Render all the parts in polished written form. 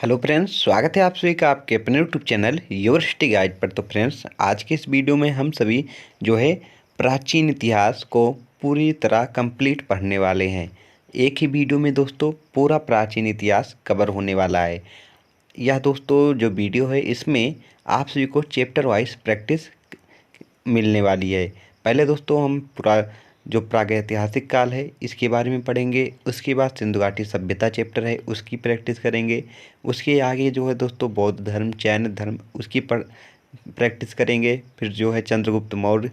Hello friends, स्वागत है आप सभी का आपके अपने YouTube channel your history guide पर। तो फ्रेंड्स, आज के इस वीडियो में हम सभी जो है प्राचीन इतिहास को पूरी तरह कंप्लीट पढ़ने वाले हैं। एक ही वीडियो में दोस्तों पूरा प्राचीन इतिहास कवर होने वाला है। यह दोस्तों जो वीडियो है इसमें आप सभी को चैप्टर वाइज प्रैक्टिस मिलने वाली है। पहले दोस्तों हम पूरा जो प्रागैतिहासिक काल है इसके बारे में पढ़ेंगे। उसके बाद सिंधु घाटी सभ्यता चैप्टर है उसकी प्रैक्टिस करेंगे। उसके आगे जो है दोस्तों बौद्ध धर्म, जैन धर्म, उसकी प्रैक्टिस करेंगे। फिर जो है चंद्रगुप्त मौर्य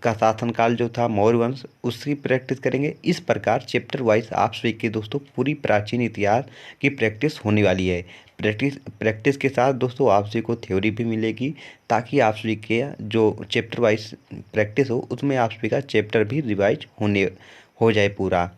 का शासनकाल जो था, मौर्य वंश, उसकी प्रैक्टिस करेंगे। इस प्रकार चैप्टर वाइज आप सभी की दोस्तों पूरी प्राचीन इतिहास की प्रैक्टिस होने वाली है। प्रैक्टिस के साथ दोस्तों आप सभी को थ्योरी भी मिलेगी, ताकि आप सभी के जो चैप्टर वाइज प्रैक्टिस हो उसमें आप सभी का चैप्टर भी रिवाइज हो जाए पूरा।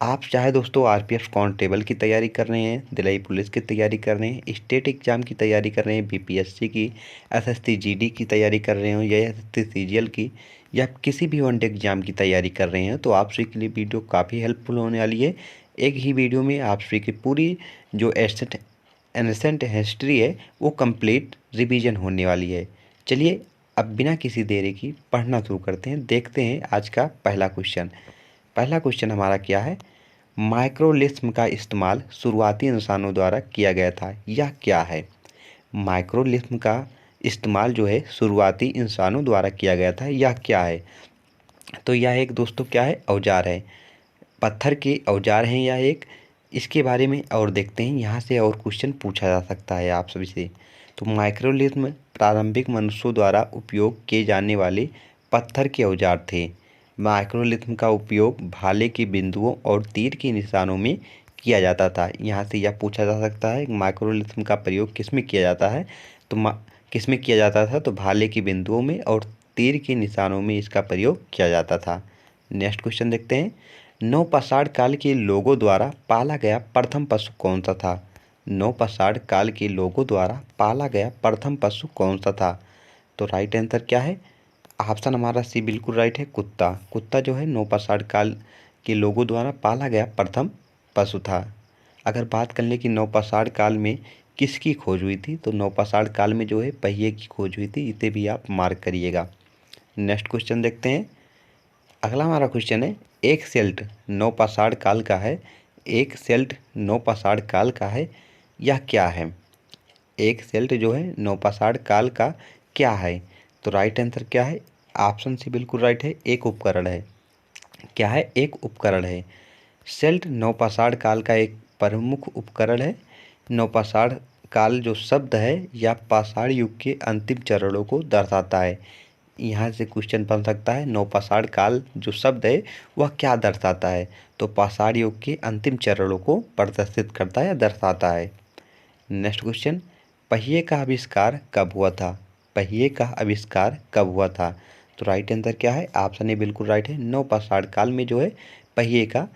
आप चाहे दोस्तों आरपीएफ कांस्टेबल की तैयारी कर रहे हैं, दिल्ली पुलिस की तैयारी कर रहे हैं, स्टेट एग्जाम की तैयारी कर रहे हैं, बीपीएससी की, एसएससी जीडी की तैयारी कर रहे हो, या एसएससी सीजीएल की, या किसी भी वनडे एग्जाम की तैयारी कर रहे हैं, तो आप सभी के लिए वीडियो काफ़ी हेल्पफुल होने वाली है। एक ही वीडियो में आप सभी की पूरी जो एंसेंट हिस्ट्री है वो कंप्लीट रिवीजन होने वाली है। चलिए अब बिना किसी देरी की पढ़ना शुरू करते हैं। देखते हैं आज का पहला क्वेश्चन हमारा क्या है। माइक्रोलिस्म का इस्तेमाल शुरुआती इंसानों द्वारा किया गया था, यह क्या है? माइक्रोलिस्म का इस्तेमाल जो है शुरुआती इंसानों द्वारा किया गया था, यह क्या है? तो यह एक दोस्तों क्या है? औजार है। पत्थर के औजार हैं यह एक। इसके बारे में और देखते हैं, यहाँ से और क्वेश्चन पूछा जा सकता है आप सभी से। तो माइक्रोलिस्म प्रारंभिक मनुष्यों द्वारा उपयोग किए जाने वाले पत्थर के औजार थे। माइक्रोलिस्म का उपयोग भाले के बिंदुओं और तीर के निशानों में किया जाता था। यहाँ से यह पूछा जा सकता है माइक्रोलिस्म का प्रयोग किस में किया जाता है? तो किस में किया जाता था? तो भाले के बिंदुओं में और तीर के निशानों में इसका प्रयोग किया जाता था। नेक्स्ट क्वेश्चन देखते हैं। नवपाषाण काल के लोगों द्वारा पाला गया प्रथम पशु कौन सा था? नवपाषाण काल के लोगों द्वारा पाला गया प्रथम पशु कौन सा था? तो राइट आंसर क्या है? ऑप्शन हमारा सी बिल्कुल राइट है, कुत्ता। कुत्ता जो है नवपाषाण काल के लोगों द्वारा पाला गया प्रथम पशु था। अगर बात कर लें कि नवपाषाण काल में किसकी खोज हुई थी, तो नवपाषाण काल में जो है पहिए की खोज हुई थी। इसे भी आप मार्क करिएगा। नेक्स्ट क्वेश्चन देखते हैं। अगला हमारा क्वेश्चन है, एक सेल्ट नवपाषाण काल का है। एक सेल्ट नवपाषाण काल का है, यह क्या है? एक सेल्ट जो है नवपाषाण काल का क्या है? तो राइट आंसर क्या है? ऑप्शन सी बिल्कुल राइट है, एक उपकरण है। क्या है? एक उपकरण है। सेल्ट नवपाषाण काल का एक प्रमुख उपकरण है। नवपाषाण काल जो शब्द है यह पाषाण युग के अंतिम चरणों को दर्शाता है। यहाँ से क्वेश्चन बन सकता है नवपाषाण काल जो शब्द है वह क्या दर्शाता है? तो पाषाण युग के अंतिम चरणों को प्रदर्शित करता है या दर्शाता है। नेक्स्ट क्वेश्चन, पहिए का आविष्कार कब हुआ था? पहिए का आविष्कार कब हुआ था? तो राइट आंसर क्या है? ऑप्शन ए बिल्कुल राइट है, नवपाषाण काल में जो है पहिए का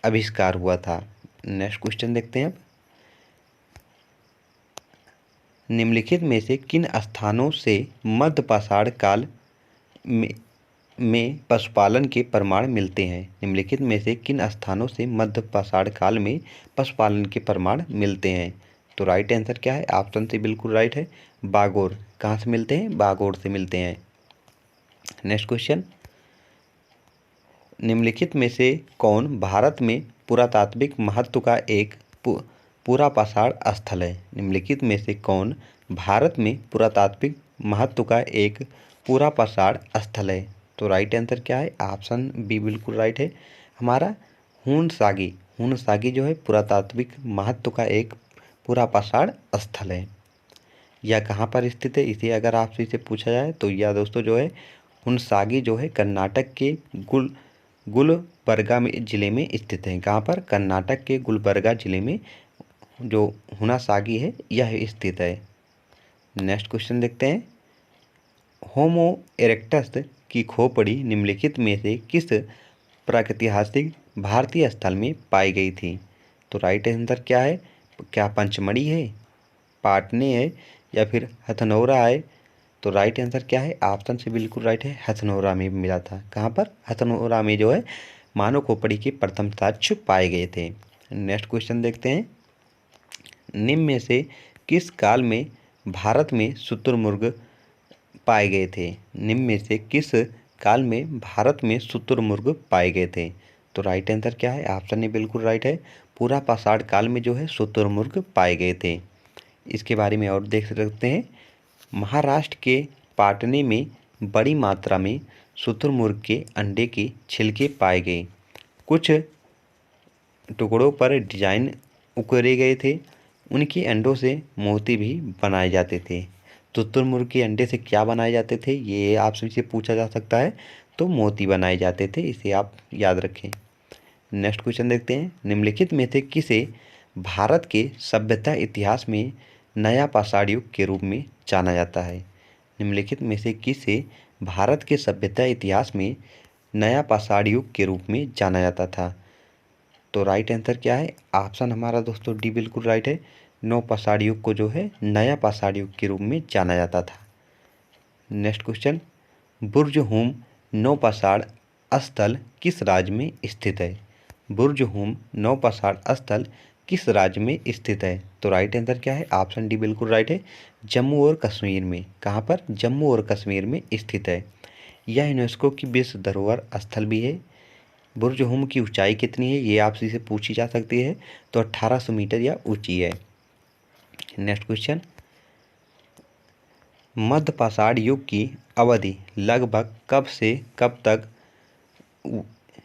आविष्कार हुआ था। नेक्स्ट क्वेश्चन देखते हैं अब। निम्नलिखित में से किन स्थानों से मध्यपाषाण काल में पशुपालन के प्रमाण मिलते हैं? निम्नलिखित में से किन स्थानों से मध्यपाषाण काल में पशुपालन के प्रमाण मिलते हैं? तो राइट आंसर क्या है? ऑप्शन सी बिल्कुल राइट है, बागोर। कहाँ से मिलते हैं? बागोर से मिलते हैं। नेक्स्ट क्वेश्चन, निम्नलिखित में से कौन भारत में पुरातात्विक महत्व का एक पुरापाषाण स्थल है? निम्नलिखित में से कौन भारत में पुरातात्विक महत्व का एक पुरापाषाण स्थल है? तो राइट आंसर क्या है? ऑप्शन बी बिल्कुल राइट है, हमारा हुनसागी जो है पुरातात्विक महत्व का एक पुरापाषाण स्थल है। यह कहाँ पर स्थित है? इसे अगर आपसे इसे पूछा जाए तो यह दोस्तों जो है हुनसागी जो है कर्नाटक के गुलबर्गा में जिले में स्थित है। कहाँ पर? कर्नाटक के गुलबर्गा जिले में जो हुनासागी है यह स्थित है। नेक्स्ट क्वेश्चन देखते हैं। होमो इरेक्टस की खोपड़ी निम्नलिखित में से किस प्रागैतिहासिक भारतीय स्थल में पाई गई थी? तो राइट आंसर क्या है? क्या पंचमढ़ी है, पाटने है, या फिर हथनोरा है? तो राइट आंसर क्या है? ऑप्शन से बिल्कुल राइट है, हथनोरा में मिला था। कहाँ पर? हथनोरा में जो है मानव खोपड़ी के प्रथम साक्ष्य पाए गए थे। नेक्स्ट क्वेश्चन देखते हैं। निम्न में से किस काल में भारत में शुतुरमुर्ग पाए गए थे? निम्न में से किस काल में भारत में शुतुरमुर्ग पाए गए थे? तो राइट आंसर क्या है? ऑप्शन ए बिल्कुल राइट है। पूरा पाषाण काल में जो है शुतुरमुर्ग पाए गए थे। इसके बारे में और देख सकते हैं। महाराष्ट्र के पाटने में बड़ी मात्रा में शुतुरमुर्ग के अंडे के छिलके पाए गए। कुछ टुकड़ों पर डिजाइन उकेरे गए थे। उनके अंडों से मोती भी बनाए जाते थे। शुतुरमुर्ग के अंडे से क्या बनाए जाते थे, ये आपसे से पूछा जा सकता है। तो मोती बनाए जाते थे, इसे आप याद रखें। नेक्स्ट क्वेश्चन देखते हैं। निम्नलिखित में से किसे भारत के सभ्यता इतिहास में नया पाषाण युग के रूप में जाना जाता है? निम्नलिखित में से किसे भारत के सभ्यता इतिहास में नया पाषाण युग के रूप में जाना जाता था? तो राइट आंसर क्या है? ऑप्शन हमारा दोस्तों डी बिल्कुल राइट है। नौ पाषाण युग को जो है नया पाषाण युग के रूप में जाना जाता था। Next question. बुर्ज हुम नौ पाषाण स्थल किस राज्य में स्थित है? बुर्ज हुम नौ पाषाण स्थल किस राज्य में स्थित है? तो राइट आंसर क्या है? ऑप्शन डी बिल्कुल राइट है। जम्मू और कश्मीर में। कहाँ पर? जम्मू और कश्मीर में स्थित है। यह यूनेस्को की विश्व धरोहर स्थल भी है। बुर्ज हुम की ऊंचाई कितनी है, ये आपसे से पूछी जा सकती है। तो 1800 मीटर या ऊंची है। Next question. मध्य पाषाण युग की अवधि लगभग कब से कब तक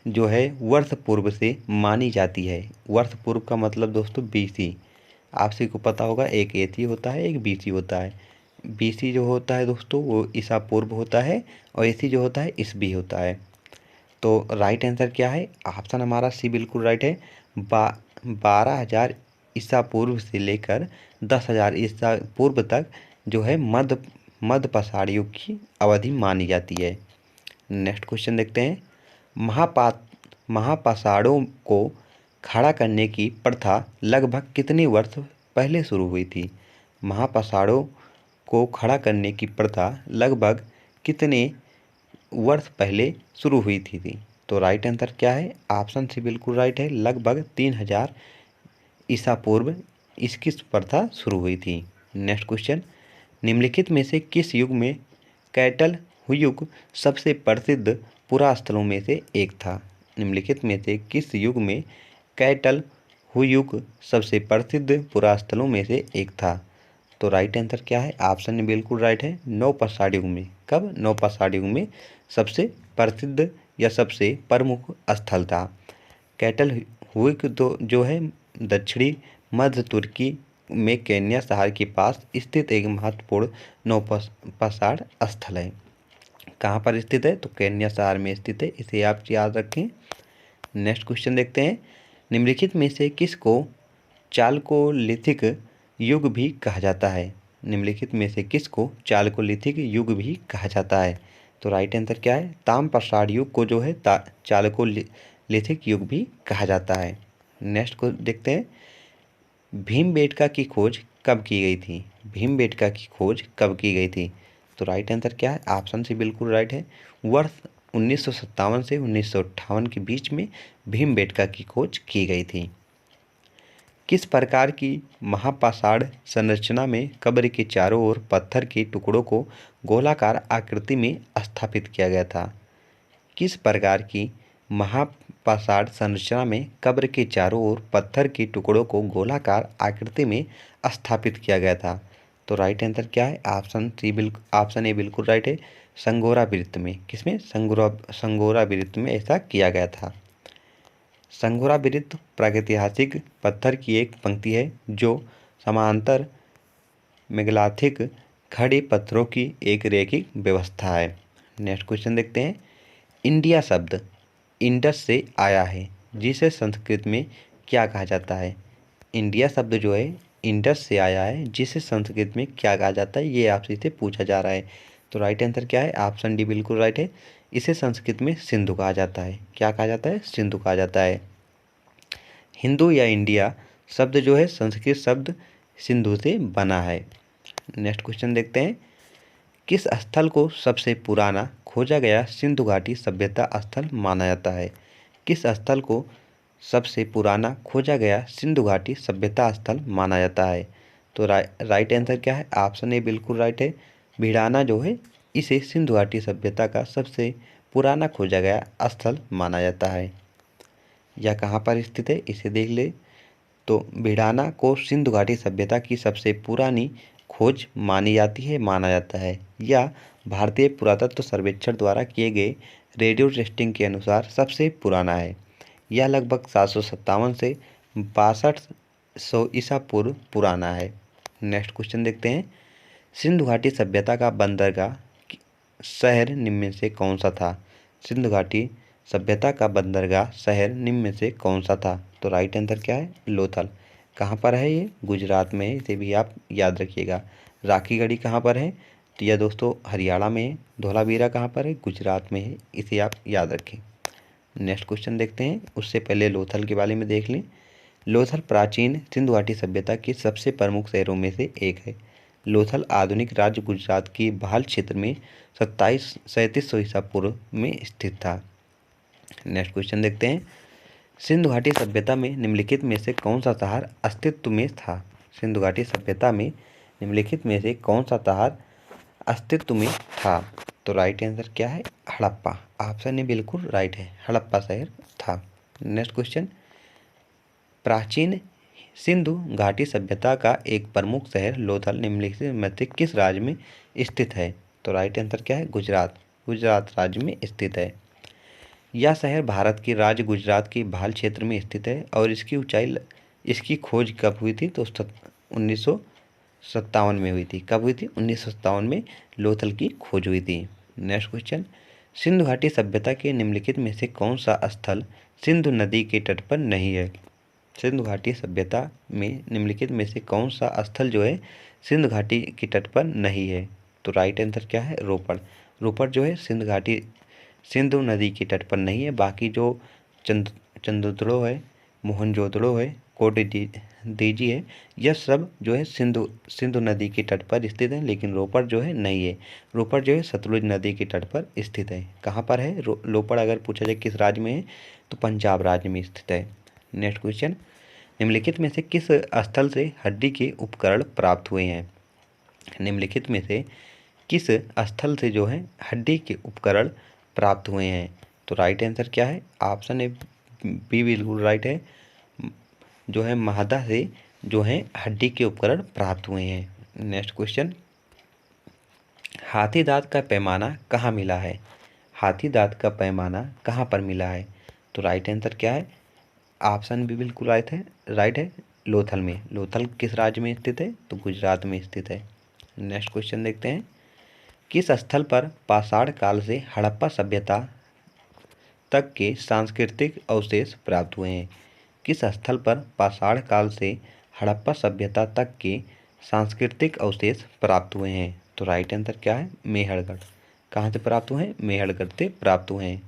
जो है वर्ष पूर्व से मानी जाती है? वर्ष पूर्व का मतलब दोस्तों बीसी। आपसे को पता होगा, एक एसी होता है, एक बीसी होता है। बीसी जो होता है दोस्तों वो ईसा पूर्व होता है, और एसी जो होता है ईसवी होता है। तो राइट आंसर क्या है? ऑप्शन हमारा सी बिल्कुल राइट है। 12,000 ईसा पूर्व से लेकर 10,000 ईसा पूर्व तक जो है मध्य पाषाण युग की अवधि मानी जाती है। नेक्स्ट क्वेश्चन देखते हैं। महापाषाणों को खड़ा करने की प्रथा लगभग कितने वर्ष पहले शुरू हुई थी? महापाषाणों को खड़ा करने की प्रथा लगभग कितने वर्ष पहले शुरू हुई थी? तो राइट आंसर क्या है? ऑप्शन सी बिल्कुल राइट है। लगभग 3000 ईसा पूर्व इसकी प्रथा शुरू हुई थी। Next question. निम्नलिखित में से किस युग में कैटल युग सबसे प्रसिद्ध पुरास्थलों में से एक था? निम्नलिखित में से किस युग में कैटल युग सबसे प्रसिद्ध पुरास्थलों में से एक था? तो राइट आंसर क्या है? ऑप्शन बिल्कुल राइट है। नौ पाषाण युग में। कब? नौ पाषाण युग में सबसे प्रसिद्ध या सबसे प्रमुख स्थल था। कैटल हुइक तो जो है दक्षिणी मध्य तुर्की में केन्या शहर के पास स्थित एक महत्वपूर्ण नौ पाषाण स्थल है। कहाँ पर स्थित है? तो केन्या शहर में स्थित है, इसे आप याद रखें। नेक्स्ट क्वेश्चन देखते हैं। निम्नलिखित में से किसको चालकोलिथिक युग भी कहा जाता है? निम्नलिखित में से किसको चालकोलिथिक युग भी कहा जाता है? तो राइट आंसर क्या है? ताम पाषाण युग को जो है चालकोलिथिक युग भी कहा जाता है। नेक्स्ट को देखते हैं। भीमबेटका की खोज कब की गई थी? भीमबेटका की खोज कब की गई थी? तो राइट आंसर क्या है? ऑप्शन सी बिल्कुल राइट है। वर्ष 1957 से 1958 के बीच में भीमबेटका की खोज की गई थी। किस प्रकार की महापाषाण संरचना में कब्र के चारों ओर पत्थर के टुकड़ों को गोलाकार आकृति में स्थापित किया गया था? किस प्रकार की महापाषाण संरचना में कब्र के चारों ओर पत्थर के टुकड़ों को गोलाकार आकृति में स्थापित किया गया था? तो राइट आंसर क्या है? ऑप्शन ए बिल्कुल राइट है। संगोरा वृत्त में। किसमें? संगोरा वृत्त में ऐसा किया गया था। संगोरा वृत्त प्रागैतिहासिक पत्थर की एक पंक्ति है जो समांतर मेगालिथिक खड़े पत्थरों की एक रैखिक व्यवस्था है। नेक्स्ट क्वेश्चन देखते हैं। इंडिया शब्द इंडस से आया है, जिसे संस्कृत में क्या कहा जाता है? इंडिया शब्द जो है इंडस से आया है, जिसे संस्कृत में क्या कहा जाता है, ये आपसे इसे पूछा जा रहा है। तो राइट आंसर क्या है? ऑप्शन डी बिल्कुल राइट है। इसे संस्कृत में सिंधु कहा जाता है। क्या कहा जाता है? सिंधु कहा जाता है। हिंदू या इंडिया शब्द जो है संस्कृत शब्द सिंधु से बना है। नेक्स्ट क्वेश्चन देखते हैं। किस स्थल को सबसे पुराना खोजा गया सिंधु घाटी सभ्यता स्थल माना जाता है? किस स्थल को सबसे पुराना खोजा गया सिंधु घाटी सभ्यता स्थल माना जाता है? तो राइट आंसर क्या है? ऑप्शन ए बिल्कुल राइट है। भिड़ाना जो है इसे सिंधु घाटी सभ्यता का सबसे पुराना खोजा गया स्थल माना जाता है। यह कहाँ पर स्थित है इसे देख ले। तो भिड़ाना को सिंधु घाटी सभ्यता की सबसे पुरानी खोज मानी जाती है, माना जाता है। यह भारतीय पुरातत्व सर्वेक्षण द्वारा किए गए रेडियो टेस्टिंग के अनुसार सबसे पुराना है। यह लगभग 757 से 6200 ईसा पूर्व पुराना है। नेक्स्ट क्वेश्चन देखते हैं। सिंधु घाटी सभ्यता का बंदरगाह शहर निम्न में से कौन सा था? सिंधु घाटी सभ्यता का बंदरगाह शहर निम्न में से कौन सा था? तो राइट आंसर क्या है? लोथल। कहाँ पर है ये? गुजरात में है, इसे भी आप याद रखिएगा। राखीगढ़ी कहाँ पर है? तो यह दोस्तों हरियाणा में है। धौलावीरा कहाँ पर है? गुजरात में है, इसे आप याद रखें। नेक्स्ट क्वेश्चन देखते हैं। उससे पहले लोथल के बारे में देख लें। लोथल प्राचीन सिंधु घाटी सभ्यता के सबसे प्रमुख शहरों में से एक है। लोथल आधुनिक राज्य गुजरात की भाल क्षेत्र में 3700 ईसा पूर्व में स्थित था। नेक्स्ट क्वेश्चन देखते हैं। सिंधु घाटी सभ्यता में निम्नलिखित में से कौन सा शहर अस्तित्व में था? सिंधु घाटी सभ्यता में निम्नलिखित में से कौन सा शहर अस्तित्व में था? तो राइट आंसर क्या है? हड़प्पा। ऑप्शन ए बिल्कुल राइट है, हड़प्पा शहर था। Next question. प्राचीन सिंधु घाटी सभ्यता का एक प्रमुख शहर लोथल निम्नलिखित में से किस राज्य में स्थित है? तो राइट आंसर क्या है? गुजरात। गुजरात राज्य में स्थित है। यह शहर भारत के राज्य गुजरात के भाल क्षेत्र में स्थित है और इसकी खोज कब हुई थी? तो 1957 में हुई थी। कब हुई थी? 1957 में लोथल की खोज हुई थी। Next question. सिंधु घाटी सभ्यता के निम्नलिखित में से कौन सा स्थल सिंधु नदी के तट पर नहीं है? सिंधु घाटी सभ्यता में निम्नलिखित में से कौन सा स्थल जो है सिंधु घाटी के तट पर नहीं है? तो राइट आंसर क्या है? रोपड़। रोपड़ जो है सिंधु नदी के तट पर नहीं है। बाकी जो चंदोदड़ो है, मोहनजोदड़ो है, कोटडीजी है, यह सब जो है सिंधु नदी के तट पर स्थित है, लेकिन रोपड़ जो है नहीं है। रोपड़ जो है सतलुज नदी के तट पर स्थित है। कहाँ पर है रोपड़? अगर पूछा जाए किस राज्य में है तो पंजाब राज्य में स्थित है। Next question. निम्नलिखित में से किस स्थल से हड्डी के उपकरण प्राप्त हुए हैं? निम्नलिखित में से किस स्थल से जो है हड्डी के उपकरण प्राप्त हुए हैं? तो राइट आंसर क्या है? ऑप्शन ए बी बिल्कुल राइट है। जो है महदा से जो है हड्डी के उपकरण प्राप्त हुए हैं। Next question. हाथी दांत का पैमाना कहाँ मिला है? हाथी दांत का पैमाना कहाँ पर मिला है? तो राइट आंसर क्या है? ऑप्शन भी बिल्कुल राइट है, लोथल में। लोथल किस राज्य में स्थित है? तो गुजरात में स्थित है। नेक्स्ट क्वेश्चन देखते हैं। किस स्थल पर पाषाण काल से हड़प्पा सभ्यता तक के सांस्कृतिक अवशेष प्राप्त हुए हैं? किस स्थल पर पाषाण काल से हड़प्पा सभ्यता तक के सांस्कृतिक अवशेष प्राप्त हुए हैं? तो राइट आंसर क्या है? मेहरगढ़। कहाँ से प्राप्त हुए हैं? मेहरगढ़ से प्राप्त हुए हैं।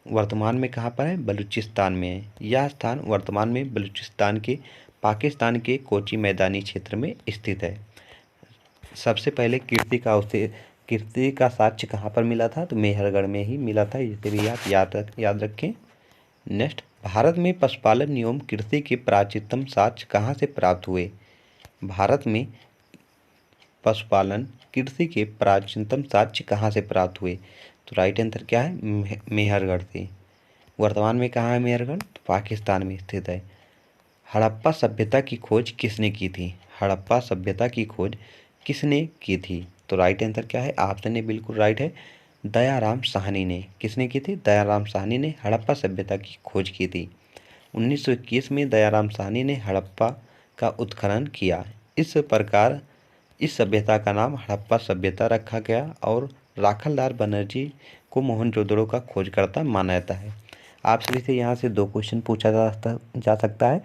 वर्तमान में कहाँ पर है? बलूचिस्तान में है। यह स्थान वर्तमान में बलूचिस्तान के पाकिस्तान के कोची मैदानी क्षेत्र में स्थित है। सबसे पहले कीर्ति का साक्ष्य कहाँ पर मिला था? तो मेहरगढ़ में ही मिला था, इसे भी आप याद रखें। नेक्स्ट। भारत में पशुपालन एवं कृषि के प्राचीनतम साक्ष्य कहाँ से प्राप्त हुए? भारत में पशुपालन कृषि के प्राचीनतम साक्ष्य कहाँ से प्राप्त हुए? तो राइट आंसर क्या है? मेहरगढ़ से। वर्तमान में कहाँ है मेहरगढ़? तो पाकिस्तान में स्थित है। हड़प्पा सभ्यता की खोज किसने की थी? हड़प्पा सभ्यता की खोज किसने की थी? तो राइट आंसर क्या है? ऑप्शन ए बिल्कुल राइट है, दयाराम साहनी ने। किसने की थी? दयाराम साहनी ने हड़प्पा सभ्यता की खोज की थी। 1921 में दयाराम साहनी ने हड़प्पा का उत्खनन किया। इस प्रकार इस सभ्यता का नाम हड़प्पा सभ्यता रखा गया और राखलदार बनर्जी को मोहनजोदड़ो का खोजकर्ता माना जाता है। आप सभी से यहाँ से 2 क्वेश्चन पूछा जा सकता है।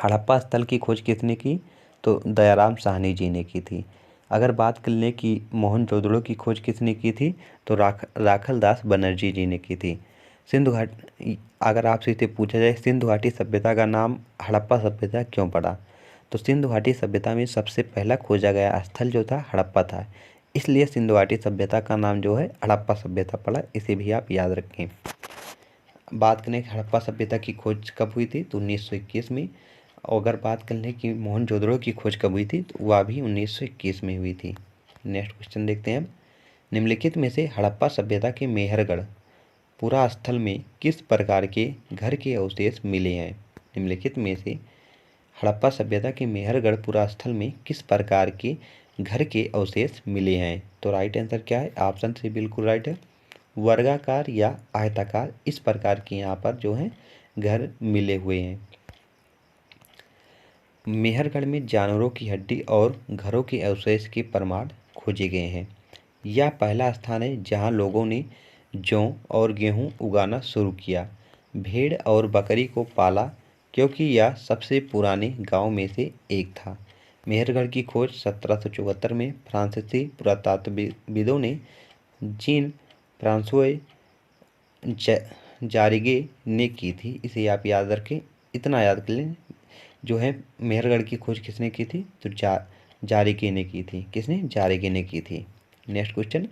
हड़प्पा स्थल की खोज किसने की? तो दयाराम साहनी जी ने की थी। अगर बात कर लें कि मोहनजोदड़ो की खोज किसने की थी, तो राखलदास बनर्जी जी ने की थी। अगर आपसे इसे पूछा जाए सिंधु घाटी सभ्यता का नाम हड़प्पा सभ्यता क्यों पड़ा, तो सिंधु घाटी सभ्यता में सबसे पहला खोजा गया स्थल जो था हड़प्पा था, इसलिए सिंधु घाटी सभ्यता का नाम जो है हड़प्पा सभ्यता पड़ा। इसे भी आप याद रखें। बात करें कि हड़प्पा सभ्यता की खोज कब हुई थी, तो 1921 में। और अगर बात कर लें कि मोहनजोदड़ो की खोज कब हुई थी, तो वह भी 1921 में हुई थी। नेक्स्ट क्वेश्चन देखते हैं अब। निम्नलिखित में से हड़प्पा सभ्यता के मेहरगढ़ पुरा स्थल में किस प्रकार के घर के अवशेष मिले हैं? निम्नलिखित में से हड़प्पा सभ्यता के मेहरगढ़ पुरा स्थल में किस प्रकार के घर के अवशेष मिले हैं? तो राइट आंसर क्या है? ऑप्शन सी बिल्कुल राइट है, वर्गाकार या आयताकार इस प्रकार के यहाँ पर जो है घर मिले हुए हैं। मेहरगढ़ में जानवरों की हड्डी और घरों के अवशेष के प्रमाण खोजे गए हैं। यह पहला स्थान है जहाँ लोगों ने जौ और गेहूँ उगाना शुरू किया। भेड़ और बकरी को पाला क्योंकि यह सबसे पुराने गांव में से एक था। मेहरगढ़ की खोज 1774 में फ्रांसीसी पुरातत्वविदों ने जीन फ्रांसोए जारिगे ने की थी। इसे आप याद रखें, इतना याद कर लें। जो है मेहरगढ़ की खोज किसने की थी? तो जारिगे ने की थी। किसने? जारिगे ने की थी। नेक्स्ट क्वेश्चन,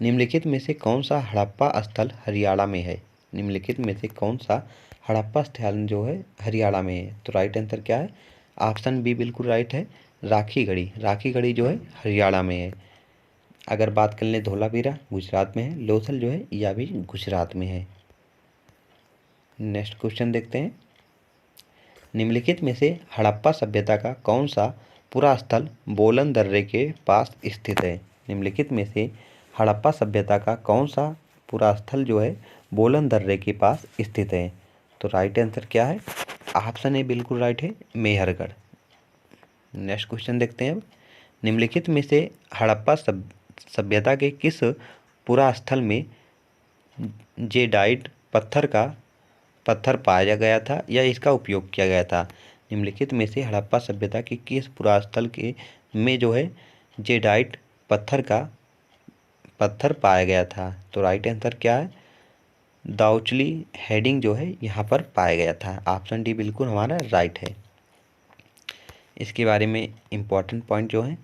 निम्नलिखित में से कौन सा हड़प्पा स्थल हरियाणा में है? निम्नलिखित में से कौन सा हड़प्पा स्थल जो है हरियाणा में है? तो राइट आंसर क्या है? ऑप्शन बी बिल्कुल राइट है, राखीगढ़ी। राखीगढ़ी जो है हरियाणा में है। अगर बात कर लें धोलावीरा गुजरात में है, लोथल जो है यह भी गुजरात में है। नेक्स्ट क्वेश्चन देखते हैं। निम्नलिखित में से हड़प्पा सभ्यता का कौन सा पुरा स्थल बोलन दर्रे के पास स्थित है? निम्नलिखित में से हड़प्पा सभ्यता का कौन सा पुरा स्थल जो है बोलन दर्रे के पास स्थित है? तो राइट आंसर क्या है? ऑप्शन ए बिल्कुल राइट है, मेहरगढ़। नेक्स्ट क्वेश्चन देखते हैं अब। निम्नलिखित में से हड़प्पा सभ्यता के किस पुरा स्थल में जेडाइट पत्थर पाया गया था या इसका उपयोग किया गया था? निम्नलिखित में से हड़प्पा सभ्यता के किस पुरा स्थल के में जो है जेडाइट पत्थर पाया गया था? तो राइट आंसर क्या है? दाउचली हेडिंग जो है यहाँ पर पाया गया था। ऑप्शन डी बिल्कुल हमारा राइट है। इसके बारे में इम्पोर्टेंट पॉइंट जो है,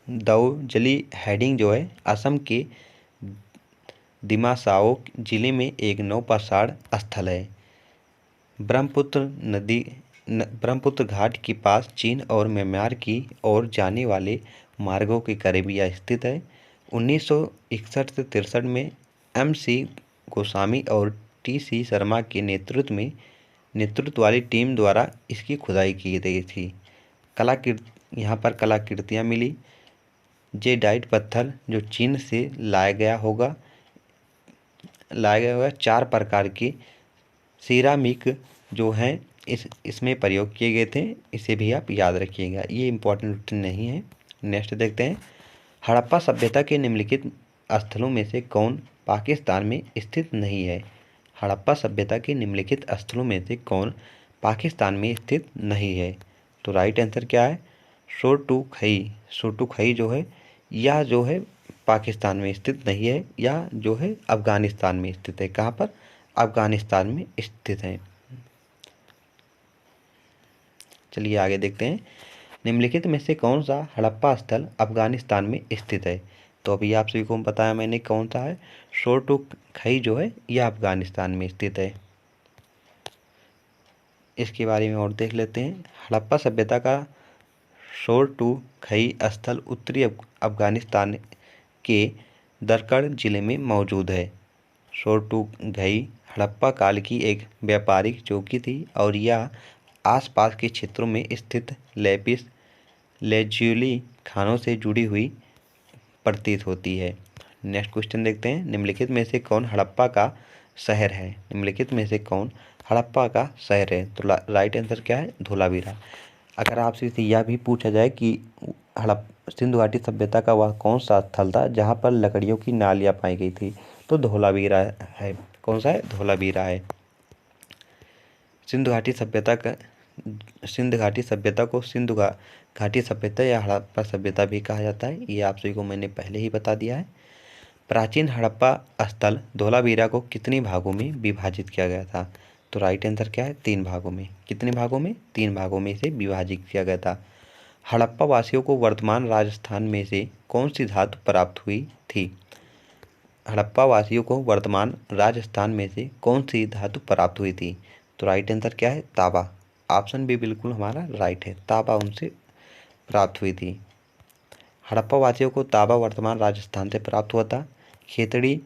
दाउजली हेडिंग जो है असम के दिमासाओ जिले में एक नौपाषाण स्थल है। ब्रह्मपुत्र घाट के पास चीन और म्यांमार की ओर जाने वाले मार्गों के करीब यह स्थित है। 1961 से 63 में MC गोस्वामी और TC शर्मा के नेतृत्व वाली टीम द्वारा इसकी खुदाई की गई थी। यहाँ पर कलाकृतियाँ मिली। जेडाइट पत्थर जो चीन से लाया गया होगा 4 प्रकार के सिरामिक जो हैं इसमें प्रयोग किए गए थे। इसे भी आप याद रखिएगा, ये इम्पोर्टेंट नहीं है। नेक्स्ट देखते हैं। हड़प्पा सभ्यता के निम्नलिखित स्थलों में से कौन पाकिस्तान में स्थित नहीं है? हड़प्पा सभ्यता के निम्नलिखित स्थलों में से कौन पाकिस्तान में स्थित नहीं है? तो राइट आंसर क्या है? सोटुखई जो है यह जो है पाकिस्तान में स्थित नहीं है, या जो है अफ़गानिस्तान में स्थित है। कहाँ पर? अफ़गानिस्तान में स्थित है। चलिए आगे देखते हैं। निम्नलिखित में से कौन सा हड़प्पा स्थल अफ़गानिस्तान में स्थित है? तो अभी आप सभी को बताया मैंने कौन सा है। सोटुखई जो है यह अफ़गानिस्तान में स्थित है। इसके बारे में और देख लेते हैं। हड़प्पा सभ्यता का सोटुखई स्थल उत्तरी अफ़गानिस्तान के दरकड़ जिले में मौजूद है। सोटुखई हड़प्पा काल की एक व्यापारिक चौकी थी और यह आसपास के क्षेत्रों में स्थित लेपिस लेजुली खानों से जुड़ी हुई प्रतीत होती है। नेक्स्ट क्वेश्चन देखते हैं। निम्नलिखित में से कौन हड़प्पा का शहर है? निम्नलिखित में से कौन हड़प्पा का शहर है? तो राइट आंसर क्या है? धोलावीरा। अगर आपसे यह भी पूछा जाए कि सिंधु घाटी सभ्यता का वह कौन सा स्थल था जहाँ पर लकड़ियों की नालियाँ पाई गई थी, तो धोलावीरा है। कौन सा है? धोलावीरा है। सिंधु घाटी सभ्यता को सिंधु घाटी सभ्यता या हड़प्पा सभ्यता भी कहा जाता है। ये आप सभी को मैंने पहले ही बता दिया है। प्राचीन हड़प्पा स्थल धोलावीरा को कितने भागों में विभाजित किया गया था? तो राइट आंसर क्या है? 3 भागों में। कितने भागों में? 3 भागों में इसे विभाजित किया गया था। हड़प्पा वासियों को वर्तमान राजस्थान में से कौन सी धातु प्राप्त हुई थी? हड़प्पा वासियों को वर्तमान राजस्थान में से कौन सी धातु प्राप्त हुई थी? तो राइट आंसर क्या है? तांबा। ऑप्शन बी बिल्कुल हमारा राइट है, तांबा उनसे प्राप्त हुई थी। हड़प्पा वासियों को तांबा वर्तमान राजस्थान से प्राप्त हुआ था। खेतड़ी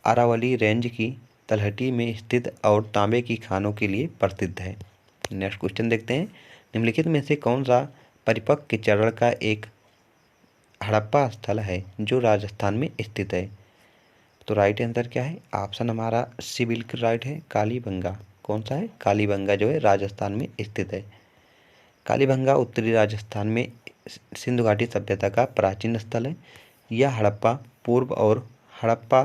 अरावली रेंज की तलहटी में स्थित और तांबे की खानों के लिए प्रसिद्ध है। नेक्स्ट क्वेश्चन देखते हैं। निम्नलिखित में से कौन सा परिपक्व चरण का एक हड़प्पा स्थल है जो राजस्थान में स्थित है? तो राइट आंसर क्या है? ऑप्शन हमारा सी बिल्कुल राइट है, कालीबंगा। कौन सा है? कालीबंगा जो है राजस्थान में स्थित है। कालीबंगा उत्तरी राजस्थान में सिंधु घाटी सभ्यता का प्राचीन स्थल है। यह हड़प्पा पूर्व और हड़प्पा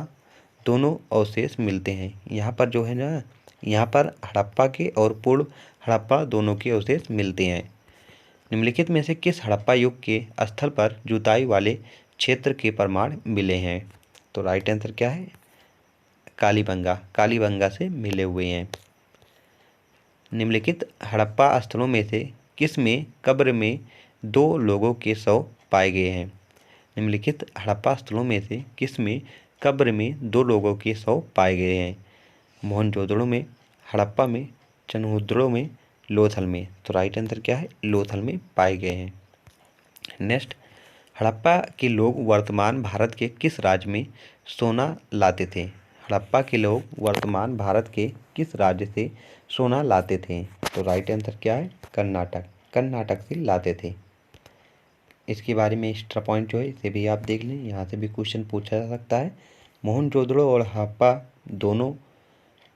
दोनों अवशेष मिलते हैं। यहाँ पर जो है ना, यहाँ पर हड़प्पा के और पूर्व हड़प्पा दोनों के अवशेष मिलते हैं। निम्नलिखित में से किस हड़प्पा युग के स्थल पर जुताई वाले क्षेत्र के प्रमाण मिले हैं? तो राइट आंसर क्या है? कालीबंगा। कालीबंगा से मिले हुए हैं। निम्नलिखित हड़प्पा स्थलों में से किस में कब्र में 2 लोगों के शव पाए गए हैं? निम्नलिखित हड़प्पा स्थलों में से किस में कब्र में 2 लोगों के शव पाए गए हैं? मोहनजोदड़ो में, हड़प्पा में, चनहुद्रो में, लोथल में। तो राइट आंसर क्या है? लोथल में पाए गए हैं। नेक्स्ट, हड़प्पा के लोग वर्तमान भारत के किस राज्य में सोना लाते थे? हड़प्पा के लोग वर्तमान भारत के किस राज्य से सोना लाते थे? तो राइट आंसर क्या है? कर्नाटक। कर्नाटक से लाते थे। इसके बारे में एक्स्ट्रा पॉइंट जो है इसे भी आप देख लें, यहाँ से भी क्वेश्चन पूछा जा सकता है। मोहनजोदड़ो और हड़प्पा दोनों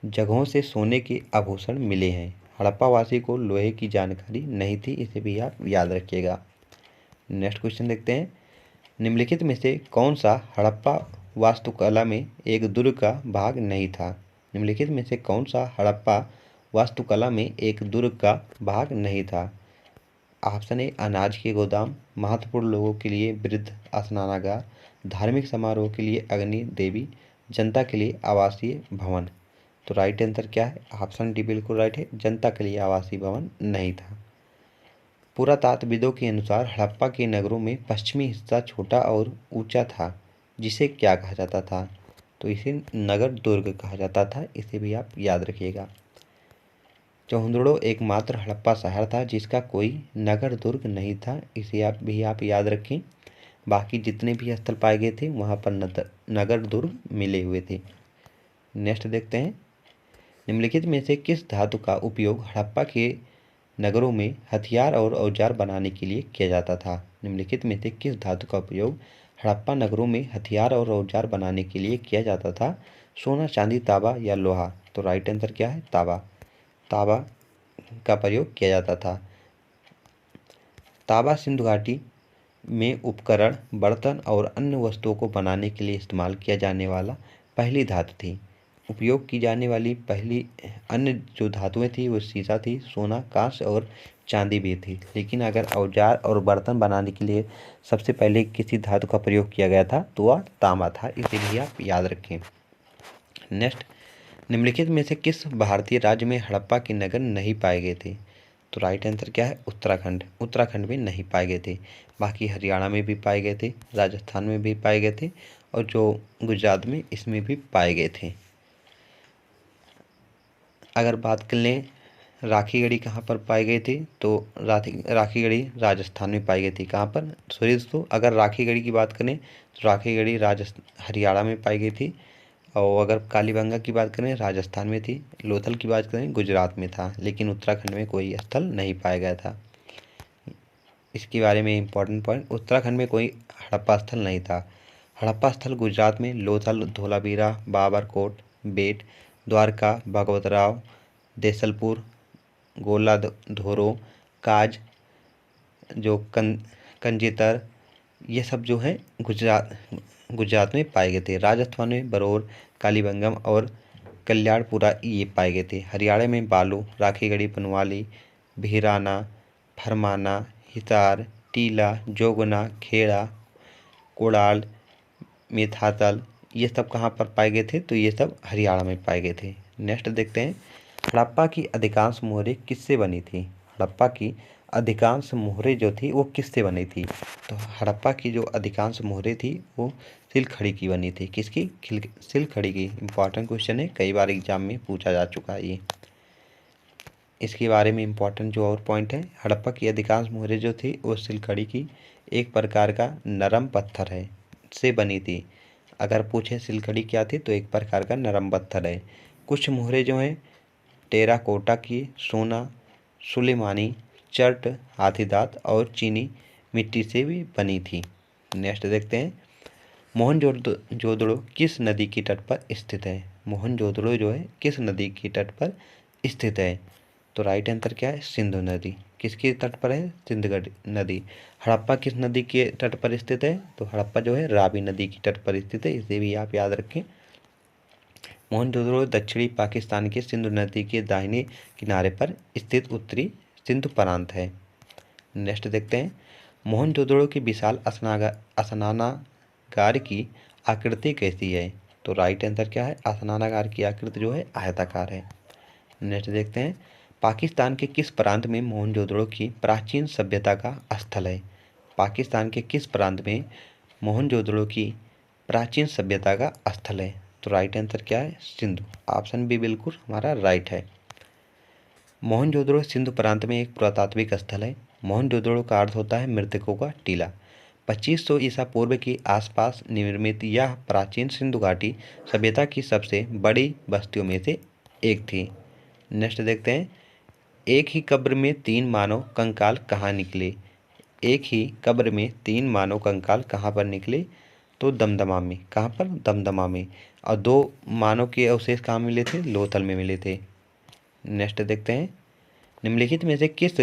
जगहों से सोने के आभूषण मिले हैं। हड़प्पा वासी को लोहे की जानकारी नहीं थी, इसे भी आप याद रखिएगा। नेक्स्ट क्वेश्चन देखते हैं। निम्नलिखित में से कौन सा हड़प्पा वास्तुकला में एक दुर्ग का भाग नहीं था? निम्नलिखित में से कौन सा हड़प्पा वास्तुकला में एक दुर्ग का भाग नहीं था? ऑप्शन ए अनाज के गोदाम, महत्वपूर्ण लोगों के लिए वृद्ध स्नानागार, धार्मिक समारोह के लिए अग्नि देवी, जनता के लिए आवासीय भवन। तो राइट आंसर क्या है? ऑप्शन डी बिल्कुल राइट है, जनता के लिए आवासीय भवन नहीं था। पुरातात्विदों के अनुसार हड़प्पा के नगरों में पश्चिमी हिस्सा छोटा और ऊंचा था, जिसे क्या कहा जाता था? तो इसे नगर दुर्ग कहा जाता था, इसे भी आप याद रखिएगा। चौहंदड़ो एकमात्र हड़प्पा शहर था जिसका कोई नगर दुर्ग नहीं था, इसे आप याद रखें। बाकी जितने भी स्थल पाए गए थे वहाँ पर नगर दुर्ग मिले हुए थे। नेक्स्ट देखते हैं। निम्नलिखित में से किस धातु का उपयोग हड़प्पा के नगरों में हथियार और औजार बनाने के लिए किया जाता था? निम्नलिखित में से किस धातु का उपयोग हड़प्पा नगरों में हथियार और औजार बनाने के लिए किया जाता था? सोना, चांदी, तांबा या लोहा? तो राइट आंसर क्या है? तांबा। तांबा का प्रयोग किया जाता था। तांबा सिंधु घाटी में उपकरण, बर्तन और अन्य वस्तुओं को बनाने के लिए इस्तेमाल किया जाने वाला पहली धातु थी। उपयोग की जाने वाली पहली अन्य जो धातुएं थी वो सीसा थी, सोना, कांस्य और चांदी भी थी। लेकिन अगर औजार और बर्तन बनाने के लिए सबसे पहले किसी धातु का प्रयोग किया गया था तो वह तांबा था, इसे भी आप याद रखें। नेक्स्ट, निम्नलिखित में से किस भारतीय राज्य में हड़प्पा के नगर नहीं पाए गए थे? तो राइट आंसर क्या है? उत्तराखंड। उत्तराखंड में नहीं पाए गए थे। बाकी हरियाणा में भी पाए गए थे, राजस्थान में भी पाए गए थे और जो गुजरात में इसमें भी पाए गए थे। अगर बात कर लें राखीगढ़ी कहाँ पर पाई गई थी, तो राखीगढ़ी राजस्थान में पाई गई थी। कहाँ पर? सॉरी दोस्तों, अगर राखीगढ़ी की बात करें तो राखीगढ़ी हरियाणा में पाई गई थी। और अगर कालीबंगा की बात करें राजस्थान में थी। लोथल की बात करें गुजरात में था, लेकिन उत्तराखंड में कोई स्थल नहीं पाया गया था। इसके बारे में इम्पोर्टेंट पॉइंट, उत्तराखंड में कोई हड़प्पा स्थल नहीं था। हड़प्पा स्थल गुजरात में लोथल, धोलावीरा, बाबरकोट, बेट, द्वारका, भगवतराव, देसलपुर, गोला धोरो, काज, जो कंजेतर, ये सब जो है गुजरात में पाए गए थे। राजस्थान में बरौर, कालीबंगम और कल्याणपुरा ये पाए गए थे। हरियाणा में बालू, राखीगढ़ी, बनवाली, भिराना, फरमाना, हिसार, टीला, जोगना, खेड़ा, कोड़ाल, मेथातल, ये सब कहाँ पर पाए गए थे? तो ये सब हरियाणा में पाए गए थे। नेक्स्ट देखते हैं। हड़प्पा की अधिकांश मोहरें किससे बनी थी? हड़प्पा की अधिकांश मोहरें जो थी वो किससे बनी थी? तो हड़प्पा की जो अधिकांश मोहरें थी वो सिलखड़ी की बनी थी। किसकी? सिलखड़ी की। इम्पॉर्टेंट क्वेश्चन है, कई बार एग्जाम में पूछा जा चुका है ये। इसके बारे में इम्पॉर्टेंट जो और पॉइंट है, हड़प्पा की अधिकांश मोहरें जो थी वो सिलखड़ी की एक प्रकार का नरम पत्थर है से बनी थी। अगर पूछे सिलखड़ी क्या थी तो एक प्रकार का नरम पत्थर है। कुछ मोहरें जो हैं टेराकोटा की, सोना, सुलेमानी, चर्ट, हाथीदांत और चीनी मिट्टी से भी बनी थी। नेक्स्ट देखते हैं, मोहनजोदड़ो किस नदी के तट पर स्थित है? मोहनजोदड़ो जो है किस नदी के तट पर स्थित है? तो राइट आंसर क्या है? सिंधु नदी। किसके तट पर है? सिंधु नदी। हड़प्पा किस नदी के तट पर स्थित है? तो हड़प्पा जो है रावी नदी के तट पर स्थित है, इसे भी आप याद रखें। मोहनजोदड़ो दक्षिणी पाकिस्तान के सिंधु नदी के दाहिने किनारे पर स्थित उत्तरी सिंधु प्रांत है। नेक्स्ट देखते हैं, मोहनजोदड़ो की विशाल स्नानागार की आकृति कैसी है? तो राइट आंसर क्या है? स्नानागार की आकृति जो है आयताकार है। नेक्स्ट देखते हैं, पाकिस्तान के किस प्रांत में मोहनजोदड़ो की प्राचीन सभ्यता का स्थल है? पाकिस्तान के किस प्रांत में मोहनजोदड़ो की प्राचीन सभ्यता का स्थल है? तो राइट आंसर क्या है? सिंधु। ऑप्शन बी बिल्कुल हमारा राइट है। मोहनजोदड़ो सिंधु प्रांत में एक पुरातात्विक स्थल है। मोहनजोदड़ो का अर्थ होता है मृतकों का टीला। 2500 ईसा पूर्व के आसपास निर्मित यह प्राचीन सिंधु घाटी सभ्यता की सबसे बड़ी बस्तियों में से एक थी। नेक्स्ट देखते हैं, एक ही कब्र में 3 मानव कंकाल कहाँ निकले? एक ही कब्र में 3 मानव कंकाल कहाँ पर निकले? तो दमदमा में। कहाँ पर? दमदमा में। और 2 मानव के अवशेष कहाँ मिले थे? लोथल में मिले थे। नेक्स्ट देखते हैं, निम्नलिखित में से किस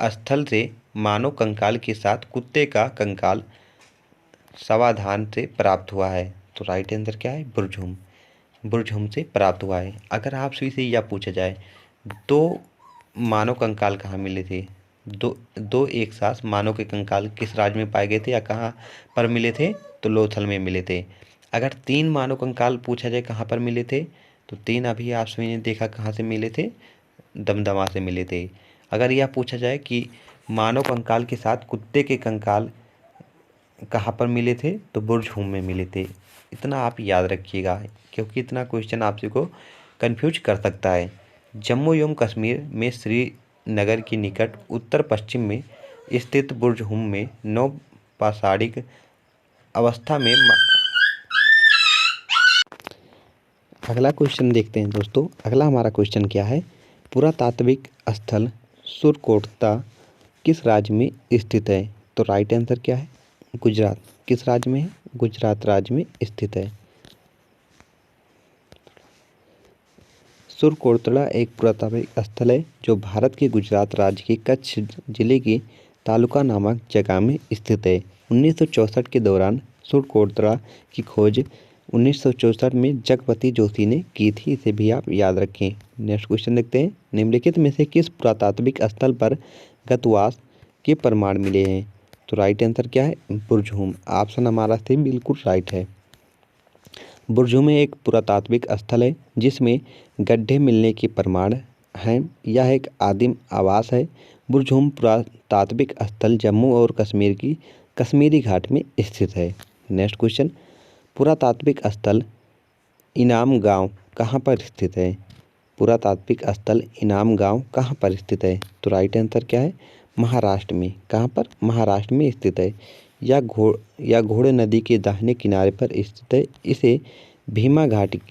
स्थल से मानव कंकाल के साथ कुत्ते का कंकाल सावधान से प्राप्त हुआ है? तो राइट आंसर क्या है? बुरझुम। बुरझुम से प्राप्त हुआ है। अगर आपसे इसे यह पूछा जाए, 2 मानव कंकाल कहाँ मिले थे? दो एक साथ मानव के कंकाल किस राज्य में पाए गए थे या कहाँ पर मिले थे? तो लोथल में मिले थे। अगर 3 मानव कंकाल पूछा जाए कहाँ पर मिले थे, तो 3 अभी आप सभी ने देखा कहाँ से मिले थे? दमदमा से मिले थे। अगर यह पूछा जाए कि मानव कंकाल के साथ कुत्ते के कंकाल कहाँ पर मिले थे, तो बुरझुम में मिले थे। इतना आप याद रखिएगा, क्योंकि इतना क्वेश्चन आपसे को कंफ्यूज कर सकता है। जम्मू एवं कश्मीर में श्रीनगर के निकट उत्तर पश्चिम में स्थित बुरझुम में नवपाषाणिक अवस्था में अगला क्वेश्चन देखते हैं दोस्तों। अगला हमारा क्वेश्चन क्या है? पुरातात्विक स्थल सुरकोटता किस राज्य में स्थित है? तो राइट आंसर क्या है? गुजरात। किस राज्य में है? गुजरात राज्य में स्थित है। सुरकोटड़ा एक पुरातात्विक स्थल है जो भारत के गुजरात राज्य के कच्छ जिले की तालुका नामक जगह में स्थित है। 1964 के दौरान सुरकोटड़ा की खोज 1964 में जगपति जोशी ने की थी, इसे भी आप याद रखें। नेक्स्ट क्वेश्चन देखते हैं, निम्नलिखित में से किस पुरातात्विक स्थल पर गतवास के प्रमाण मिले हैं? तो राइट आंसर क्या है? बुरझुम। ऑप्शन हमारा से बिल्कुल राइट है। बुरझुम एक पुरातात्विक स्थल है जिसमें गड्ढे मिलने के प्रमाण हैं। यह एक आदिम आवास है। बुरझुम पुरातात्विक स्थल जम्मू और कश्मीर की कश्मीरी घाट में स्थित है। नेक्स्ट क्वेश्चन, पुरातात्विक स्थल इनाम गांव कहाँ पर स्थित है? पुरातात्विक स्थल इनाम गांव कहाँ पर स्थित है? तो राइट आंसर क्या है? महाराष्ट्र में। कहाँ पर? महाराष्ट्र में स्थित है। यह घोड़े नदी के दाहिने किनारे पर स्थित है। इसे भीमा घाटी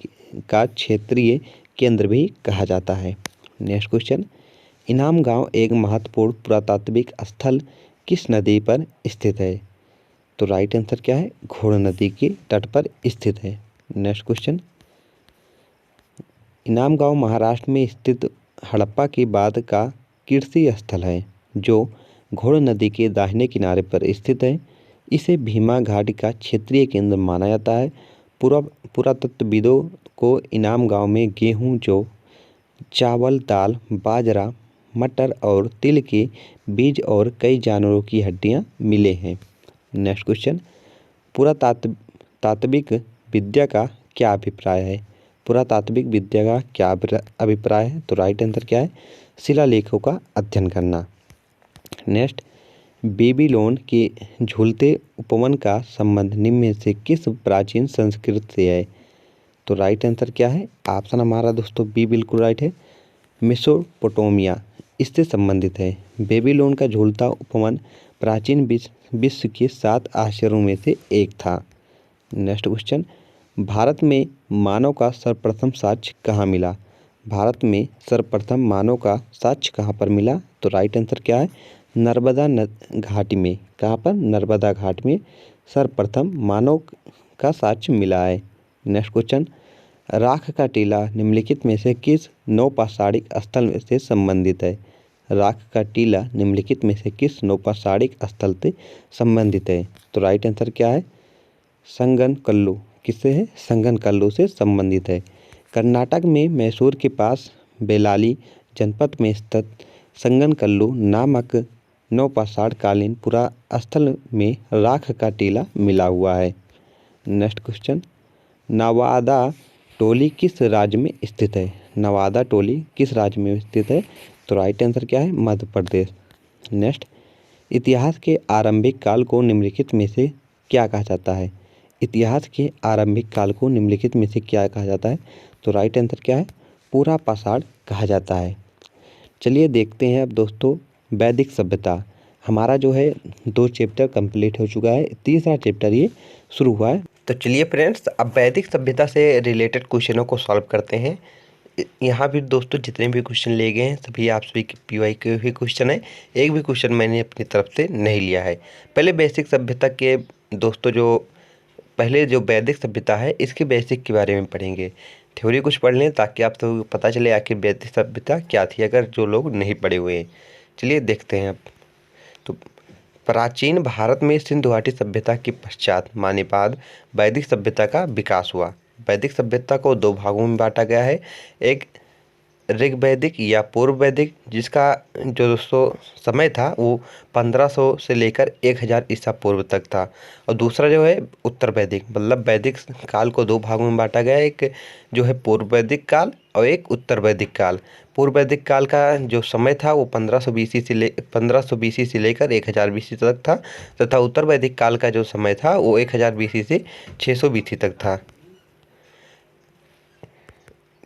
का क्षेत्रीय केंद्र भी कहा जाता है। नेक्स्ट क्वेश्चन, इनाम गांव एक महत्वपूर्ण पुरातात्विक स्थल किस नदी पर स्थित है? तो राइट आंसर क्या है? घोड़ नदी के तट पर स्थित है। नेक्स्ट क्वेश्चन, इनाम गांव महाराष्ट्र में स्थित हड़प्पा के बाद का कृषि स्थल है जो घोड़ नदी के दाहिने किनारे पर स्थित है। इसे भीमा घाटी का क्षेत्रीय केंद्र माना जाता है। पुरातत्वविदों को इनाम गांव में गेहूं, जौ, चावल, दाल, बाजरा, मटर और तिल के बीज और कई जानवरों की हड्डियां मिले हैं। नेक्स्ट क्वेश्चन, पुरातात्विक विद्या का क्या अभिप्राय है? पुरातात्विक विद्या का क्या अभिप्राय है? तो राइट आंसर क्या है? शिलालेखों का अध्ययन करना। नेक्स्ट, बेबीलोन के झूलते उपवन का संबंध निम्न में से किस प्राचीन संस्कृत से है? तो राइट आंसर क्या है? ऑप्शन हमारा दोस्तों बी बिल्कुल राइट है, मेसोपोटामिया इससे संबंधित है। बेबीलोन का झूलता उपवन प्राचीन विश्व के 7 आश्चर्यों में से एक था। नेक्स्ट क्वेश्चन, भारत में मानव का सर्वप्रथम साक्ष्य कहाँ मिला? भारत में सर्वप्रथम मानव का साक्ष्य कहाँ पर मिला? तो राइट आंसर क्या है? नर्मदा घाटी में। कहाँ पर? नर्मदा घाट में सर्वप्रथम मानव का साक्ष्य मिला है। नेक्स्ट क्वेश्चन, राख का टीला निम्नलिखित में से किस नौपाषाणिक स्थल से संबंधित है? राख का टीला निम्नलिखित में से किस नौपाषाणिक स्थल से संबंधित है? तो राइट आंसर क्या है? संगनकल्लू। किससे है? संगनकल्लू से संबंधित है। कर्नाटक में मैसूर के पास बेलाली जनपद में स्थित संगनकल्लू नामक नौपाषाण कालीन पुरास्थल में राख का टीला मिला हुआ है। नेक्स्ट क्वेश्चन, नवादा टोली किस राज्य में स्थित है? नवादा टोली किस राज्य में स्थित है? तो राइट आंसर क्या है? मध्य प्रदेश। नेक्स्ट, इतिहास के आरंभिक काल को निम्नलिखित में से क्या कहा जाता है? इतिहास के आरंभिक काल को निम्नलिखित में से क्या कहा जाता है? तो राइट आंसर क्या है? पुरापाषाण कहा जाता है। चलिए देखते हैं अब दोस्तों वैदिक सभ्यता। हमारा जो है 2 चैप्टर कंप्लीट हो चुका है, तीसरा चैप्टर ये शुरू हुआ है। तो चलिए फ्रेंड्स, अब वैदिक सभ्यता से रिलेटेड क्वेश्चनों को सॉल्व करते हैं। यहाँ भी दोस्तों जितने भी क्वेश्चन लिए गए हैं सभी आप सभी के पीवाई के ही क्वेश्चन है, एक भी क्वेश्चन मैंने अपनी तरफ से नहीं लिया है। पहले बेसिक सभ्यता के दोस्तों जो पहले जो वैदिक सभ्यता है इसके बेसिक के बारे में पढ़ेंगे। थ्योरी कुछ पढ़ लें ताकि आप तो पता चले आखिर वैदिक सभ्यता क्या थी, अगर जो लोग नहीं पढ़े हुए हैं। चलिए देखते हैं अब। तो प्राचीन भारत में सिंधु घाटी सभ्यता के पश्चात मानववाद वैदिक सभ्यता का विकास हुआ। वैदिक सभ्यता को 2 भागों में बांटा गया है, एक ऋग्वैदिक या पूर्व वैदिक जिसका जो दोस्तों समय था वो 1500 से लेकर 1000 ईसा पूर्व तक था, और दूसरा जो है उत्तर वैदिक, मतलब वैदिक काल को 2 भागों में बांटा गया है, एक जो है पूर्व वैदिक काल और एक उत्तर वैदिक काल। पूर्व वैदिक काल का जो समय था वो 1500 BC से लेकर 1000 BC तक था, तथा उत्तर वैदिक काल का जो समय था वो 1000 BC से 600 BC तक था।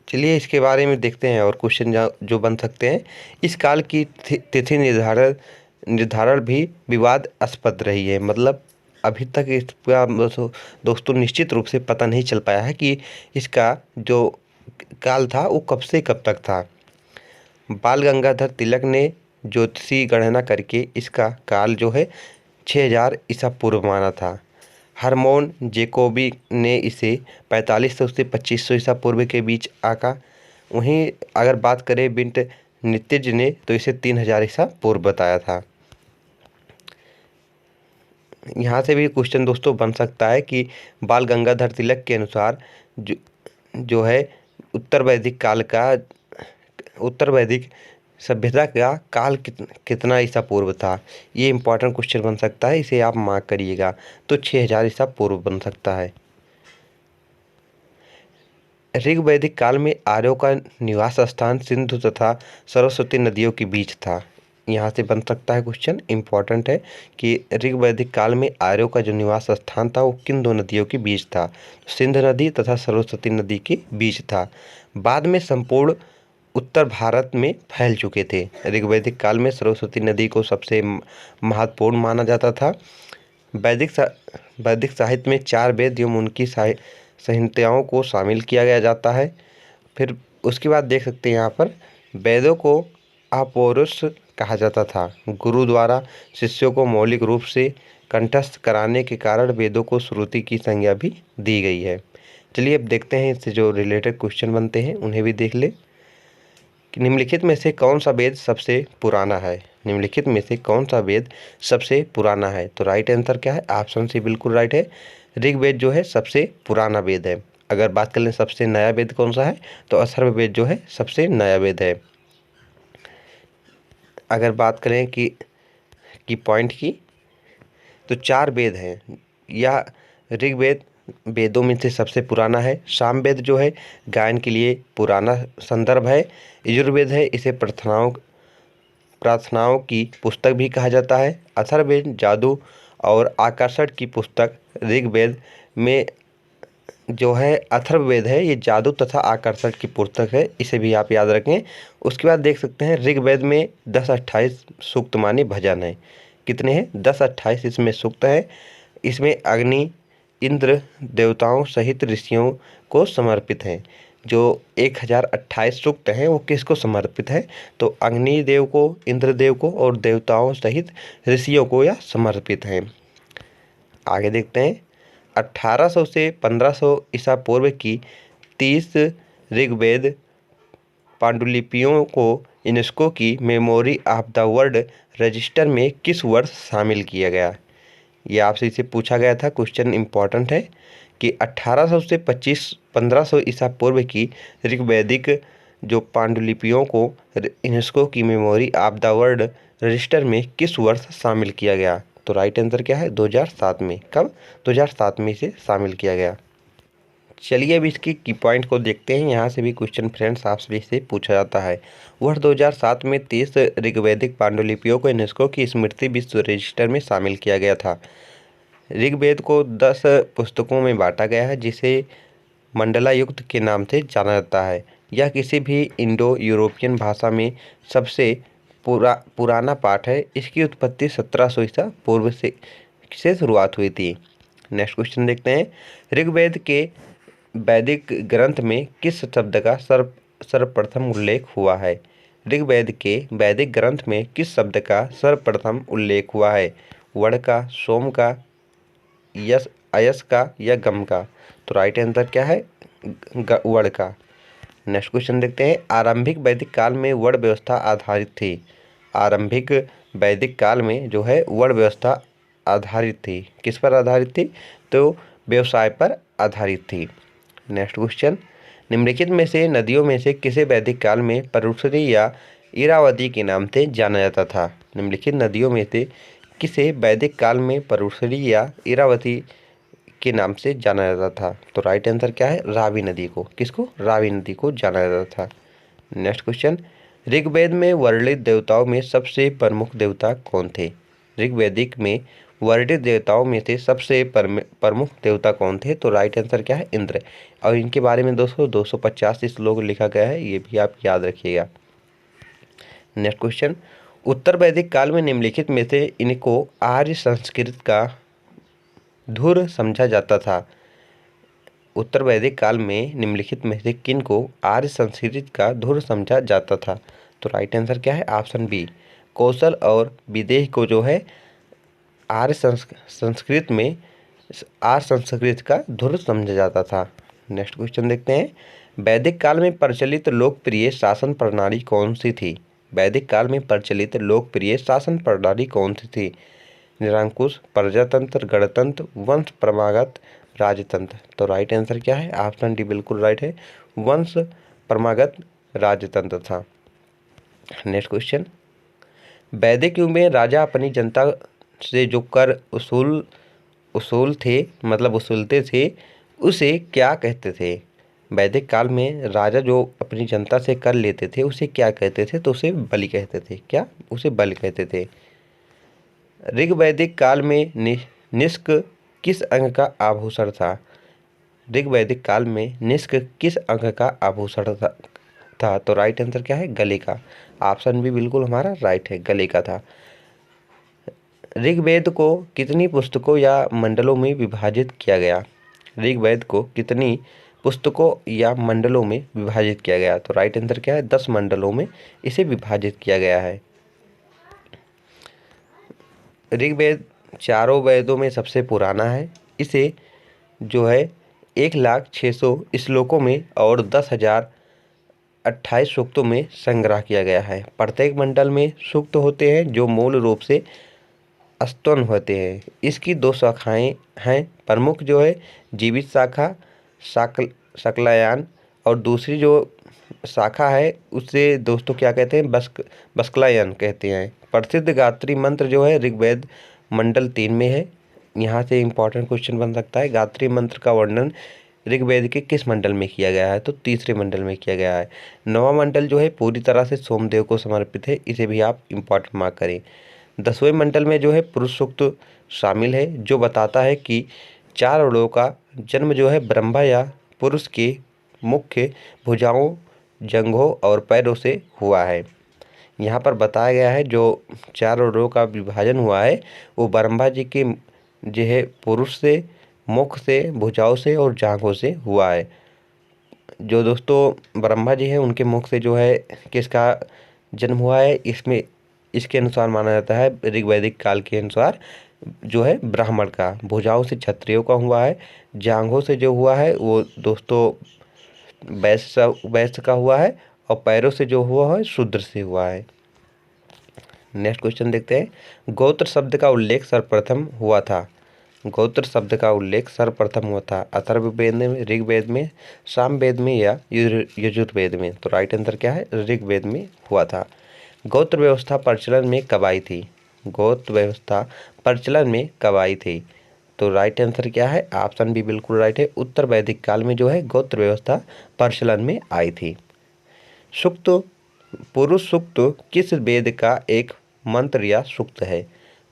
चलिए इसके बारे में देखते हैं और क्वेश्चन जो बन सकते हैं। इस काल की तिथि निर्धारण भी विवादास्पद रही है, मतलब अभी तक इसका दोस्तों निश्चित रूप से पता नहीं चल पाया है कि इसका जो काल था वो कब से कब तक था। बाल गंगाधर तिलक ने ज्योतिषी गणना करके इसका काल जो है 6000 ईसा पूर्व माना था। हरमोन जेकोबी ने इसे 4500 से 2500 ईसा पूर्व के बीच आका। वहीं अगर बात करें बिंट नित्य ने तो इसे 3000 ईसा पूर्व बताया था। यहाँ से भी क्वेश्चन दोस्तों बन सकता है कि बाल गंगाधर तिलक के अनुसार जो है उत्तर वैदिक सभ्यता का काल कितना ईसा पूर्व था। ये इंपॉर्टेंट क्वेश्चन बन सकता है, इसे आप मार्क करिएगा। तो 6000 ईसा पूर्व बन सकता है। ऋग्वैदिक काल में आर्यों का निवास स्थान सिंधु तथा सरस्वती नदियों के बीच था। यहाँ से बन सकता है क्वेश्चन, इंपॉर्टेंट है कि ऋग्वैदिक काल में आर्यों का जो निवास स्थान था वो किन 2 नदियों के बीच था? सिंध नदी तथा सरस्वती नदी के बीच था। बाद में संपूर्ण उत्तर भारत में फैल चुके थे। ऋग्वैदिक काल में सरस्वती नदी को सबसे महत्वपूर्ण माना जाता था। वैदिक साहित्य में 4 वेद एवं उनकी संहिताओं को शामिल किया गया जाता है। फिर उसके बाद देख सकते हैं यहाँ पर वेदों को अपौरुष कहा जाता था। गुरु द्वारा शिष्यों को मौलिक रूप से कंठस्थ कराने के कारण वेदों को श्रुति की संज्ञा भी दी गई है। चलिए अब देखते हैं इससे जो रिलेटेड क्वेश्चन बनते हैं उन्हें भी देख ले। निम्नलिखित में से कौन सा वेद सबसे पुराना है? निम्नलिखित में से कौन सा वेद सबसे पुराना है? तो राइट आंसर क्या है? ऑप्शन सी बिल्कुल राइट है, ऋग्वेद जो है सबसे पुराना वेद है। अगर बात कर लें सबसे नया वेद कौन सा है, तो अथर्ववेद जो है सबसे नया वेद है। अगर बात करें कि पॉइंट की, तो 4 वेद हैं। या ऋग्वेद वेदों में से सबसे पुराना है। सामवेद जो है गायन के लिए पुराना संदर्भ है। यजुर्वेद है, इसे प्रार्थनाओं की पुस्तक भी कहा जाता है। अथर्ववेद जादू और आकर्षण की पुस्तक। ऋग्वेद में जो है अथर्ववेद है, ये जादू तथा आकर्षण की पुस्तक है, इसे भी आप याद रखें। उसके बाद देख सकते हैं ऋग्वेद में 10-28 सूक्त माने भजन है। कितने हैं? 10-28 इसमें सूक्त है। इसमें अग्नि, इंद्र, देवताओं सहित ऋषियों को समर्पित हैं। जो 1028 सूक्त हैं वो किसको समर्पित है? तो अग्निदेव को, इंद्रदेव को और देवताओं सहित ऋषियों को यह समर्पित है। आगे देखते हैं 1800 से 1500 ईसा पूर्व की 30 ऋग्वेद पांडुलिपियों को यूनेस्को की memory of the world register में किस वर्ष शामिल किया गया? ये आपसे इसे पूछा गया था, क्वेश्चन इम्पॉर्टेंट है कि 1800 से 1500 ईसा पूर्व की ऋग्वैदिक जो पांडुलिपियों को यूनेस्को की memory of the world register में किस वर्ष शामिल किया गया? तो राइट आंसर क्या है? 2007 में। कब? 2007 में इसे शामिल किया गया। चलिए अब इसकी की पॉइंट को देखते हैं। यहाँ से भी क्वेश्चन फ्रेंड्स आपसे से पूछा जाता है। वर्ष 2007 में 30 ऋग्वैदिक पांडुलिपियों को यूनेस्को की स्मृति विश्व रजिस्टर में शामिल किया गया था। ऋग्वेद को 10 पुस्तकों में बांटा गया है, जिसे मंडलायुक्त के नाम से जाना जाता है। यह किसी भी इंडो यूरोपियन भाषा में सबसे पुराना पाठ है। इसकी उत्पत्ति 1700 ईसा पूर्व से शुरुआत हुई थी। नेक्स्ट क्वेश्चन देखते हैं। ऋग्वेद के वैदिक ग्रंथ में किस शब्द का सर्वप्रथम उल्लेख हुआ है? ऋग्वेद के वैदिक ग्रंथ में किस शब्द का सर्वप्रथम उल्लेख हुआ है? वड़ का, सोम का, यस अयस का या गम का? तो राइट आंसर क्या है? वड़ का। नेक्स्ट क्वेश्चन देखते हैं। आरंभिक वैदिक काल में वर्ण व्यवस्था आधारित थी। आरंभिक वैदिक काल में जो है वर्ण व्यवस्था आधारित थी। किस पर आधारित थी? तो व्यवसाय पर आधारित थी। Next question. निम्नलिखित में से नदियों में से किसे वैदिक काल में परुशरी या इरावती के नाम से जाना जाता था? निम्नलिखित नदियों में से किसे वैदिक काल में परुशरी या इरावती के नाम से जाना जाता था? तो राइट आंसर क्या है? रावी नदी को। किसको? रावी नदी को जाना जाता था। Next question. ऋग्वेद में वर्णित देवताओं में सबसे प्रमुख देवता कौन थे? ऋग्वेदिक में वर्णित देवताओं में से सबसे प्रमुख देवता कौन थे? तो राइट आंसर क्या है? इंद्र। और इनके बारे में दोस्तों 250 श्लोक लिखा गया है, ये भी आप याद रखिएगा। Next question. उत्तर वैदिक काल में निम्नलिखित में से इनको आर्य संस्कृत का धुर समझा जाता था। उत्तर वैदिक काल में निम्नलिखित में से किन को आर्य संस्कृत का धुर समझा जाता था? तो राइट आंसर क्या है? ऑप्शन बी, कौशल और विदेह को जो है आर्य संस्कृत में आर्य संस्कृत का धुर समझा जाता था। नेक्स्ट क्वेश्चन देखते हैं। वैदिक काल में प्रचलित लोकप्रिय शासन प्रणाली कौन सी थी? वैदिक काल में प्रचलित लोकप्रिय शासन प्रणाली कौन सी थी? निरंकुश, प्रजातंत्र, गणतंत्र, वंश परमागत, राजतंत्र। तो राइट आंसर क्या है? ऑप्शन डी बिल्कुल राइट है, वंश परमागत राजतंत्र था। Next question. वैदिक युग में राजा अपनी जनता से जो कर वसूलते थे उसे क्या कहते थे? वैदिक काल में राजा जो अपनी जनता से कर लेते थे उसे क्या कहते थे? तो उसे बलि कहते थे। क्या? उसे बलि कहते थे। ऋग्वैदिक काल में निष्क किस अंग का आभूषण था? ऋग्वैदिक काल में निष्क किस अंग का आभूषण था? तो राइट आंसर क्या है? गले का। ऑप्शन भी बिल्कुल हमारा राइट है, गले का था। ऋग्वेद को कितनी पुस्तकों या मंडलों में विभाजित किया गया? ऋग्वेद को कितनी पुस्तकों या मंडलों में विभाजित किया गया? तो राइट आंसर क्या है? 10 मंडलों में इसे विभाजित किया गया है। ऋग्वेद चारों वेदों में सबसे पुराना है। इसे जो है 1,06,000 श्लोकों में और 10,028 सूक्तों में संग्रह किया गया है। प्रत्येक मंडल में सूक्त होते हैं जो मूल रूप से स्तवन होते हैं। इसकी 2 शाखाएं हैं। प्रमुख जो है जीवित शाखा शकलायन, और दूसरी जो शाखा है उसे दोस्तों क्या कहते हैं? बस्कलायन कहते हैं। प्रसिद्ध गायत्री मंत्र जो है ऋग्वेद मंडल 3 में है। यहाँ से इम्पोर्टेंट क्वेश्चन बन सकता है। गायत्री मंत्र का वर्णन ऋग्वेद के किस मंडल में किया गया है? तो तीसरे मंडल में किया गया है। नौवां मंडल जो है पूरी तरह से सोमदेव को समर्पित है, इसे भी आप इम्पॉर्टेंट मार्क करें। 10वें मंडल में जो है पुरुष सूक्त शामिल है, जो बताता है कि 4 अणुओं का जन्म जो है ब्रह्मा या पुरुष के मुख्य भुजाओं, जंघों और पैरों से हुआ है। यहाँ पर बताया गया है जो 4 अणुओं का विभाजन हुआ है वो ब्रह्मा जी के जो है पुरुष से, मुख से, भुजाओं से और जांघों से हुआ है। जो दोस्तों ब्रह्मा जी हैं उनके मुख से जो है किसका जन्म हुआ है, इसमें इसके अनुसार माना जाता है ऋग्वैदिक काल के अनुसार जो है ब्राह्मण का, भुजाओं से क्षत्रियों का हुआ है, जांघों से जो हुआ है वो दोस्तों वैश्य का हुआ है और पैरों से जो हुआ है शूद्र से हुआ है। नेक्स्ट क्वेश्चन देखते हैं। गोत्र शब्द का उल्लेख सर्वप्रथम हुआ था। गोत्र शब्द का उल्लेख सर्वप्रथम हुआ था अथर्ववेद में, ऋग्वेद में, सामवेद में या यजुर्वेद में? तो राइट आंसर क्या है? ऋग्वेद में हुआ था। गोत्र व्यवस्था प्रचलन में कब आई थी? गोत्र व्यवस्था प्रचलन में कब आई थी? तो राइट आंसर क्या है? ऑप्शन बी बिल्कुल राइट है। उत्तर वैदिक काल में जो है गोत्र व्यवस्था प्रचलन में आई थी। सूक्त, पुरुष सूक्त किस वेद का एक मंत्र या सूक्त है?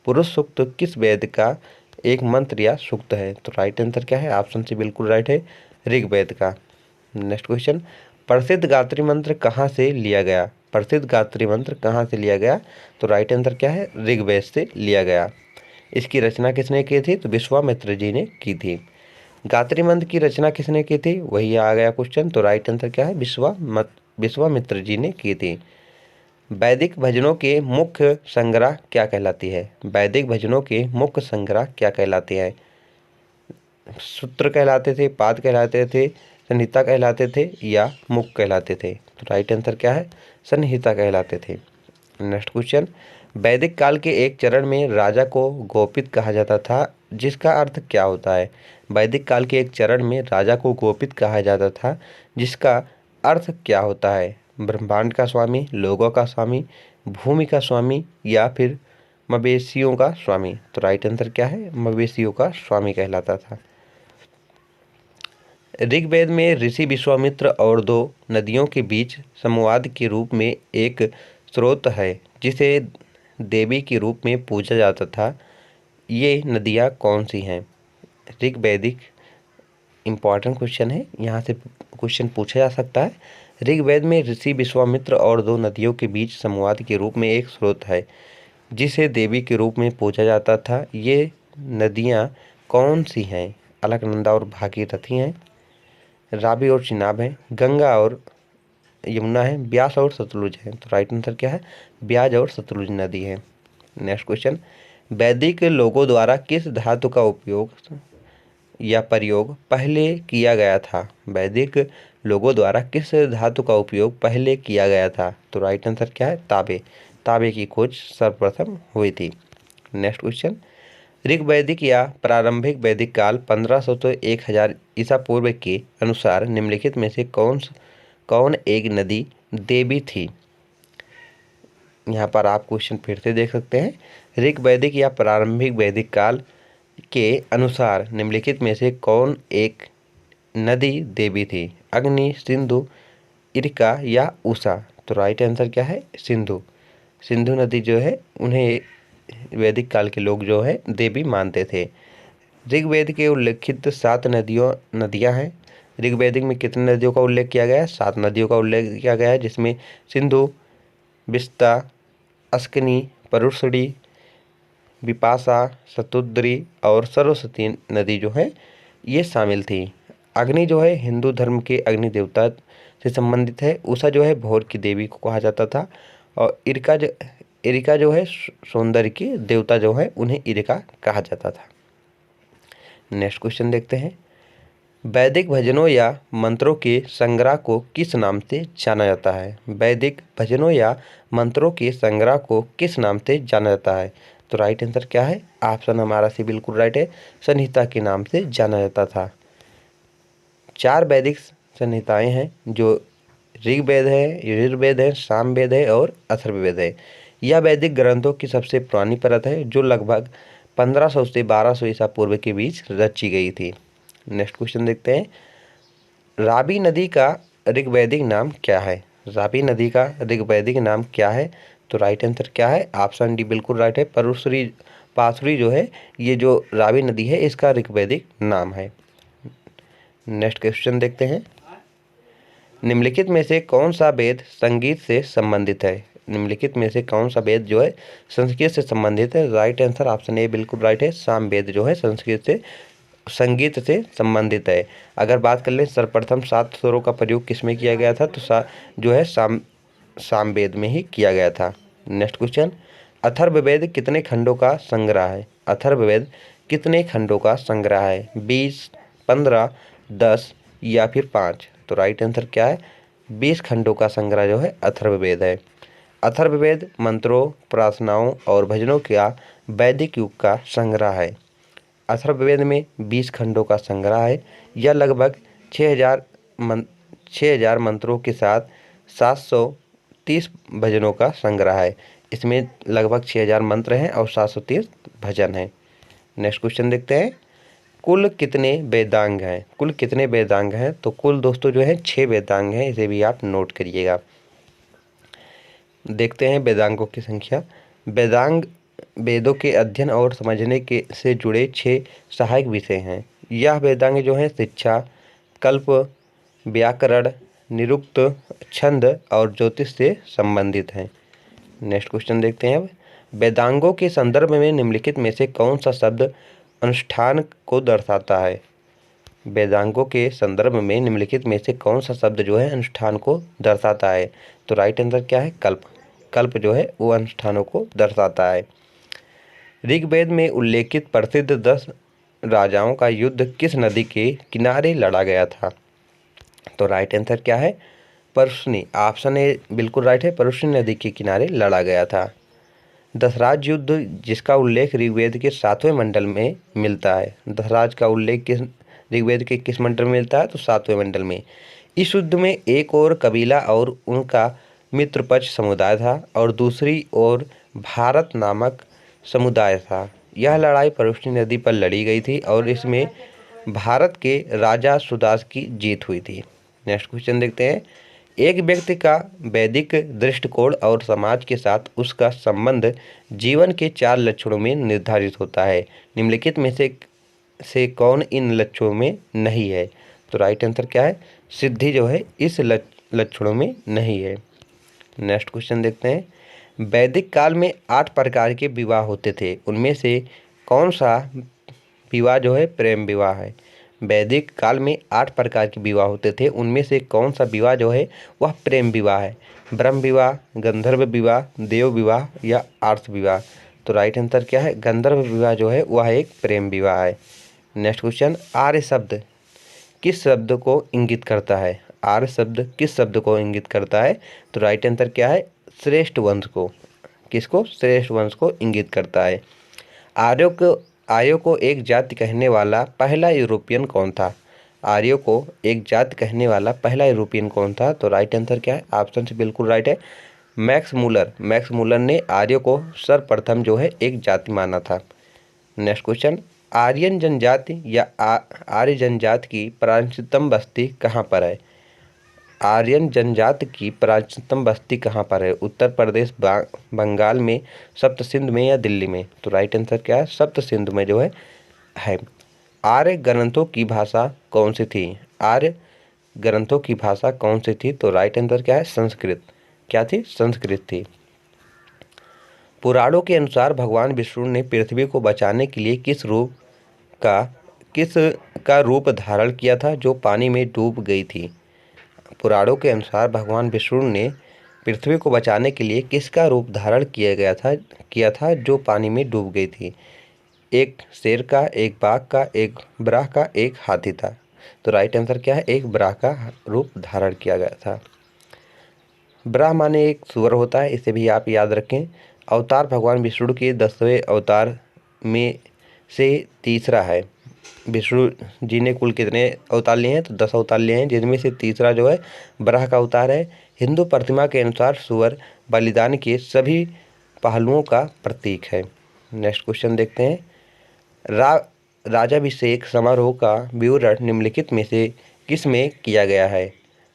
पुरुष सूक्त किस वेद का एक मंत्र या सूक्त है? तो राइट आंसर क्या है? ऑप्शन सी बिल्कुल राइट है, ऋग्वेद का। Next question. प्रसिद्ध गायत्री मंत्र कहाँ से लिया गया? प्रसिद्ध गायत्री मंत्र कहाँ से लिया गया? तो राइट आंसर क्या है? ऋग्वेद से लिया गया। इसकी रचना किसने की थी? तो विश्वामित्र जी ने की थी। गायत्री मंत्र की रचना किसने की थी? वही आ गया क्वेश्चन। तो राइट आंसर क्या है? विश्वामित्र जी ने की थी। वैदिक भजनों के मुख्य संग्रह क्या कहलाती है? वैदिक भजनों के मुख्य संग्रह क्या कहलाते हैं? सूत्र कहलाते थे, पाद कहलाते थे, संहिता कहलाते थे या मुख कहलाते थे? तो राइट आंसर क्या है? संहिता कहलाते थे। Next question. वैदिक काल के एक चरण में राजा को गोपित कहा जाता था, जिसका अर्थ क्या होता है? वैदिक काल के एक चरण में राजा को गोपित कहा जाता था, जिसका अर्थ क्या होता है? ब्रह्मांड का स्वामी, लोगों का स्वामी, भूमि का स्वामी या फिर मवेशियों का स्वामी? तो राइट आंसर क्या है? मवेशियों का स्वामी कहलाता था। ऋग्वेद में ऋषि विश्वामित्र और 2 नदियों के बीच संवाद के रूप में एक स्रोत है, जिसे देवी के रूप में पूजा जाता था। ये नदियाँ कौन सी हैं? ऋग्वैदिक इम्पॉर्टेंट क्वेश्चन है, यहाँ से क्वेश्चन पूछा जा सकता है। ऋग्वेद में ऋषि विश्वामित्र और 2 नदियों के बीच संवाद के रूप में एक स्रोत है, जिसे देवी के रूप में पूजा जाता था। ये नदियाँ कौन सी हैं? अलकनंदा और भागीरथी हैं, रावी और चिनाब है, गंगा और यमुना है, ब्यास और सतलुज है? तो राइट आंसर क्या है? ब्यास और सतलुज नदी है। Next question. वैदिक लोगों द्वारा किस धातु का उपयोग या प्रयोग पहले किया गया था? वैदिक लोगों द्वारा किस धातु का उपयोग पहले किया गया था? तो राइट आंसर क्या है? तांबे। तांबे की खोज सर्वप्रथम हुई थी। Next question. ऋग्वैदिक या प्रारंभिक वैदिक काल 1500 तो 1000 ईसा पूर्व के अनुसार निम्नलिखित में से कौन एक नदी देवी थी? यहाँ पर आप क्वेश्चन फिर से देख सकते हैं। ऋग्वैदिक या प्रारंभिक वैदिक काल के अनुसार निम्नलिखित में से कौन एक नदी देवी थी? अग्नि, सिंधु, इरिका या उषा? तो राइट आंसर क्या है? सिंधु। सिंधु नदी जो है उन्हें वैदिक काल के लोग जो है देवी मानते थे। ऋग्वेद के उल्लेखित 7 नदियां हैं। ऋग्वेदिक में कितनी नदियों का उल्लेख किया गया है? 7 नदियों का उल्लेख किया गया है, जिसमें सिंधु, विस्ता, अस्कनी, परुषड़ी, विपाशा, शतुद्री और सरस्वती नदी जो है ये शामिल थी। अग्नि जो है हिंदू धर्म के अग्नि देवता से संबंधित है। उषा जो है भोर की देवी को कहा जाता था और इरिका जो है सौंदर्य के देवता जो है उन्हें इरिका कहा जाता था। नेक्स्ट क्वेश्चन देखते हैं। वैदिक भजनों या मंत्रों के संग्रह को किस नाम से जाना जाता है? वैदिक भजनों या मंत्रों के संग्रह को किस नाम से जाना जाता है? तो राइट आंसर क्या है? ऑप्शन हमारा सी बिल्कुल राइट है, संहिता के नाम से जाना जाता था। 4 वैदिक संहिताएं हैं, जो ऋग्वेद है, यजुर्वेद है, सामवेद है और अथर्ववेद है। यह वैदिक ग्रंथों की सबसे पुरानी परत है, जो लगभग 1500 से 1200 ईसा पूर्व के बीच रची गई थी। नेक्स्ट क्वेश्चन देखते हैं। रावी नदी का ऋग्वैदिक नाम क्या है? रावी नदी का ऋग्वैदिक नाम क्या है? तो राइट आंसर क्या है? ऑप्शन डी बिल्कुल राइट है। परुश्री पासुरी जो है, ये जो रावी नदी है, इसका ऋग्वैदिक नाम है। नेक्स्ट क्वेश्चन देखते हैं। निम्नलिखित में से कौन सा वेद संगीत से संबंधित है? निम्नलिखित में से कौन सा वेद जो है संस्कृत से संबंधित है? राइट आंसर ऑप्शन ए बिल्कुल राइट है। सामवेद जो है संगीत से संबंधित है। अगर बात कर लें सर्वप्रथम 7 स्वरों का प्रयोग किसमें किया गया था, तो जो है सामवेद में ही किया गया था। नेक्स्ट क्वेश्चन, अथर्ववेद कितने खंडों का संग्रह है? अथर्ववेद कितने खंडों का संग्रह है? 20, 15, 10 या फिर 5? तो राइट आंसर क्या है? 20 खंडों का संग्रह जो है अथर्ववेद है। अथर्ववेद मंत्रों, प्रार्थनाओं और भजनों का वैदिक युग का संग्रह है। अथर्ववेद में 20 खंडों का संग्रह है। यह लगभग 6000 मंत्रों के साथ 730 भजनों का संग्रह है। इसमें लगभग 6000 मंत्र हैं और 730 भजन हैं। नेक्स्ट क्वेश्चन देखते हैं। कुल कितने वेदांग हैं? कुल कितने वेदांग हैं? तो कुल दोस्तों जो है 6 वेदांग हैं। इसे भी आप नोट करिएगा। देखते हैं वेदांगों की संख्या। वेदांग वेदों के अध्ययन और समझने के से जुड़े 6 सहायक विषय हैं। यह वेदांग जो हैं शिक्षा, कल्प, व्याकरण, निरुक्त, छंद और ज्योतिष से संबंधित हैं। नेक्स्ट क्वेश्चन देखते हैं अब। वेदांगों के संदर्भ में निम्नलिखित में से कौन सा शब्द अनुष्ठान को दर्शाता है? वेदांगों के संदर्भ में निम्नलिखित में से कौन सा शब्द जो है अनुष्ठान को दर्शाता है? तो राइट आंसर क्या है? कल्प। कल्प जो है वो अनुष्ठानों को दर्शाता है। ऋग्वेद में उल्लेखित प्रसिद्ध 10 राजाओं का युद्ध किस नदी के किनारे लड़ा गया था? तो राइट आंसर क्या है? परुष्णी। ऑप्शन ए बिल्कुल राइट है। परुष्णी नदी के किनारे लड़ा गया था। दशराज युद्ध जिसका उल्लेख ऋग्वेद के 7वें मंडल में मिलता है। दशराज का उल्लेख किस ऋग्वेद के किस मंडल में मिलता है? तो 7वें मंडल में। इस युद्ध में एक और कबीला और उनका मित्रपक्ष समुदाय था और दूसरी ओर भारत नामक समुदाय था। यह लड़ाई परुष्णी नदी पर लड़ी गई थी और इसमें भारत के राजा सुदास की जीत हुई थी। नेक्स्ट क्वेश्चन देखते हैं। एक व्यक्ति का वैदिक दृष्टिकोण और समाज के साथ उसका संबंध जीवन के 4 लक्षणों में निर्धारित होता है। निम्नलिखित में से कौन इन लक्षणों में नहीं है? तो राइट आंसर क्या है? सिद्धि जो है इस लक्षणों में नहीं है। नेक्स्ट क्वेश्चन देखते हैं। वैदिक काल में 8 प्रकार के विवाह होते थे। उनमें से कौन सा विवाह जो है प्रेम विवाह है? वैदिक काल में 8 प्रकार के विवाह होते थे। उनमें से कौन सा विवाह जो है वह प्रेम विवाह है? ब्रह्म विवाह, गंधर्व विवाह, देव विवाह या आर्ष विवाह? तो राइट आंसर क्या है? गंधर्व विवाह जो है वह एक प्रेम विवाह है। Next question. आर्य शब्द किस शब्द को इंगित करता है? आर्य शब्द किस शब्द को इंगित करता है? तो राइट आंसर क्या है? श्रेष्ठ वंश को। किसको? श्रेष्ठ वंश को इंगित करता है। आर्यों को एक जाति कहने वाला पहला यूरोपियन कौन था? आर्यों को एक जाति कहने वाला पहला यूरोपियन कौन था? तो राइट आंसर क्या है? ऑप्शन से बिल्कुल राइट है। Max Muller. मैक्स मूलर ने आर्यों को सर्वप्रथम जो है एक जाति माना था। Next question. आर्यन जनजाति या आर्य जनजाति की प्राचीनतम बस्ती कहाँ पर है? आर्यन जनजाति की प्राचीनतम बस्ती कहाँ पर है? उत्तर प्रदेश, बंगाल में, सप्त सिंध में या दिल्ली में? तो राइट आंसर क्या है? सप्त सिंध में जो है। आर्य ग्रंथों की भाषा कौन सी थी? आर्य ग्रंथों की भाषा कौन सी थी? तो राइट आंसर क्या है? संस्कृत। क्या थी? संस्कृत थी। पुराणों के अनुसार भगवान विष्णु ने पृथ्वी को बचाने के लिए किस का रूप धारण किया था जो पानी में डूब गई थी? पुराणों के अनुसार भगवान विष्णु ने पृथ्वी को बचाने के लिए किसका रूप धारण किया था जो पानी में डूब गई थी? एक शेर का, एक बाघ का, एक बराह का, एक हाथी था। तो राइट आंसर क्या है? एक बराह का रूप धारण किया गया था। बराह माने एक सुअर होता है, इसे भी आप याद रखें। अवतार भगवान विष्णु के 10वें अवतार में से तीसरा है। विष्णु जी ने कुल कितने अवतार लिए हैं? तो 10 अवतार लिए हैं, जिनमें से तीसरा जो है बराह का अवतार है। हिंदू प्रतिमा के अनुसार सुअर बलिदान के सभी पहलुओं का प्रतीक है। नेक्स्ट क्वेश्चन देखते हैं। राजाभिषेक समारोह का विवरण निम्नलिखित में से किस में किया गया है?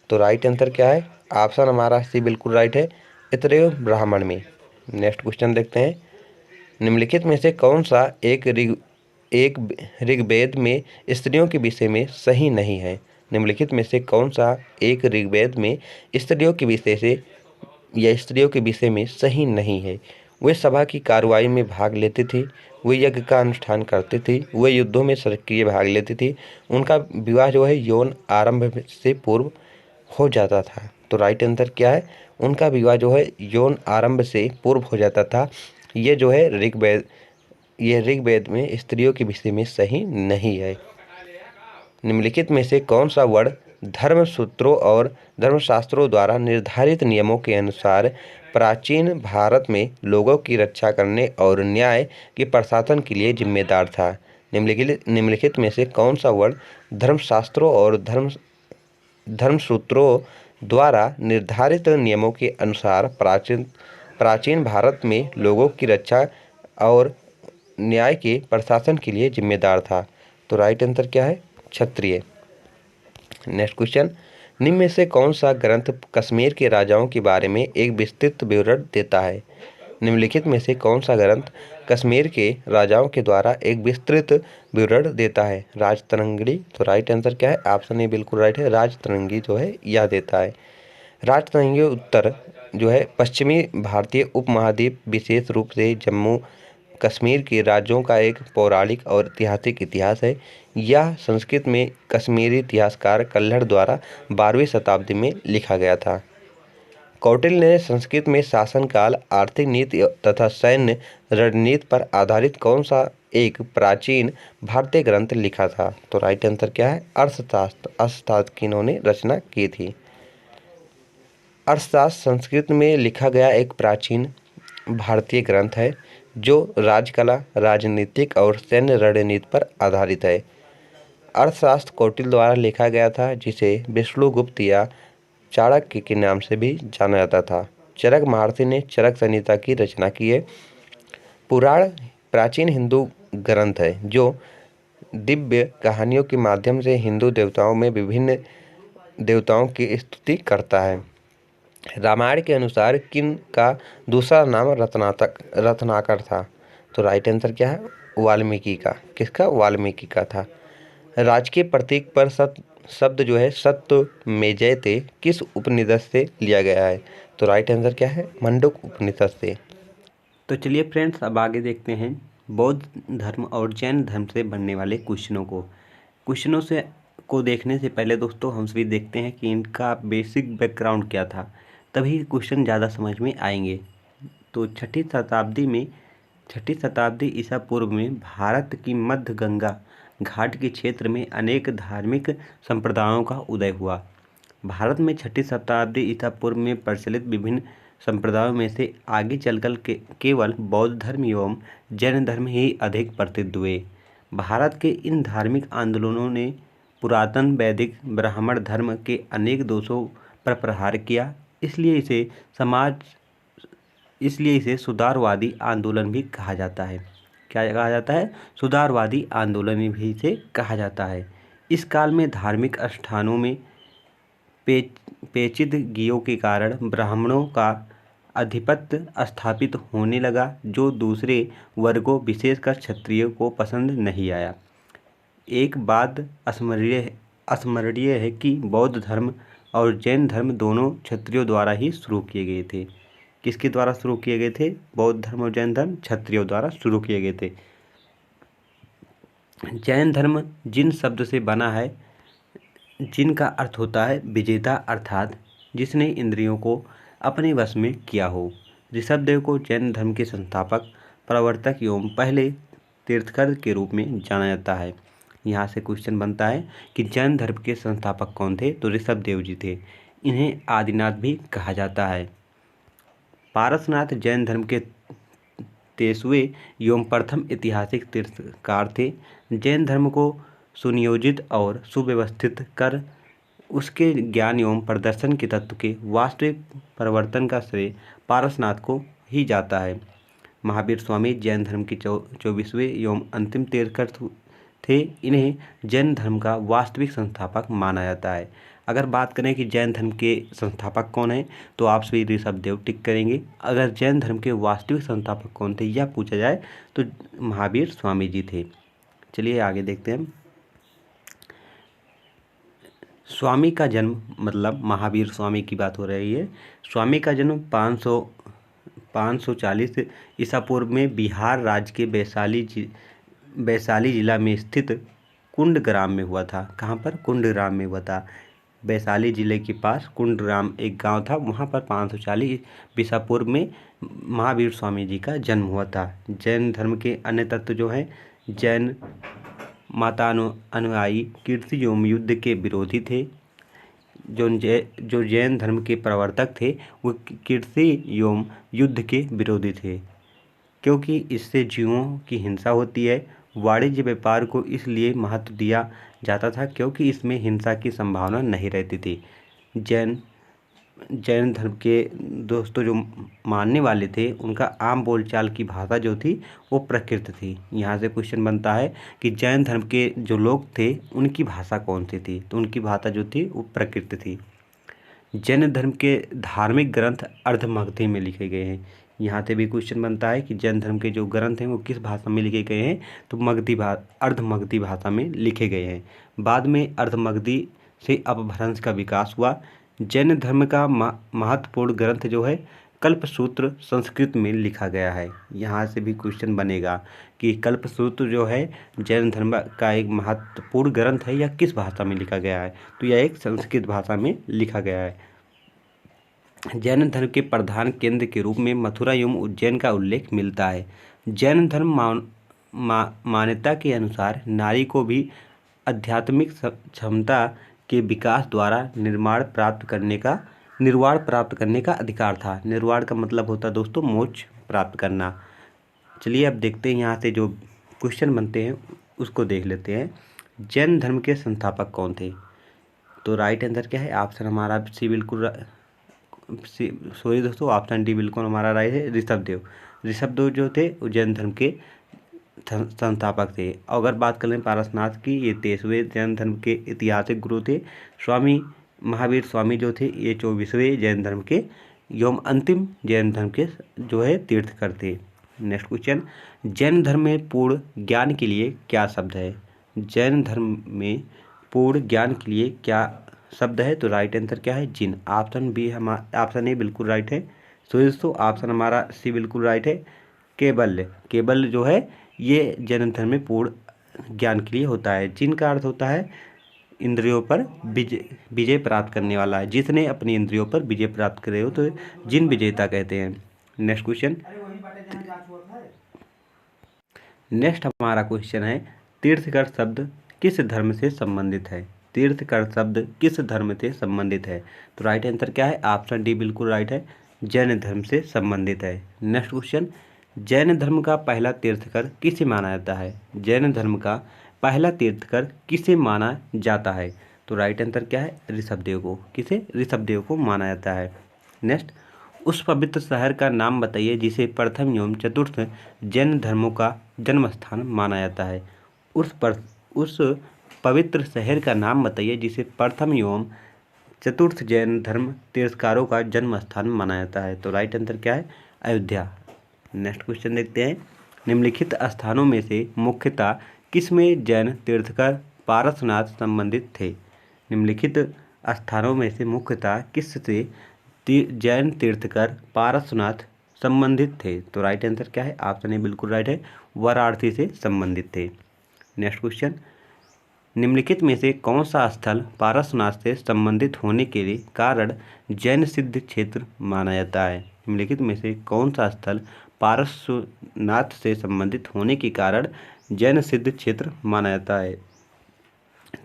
तो राइट आंसर क्या है? ऑप्शन हमारा सी बिल्कुल राइट है, इतरेय ब्राह्मण में। नेक्स्ट क्वेश्चन देखते हैं। निम्नलिखित में से कौन सा एक ऋग्वेद में स्त्रियों के विषय में सही नहीं है? निम्नलिखित में से कौन सा एक ऋग्वेद में स्त्रियों के विषय से या स्त्रियों के विषय में सही नहीं है? वे सभा की कार्रवाई में भाग लेती थी, वे यज्ञ का अनुष्ठान करती थी, वे युद्धों में सक्रिय भाग लेती थी, उनका विवाह जो है यौन आरंभ से पूर्व हो जाता था। तो राइट आंसर क्या है? उनका विवाह जो है यौन आरंभ से पूर्व हो जाता था। ये जो है ऋग्वेद में स्त्रियों के विषय में सही नहीं है। निम्नलिखित में से कौन सा वर्ण धर्म सूत्रों और धर्मशास्त्रों द्वारा निर्धारित नियमों के अनुसार प्राचीन भारत में लोगों की रक्षा करने और न्याय के प्रशासन के लिए जिम्मेदार था? निम्नलिखित में से कौन सा वर्ण धर्मशास्त्रों और धर्मसूत्रों द्वारा निर्धारित नियमों के अनुसार प्राचीन भारत में लोगों की रक्षा और न्याय के प्रशासन के लिए जिम्मेदार था? तो राइट आंसर क्या है? क्षत्रिय। Next question. निम्न में से कौन सा ग्रंथ कश्मीर के राजाओं के बारे में एक विस्तृत विवरण देता है? निम्नलिखित में से कौन सा ग्रंथ कश्मीर के राजाओं के द्वारा एक विस्तृत विवरण देता है? राजतरंगी। तो राइट आंसर क्या है? ऑप्शन ए बिल्कुल राइट है, राजतरंगी जो है यह देता है। राजतरंगी उत्तर जो है पश्चिमी भारतीय उपमहाद्वीप विशेष रूप से जम्मू कश्मीर के राज्यों का एक पौराणिक और ऐतिहासिक इतिहास है। यह संस्कृत में कश्मीरी इतिहासकार कल्हड़ द्वारा 12वीं शताब्दी में लिखा गया था। कौटिल्य ने संस्कृत में शासनकाल, आर्थिक नीति तथा सैन्य रणनीति पर आधारित कौन सा एक प्राचीन भारतीय ग्रंथ लिखा था? तो राइट आंसर क्या है? अर्थशास्त्र की इन्होंने रचना की थी। अर्थशास्त्र संस्कृत में लिखा गया एक प्राचीन भारतीय ग्रंथ है जो राजकला, राजनीतिक और सैन्य रणनीति पर आधारित है। अर्थशास्त्र कौटिल्य द्वारा लिखा गया था, जिसे विष्णुगुप्त या चाणक्य के नाम से भी जाना जाता था। चरक महर्षि ने चरक संहिता की रचना की है। पुराण प्राचीन हिंदू ग्रंथ है जो दिव्य कहानियों के माध्यम से हिंदू देवताओं में विभिन्न देवताओं की स्तुति करता है। रामायण के अनुसार किन का दूसरा नाम रत्नाकर था? तो राइट आंसर क्या है? वाल्मीकि का। किसका? वाल्मीकि का था। राजकीय प्रतीक पर शब्द जो है सत्य में जयते किस उपनिषद से लिया गया है? तो राइट आंसर क्या है? मंडूक उपनिषद से। तो चलिए फ्रेंड्स, अब आगे देखते हैं बौद्ध धर्म और जैन धर्म से बनने वाले क्वेश्चनों को देखने से पहले दोस्तों हम सभी देखते हैं कि इनका बेसिक बैकग्राउंड क्या था, तभी क्वेश्चन ज़्यादा समझ में आएंगे। तो छठी शताब्दी ईसा पूर्व में भारत की मध्य गंगा घाट के क्षेत्र में अनेक धार्मिक संप्रदायों का उदय हुआ। भारत में छठी शताब्दी ईसा पूर्व में प्रचलित विभिन्न संप्रदायों में से आगे चलकर केवल बौद्ध धर्म एवं जैन धर्म ही अधिक प्रसिद्ध हुए। भारत के इन धार्मिक आंदोलनों ने पुरातन वैदिक ब्राह्मण धर्म के अनेक दोषों पर प्रहार किया, इसलिए इसे सुधारवादी आंदोलन भी कहा जाता है। क्या कहा जाता है? सुधारवादी आंदोलन भी इसे कहा जाता है। इस काल में धार्मिक अनुष्ठानों में पेचीदगियों के कारण ब्राह्मणों का आधिपत्य स्थापित होने लगा, जो दूसरे वर्गों विशेषकर क्षत्रियों को पसंद नहीं आया। एक बात स्मरणीय है कि बौद्ध धर्म और जैन धर्म दोनों क्षत्रियों द्वारा ही शुरू किए गए थे। किसके द्वारा शुरू किए गए थे? बौद्ध धर्म और जैन धर्म क्षत्रियों द्वारा शुरू किए गए थे। जैन धर्म जिन शब्द से बना है, जिनका अर्थ होता है विजेता, अर्थात जिसने इंद्रियों को अपने वश में किया हो। ऋषभदेव को जैन धर्म के संस्थापक, प्रवर्तक एवं पहले तीर्थंकर के रूप में जाना जाता है। यहाँ से क्वेश्चन बनता है कि जैन धर्म के संस्थापक कौन थे? तो ऋषभदेव जी थे। इन्हें आदिनाथ भी कहा जाता है। पारसनाथ जैन धर्म के 23वें एवं प्रथम ऐतिहासिक तीर्थंकर थे। जैन धर्म को सुनियोजित और सुव्यवस्थित कर उसके ज्ञान एवं प्रदर्शन के तत्व के वास्तविक प्रवर्तन का श्रेय पारसनाथ को ही जाता है। महावीर स्वामी जैन धर्म के 24वें एवं अंतिम तीर्थंकर थे, इन्हें जैन धर्म का वास्तविक संस्थापक माना जाता है। अगर बात करें कि जैन धर्म के संस्थापक कौन हैं, तो आप सभी ऋषभदेव टिक करेंगे। अगर जैन धर्म के वास्तविक संस्थापक कौन थे यह पूछा जाए तो महावीर स्वामी जी थे। चलिए आगे देखते हैं। स्वामी का जन्म, मतलब महावीर स्वामी की बात हो रही है। स्वामी का जन्म 540 ईसा पूर्व में बिहार राज्य के वैशाली जिला में स्थित कुंडग्राम में हुआ था। कहाँ पर? कुंडग्राम में हुआ था। वैशाली जिले के पास कुंडग्राम एक गांव था, वहाँ पर 540 ईसा पूर्व में महावीर स्वामी जी का जन्म हुआ था। जैन धर्म के अन्य तत्व जो हैं, जैन माता अनुयायी कीर्ति एवं युद्ध के विरोधी थे। जो जैन धर्म के प्रवर्तक थे वो कीर्ति एवं युद्ध के विरोधी थे, क्योंकि इससे जीवों की हिंसा होती है। वाणिज्य व्यापार को इसलिए महत्व दिया जाता था क्योंकि इसमें हिंसा की संभावना नहीं रहती थी। जैन धर्म के दोस्तों जो मानने वाले थे, उनका आम बोलचाल की भाषा जो थी वो प्राकृत थी। यहाँ से क्वेश्चन बनता है कि जैन धर्म के जो लोग थे उनकी भाषा कौन सी थी, तो उनकी भाषा जो थी वो प्राकृत थी। जैन धर्म के धार्मिक ग्रंथ अर्धमगधी में लिखे गए हैं। यहाँ से भी क्वेश्चन बनता है कि जैन धर्म के जो ग्रंथ हैं वो किस भाषा में लिखे गए हैं, तो अर्धमगधी भाषा में लिखे गए हैं। बाद में अर्धमगधी से अपभ्रंश का विकास हुआ। जैन धर्म का महत्वपूर्ण ग्रंथ जो है कल्पसूत्र संस्कृत में लिखा गया है। यहाँ से भी क्वेश्चन बनेगा कि कल्पसूत्र जो है जैन धर्म का एक महत्वपूर्ण ग्रंथ है, या किस भाषा में लिखा गया है, तो यह एक संस्कृत भाषा में लिखा गया है। जैन धर्म के प्रधान केंद्र के रूप में मथुरा एवं उज्जैन का उल्लेख मिलता है। जैन धर्म मान्यता के अनुसार नारी को भी आध्यात्मिक क्षमता के विकास द्वारा निर्वाण प्राप्त करने का अधिकार था। निर्वाण का मतलब होता है दोस्तों मोक्ष प्राप्त करना। चलिए अब देखते हैं यहाँ से जो क्वेश्चन बनते हैं उसको देख लेते हैं। जैन धर्म के संस्थापक कौन थे? तो राइट आंसर क्या है? ऑप्शन हमारा सी बिल्कुल सॉरी दोस्तों, ऑप्शन डी बिल्कुल हमारा राइट है, ऋषभदेव जो थे वो जैन धर्म के संस्थापक थे। अगर बात करें पारसनाथ की, ये 23वें जैन धर्म के ऐतिहासिक गुरु थे। महावीर स्वामी जो थे ये 24वें जैन धर्म के एवं अंतिम जैन धर्म के जो है तीर्थकर थे। नेक्स्ट क्वेश्चन, जैन धर्म में पूर्ण ज्ञान के लिए क्या शब्द है? जैन धर्म में पूर्ण ज्ञान के लिए क्या शब्द है? तो राइट आंसर क्या है? जिन। ऑप्शन ए बिल्कुल राइट है। तो दोस्तों ऑप्शन हमारा सी बिल्कुल राइट है। केवल जो है ये जैन धर्म में पूर्ण ज्ञान के लिए होता है। जिन का अर्थ होता है इंद्रियों पर विजय प्राप्त करने वाला है। जिसने अपनी इंद्रियों पर विजय प्राप्त करे हो तो जिन विजेता कहते हैं। नेक्स्ट क्वेश्चन, नेक्स्ट हमारा क्वेश्चन है तीर्थकर शब्द किस धर्म से संबंधित है? तीर्थकर शब्द किस धर्म से संबंधित है? तो राइट आंसर क्या है? ऑप्शन डी बिल्कुल राइट है, जैन धर्म से संबंधित है। नेक्स्ट क्वेश्चन, जैन धर्म का पहला तीर्थकर किसे माना जाता है? जैन धर्म का पहला तीर्थकर किसे माना जाता है? तो राइट आंसर क्या है? ऋषभदेव को। किसे? ऋषभदेव को माना जाता है। नेक्स्ट, उस पवित्र शहर का नाम बताइए जिसे प्रथम एवं चतुर्थ जैन धर्मों का जन्म स्थान माना जाता है। उस पवित्र शहर का नाम बताइए जिसे प्रथम एवं चतुर्थ जैन धर्म तीर्थकारों का जन्म स्थान माना जाता है। तो राइट आंसर क्या है? अयोध्या। नेक्स्ट क्वेश्चन देखते हैं, निम्नलिखित स्थानों में से मुख्यतः किसमें जैन तीर्थकर पारसनाथ संबंधित थे? निम्नलिखित स्थानों में से मुख्यतः किससे जैन तीर्थकर पारसनाथ संबंधित थे? तो राइट आंसर क्या है? ऑप्शन ए बिल्कुल राइट है, वाराणसी से संबंधित थे। नेक्स्ट क्वेश्चन, निम्नलिखित में से कौन सा स्थल पारसनाथ से संबंधित होने के लिए कारण जैन सिद्ध क्षेत्र माना जाता है? निम्नलिखित में से कौन सा स्थल पारसनाथ से संबंधित होने के कारण जैन सिद्ध क्षेत्र माना जाता है?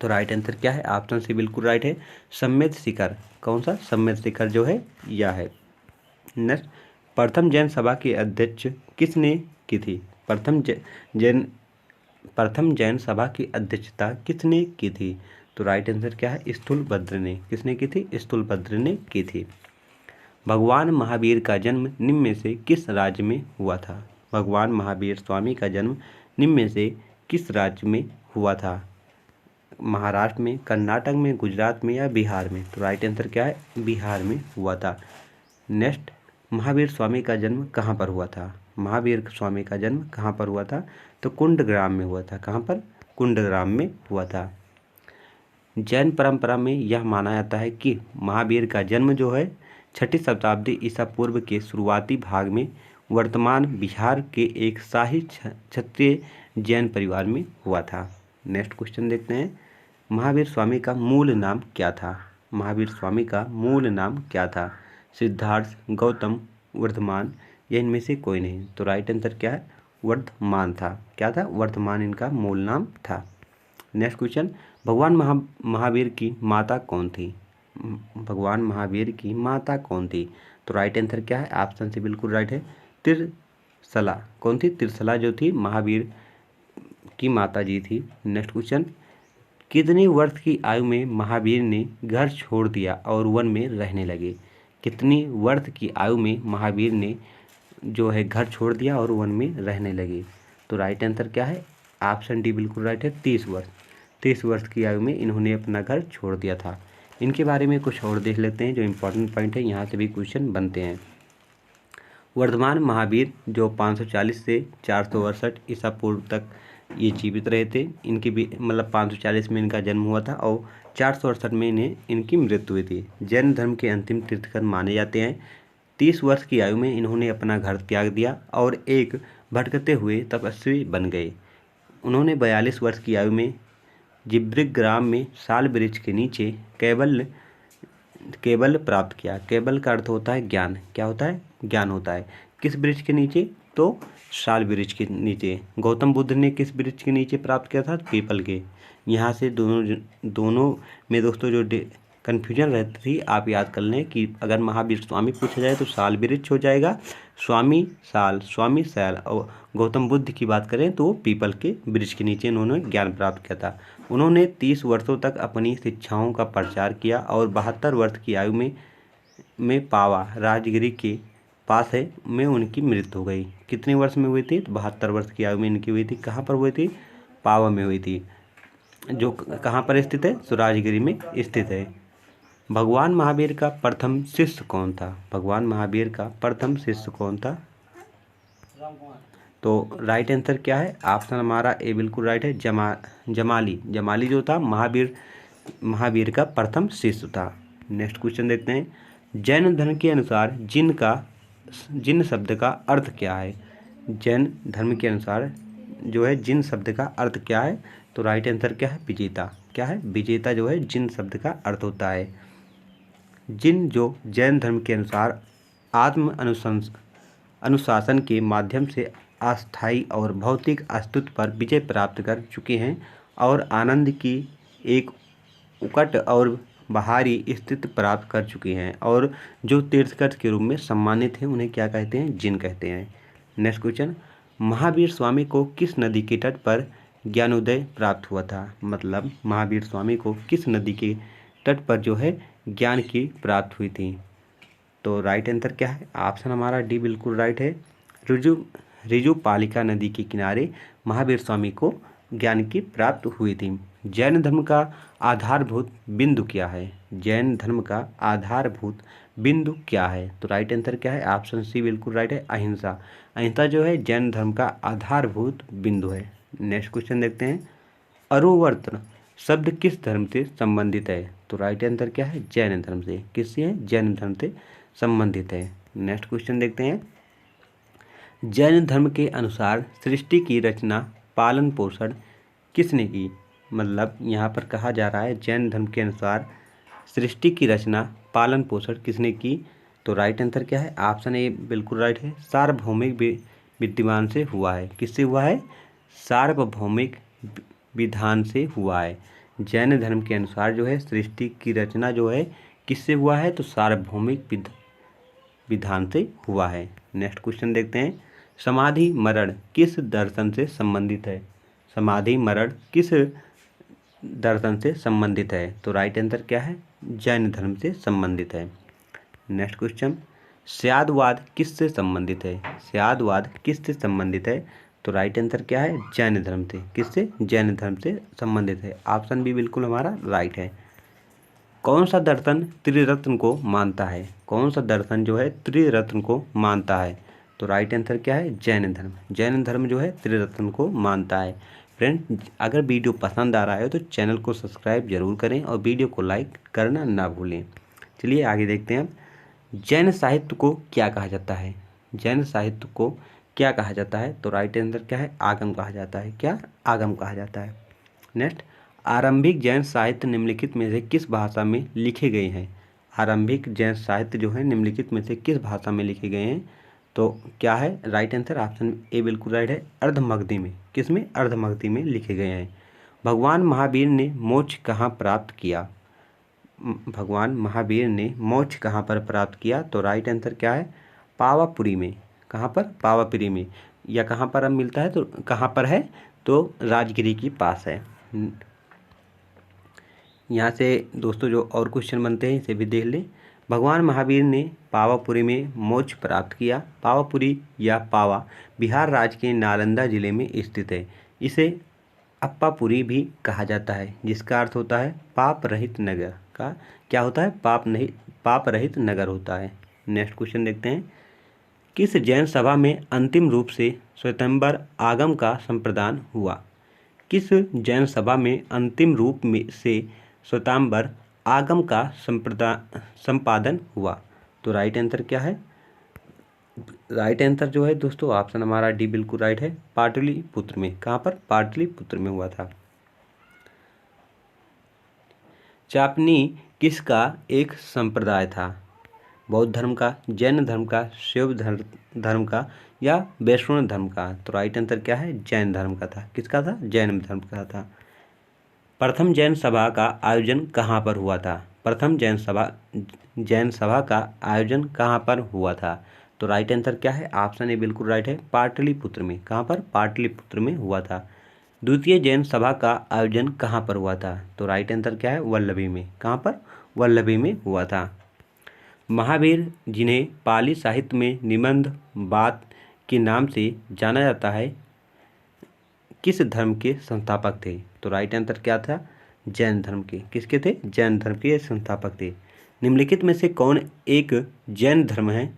तो राइट आंसर क्या है? ऑप्शन सी बिल्कुल राइट है, सम्मेद शिखर। कौन सा? सम्मेद शिखर जो है यह है। नेक्स्ट, प्रथम जैन सभा की अध्यक्ष किसने की थी? प्रथम जैन सभा की अध्यक्षता किसने की थी? तो राइट आंसर क्या है? स्थूलभद्र ने। किसने की थी? स्थूलभद्र ने की थी। भगवान महावीर का जन्म निम्न में से किस राज्य में हुआ था? भगवान महावीर स्वामी का जन्म निम्न में से किस राज्य में हुआ था? महाराष्ट्र में, कर्नाटक में, गुजरात में या बिहार में? तो राइट आंसर क्या है? बिहार में हुआ था। नेक्स्ट, महावीर स्वामी का जन्म कहाँ पर हुआ था? महावीर स्वामी का जन्म कहाँ पर हुआ था? तो कुंडग्राम में हुआ था। कहाँ पर? कुंडग्राम में हुआ था। जैन परंपरा में यह माना जाता है कि महावीर का जन्म जो है 6ठी शताब्दी ईसा पूर्व के शुरुआती भाग में वर्तमान बिहार के एक शाही क्षत्रिय जैन परिवार में हुआ था। नेक्स्ट क्वेश्चन देखते हैं, महावीर स्वामी का मूल नाम क्या था? महावीर स्वामी का मूल नाम क्या था? सिद्धार्थ, गौतम, वर्धमान या इनमें से कोई नहीं? तो राइट आंसर क्या है? वर्धमान था। क्या था? वर्धमान इनका मूल नाम था। नेक्स्ट क्वेश्चन, भगवान महावीर की माता कौन थी? भगवान महावीर की माता कौन थी? तो राइट आंसर क्या है? ऑप्शन से बिल्कुल राइट है, त्रिशला। कौन थी? त्रिशला जो थी महावीर की माता जी थी। नेक्स्ट क्वेश्चन, कितने वर्ष की आयु में महावीर ने घर छोड़ दिया और वन में रहने लगे? कितनी वर्ष की आयु में महावीर ने जो है घर छोड़ दिया और वन में रहने लगे? तो राइट आंसर क्या है? ऑप्शन डी बिल्कुल राइट है, 30 वर्ष। 30 वर्ष की आयु में इन्होंने अपना घर छोड़ दिया था। इनके बारे में कुछ और देख लेते हैं जो इम्पोर्टेंट पॉइंट है, यहाँ से भी क्वेश्चन बनते हैं। वर्धमान महावीर जो 540 से 468 ईसा पूर्व तक ये जीवित रहे थे। इनकी भी मतलब 540 में इनका जन्म हुआ था और 468 में इनकी मृत्यु हुई थी। जैन धर्म के अंतिम तीर्थंकर माने जाते हैं। 30 वर्ष की आयु में इन्होंने अपना घर त्याग दिया और एक भटकते हुए तपस्वी बन गए। उन्होंने 42 वर्ष की आयु में जिब्रिक ग्राम में साल वृक्ष के नीचे केवल प्राप्त किया। केवल का अर्थ होता है ज्ञान। क्या होता है? ज्ञान होता है। किस वृक्ष के नीचे? तो साल वृक्ष के नीचे। गौतम बुद्ध ने किस वृक्ष के नीचे प्राप्त किया था? पीपल के। यहाँ से दोनों में दोस्तों जो कन्फ्यूजन रहती थी आप याद कर लें कि अगर महावीर स्वामी पूछा जाए तो साल वृक्ष हो जाएगा, स्वामी साल, और गौतम बुद्ध की बात करें तो पीपल के वृक्ष के नीचे उन्होंने ज्ञान प्राप्त किया था। उन्होंने 30 वर्षों तक अपनी शिक्षाओं का प्रचार किया और 72 वर्ष की आयु में पावा राजगिरी के पास है में उनकी मृत्यु हो गई। कितने वर्ष में हुई थी? 72 वर्ष की आयु में इनकी हुई थी। कहाँ पर हुई थी? पावा में हुई थी, जो कहाँ पर स्थित है? राजगिरी में स्थित है। भगवान महावीर का प्रथम शिष्य कौन था? भगवान महावीर का प्रथम शिष्य कौन था? तो राइट आंसर क्या है? ऑप्शन हमारा ए बिल्कुल राइट है, जमाली जो था महावीर का प्रथम शिष्य था। नेक्स्ट क्वेश्चन देखते हैं, जैन धर्म के अनुसार जिन शब्द का अर्थ क्या है? जैन धर्म के अनुसार जो है जिन शब्द का अर्थ क्या है? तो राइट आंसर क्या है? विजेता। क्या है? विजेता जो है जिन शब्द का अर्थ होता है। जिन जो जैन धर्म के अनुसार आत्म अनुशासन के माध्यम से अस्थायी और भौतिक अस्तित्व पर विजय प्राप्त कर चुके हैं और आनंद की एक उकट और बाहरी स्थिति प्राप्त कर चुके हैं और जो तीर्थकर के रूप में सम्मानित हैं, उन्हें क्या कहते हैं? जिन कहते हैं। नेक्स्ट क्वेश्चन, महावीर स्वामी को किस नदी के तट पर ज्ञानोदय प्राप्त हुआ था? मतलब महावीर स्वामी को किस नदी के तट पर जो है ज्ञान की प्राप्त हुई थी? तो राइट आंसर क्या है? ऑप्शन हमारा डी बिल्कुल राइट है, ऋजुपालिका नदी के किनारे महावीर स्वामी को ज्ञान की प्राप्त हुई थी। जैन धर्म का आधारभूत बिंदु क्या है? जैन धर्म का आधारभूत बिंदु क्या है? तो राइट आंसर क्या है? ऑप्शन सी बिल्कुल राइट है, अहिंसा। अहिंसा जो है जैन धर्म का आधारभूत बिंदु है। नेक्स्ट क्वेश्चन देखते हैं, अरुवर्तन शब्द किस धर्म से संबंधित है? तो राइट आंसर क्या है? जैन धर्म से। किससे है? जैन धर्म से संबंधित है। नेक्स्ट क्वेश्चन देखते हैं, जैन धर्म के अनुसार सृष्टि की रचना पालन पोषण किसने की? मतलब यहाँ पर कहा जा रहा है जैन धर्म के अनुसार सृष्टि की रचना पालन पोषण किसने की? तो राइट आंसर क्या है? ऑप्शन ए बिल्कुल राइट है, सार्वभौमिक विद्यमान से हुआ है। किससे हुआ है? सार्वभौमिक विधान से हुआ है। जैन धर्म के अनुसार जो है सृष्टि की रचना जो है किससे हुआ है? तो सार्वभौमिक विधान से हुआ है। नेक्स्ट क्वेश्चन देखते हैं, समाधि मरण किस दर्शन से संबंधित है? समाधि मरण किस दर्शन से संबंधित है? तो राइट आंसर क्या है? जैन धर्म से संबंधित है। नेक्स्ट क्वेश्चन, स्यादवाद किससे संबंधित है? स्यादवाद किससे संबंधित है? तो राइट आंसर क्या है, जैन धर्म से। किससे, जैन धर्म से संबंधित है। ऑप्शन बी बिल्कुल हमारा राइट है। कौन सा दर्शन त्रिरत्न को मानता है, कौन सा दर्शन जो है त्रिरत्न को मानता है, तो राइट आंसर क्या है, जैन धर्म। जैन धर्म जो है त्रिरत्न को मानता है। फ्रेंड, अगर वीडियो पसंद आ रहा है तो चैनल को सब्सक्राइब जरूर करें और वीडियो को लाइक करना ना भूलें। चलिए आगे देखते हैं। जैन साहित्य को क्या कहा जाता है, जैन साहित्य को क्या कहा जाता है, तो राइट आंसर क्या है, आगम कहा जाता है। क्या, आगम कहा जाता है। नेक्स्ट, आरंभिक जैन साहित्य निम्नलिखित में से किस भाषा में लिखे गए हैं। आरंभिक जैन साहित्य जो है निम्नलिखित में से किस भाषा में लिखे गए हैं, तो क्या है राइट आंसर, ऑप्शन ए बिल्कुल राइट है, अर्धमगधी में। किस में, अर्धमगधी में लिखे गए हैं। भगवान महावीर ने मोक्ष कहाँ प्राप्त किया, भगवान महावीर ने मोक्ष कहाँ पर प्राप्त किया, तो राइट आंसर क्या है, पावापुरी में। कहाँ पर, पावापुरी में। या कहाँ पर अब मिलता है, तो कहाँ पर है, तो राजगिरी के पास है। यहाँ से दोस्तों जो और क्वेश्चन बनते हैं इसे भी देख लें। भगवान महावीर ने पावापुरी में मोक्ष प्राप्त किया। पावापुरी या पावा बिहार राज्य के नालंदा जिले में स्थित है। इसे अप्पापुरी भी कहा जाता है, जिसका अर्थ होता है पाप रहित नगर। का क्या होता है, पाप रहित नगर होता है। नेक्स्ट क्वेश्चन देखते हैं। किस जैन सभा में अंतिम रूप से श्वेतांबर आगम का संप्रदान हुआ, किस जैन सभा में अंतिम रूप में से श्वेतांबर आगम का संपादन हुआ, तो राइट आंसर क्या है, राइट आंसर जो है दोस्तों ऑप्शन हमारा डी बिल्कुल राइट है, पाटलिपुत्र में। कहाँ पर, पाटलिपुत्र में हुआ था। चापनी किसका एक संप्रदाय था, बौद्ध धर्म का, जैन धर्म का, शैव धर्म का या वैष्णव धर्म का, तो राइट आंसर क्या है, जैन धर्म का था। किसका था, जैन धर्म का था। प्रथम जैन सभा का आयोजन कहाँ पर हुआ था, प्रथम जैन सभा का आयोजन कहाँ पर हुआ था, तो राइट आंसर क्या है, ऑप्शन ए बिल्कुल राइट है, पाटलिपुत्र में। कहाँ पर, पाटलिपुत्र में हुआ था। द्वितीय जैन सभा का आयोजन कहाँ पर हुआ था, तो राइट आंसर क्या है, वल्लभी में। कहाँ पर, वल्लभी में हुआ था। महावीर, जिन्हें पाली साहित्य में निबंध बात के नाम से जाना जाता है, किस धर्म के संस्थापक थे, तो राइट आंसर क्या था, जैन धर्म के। किसके थे, जैन धर्म के संस्थापक थे। निम्नलिखित में से कौन एक जैन धर्म है,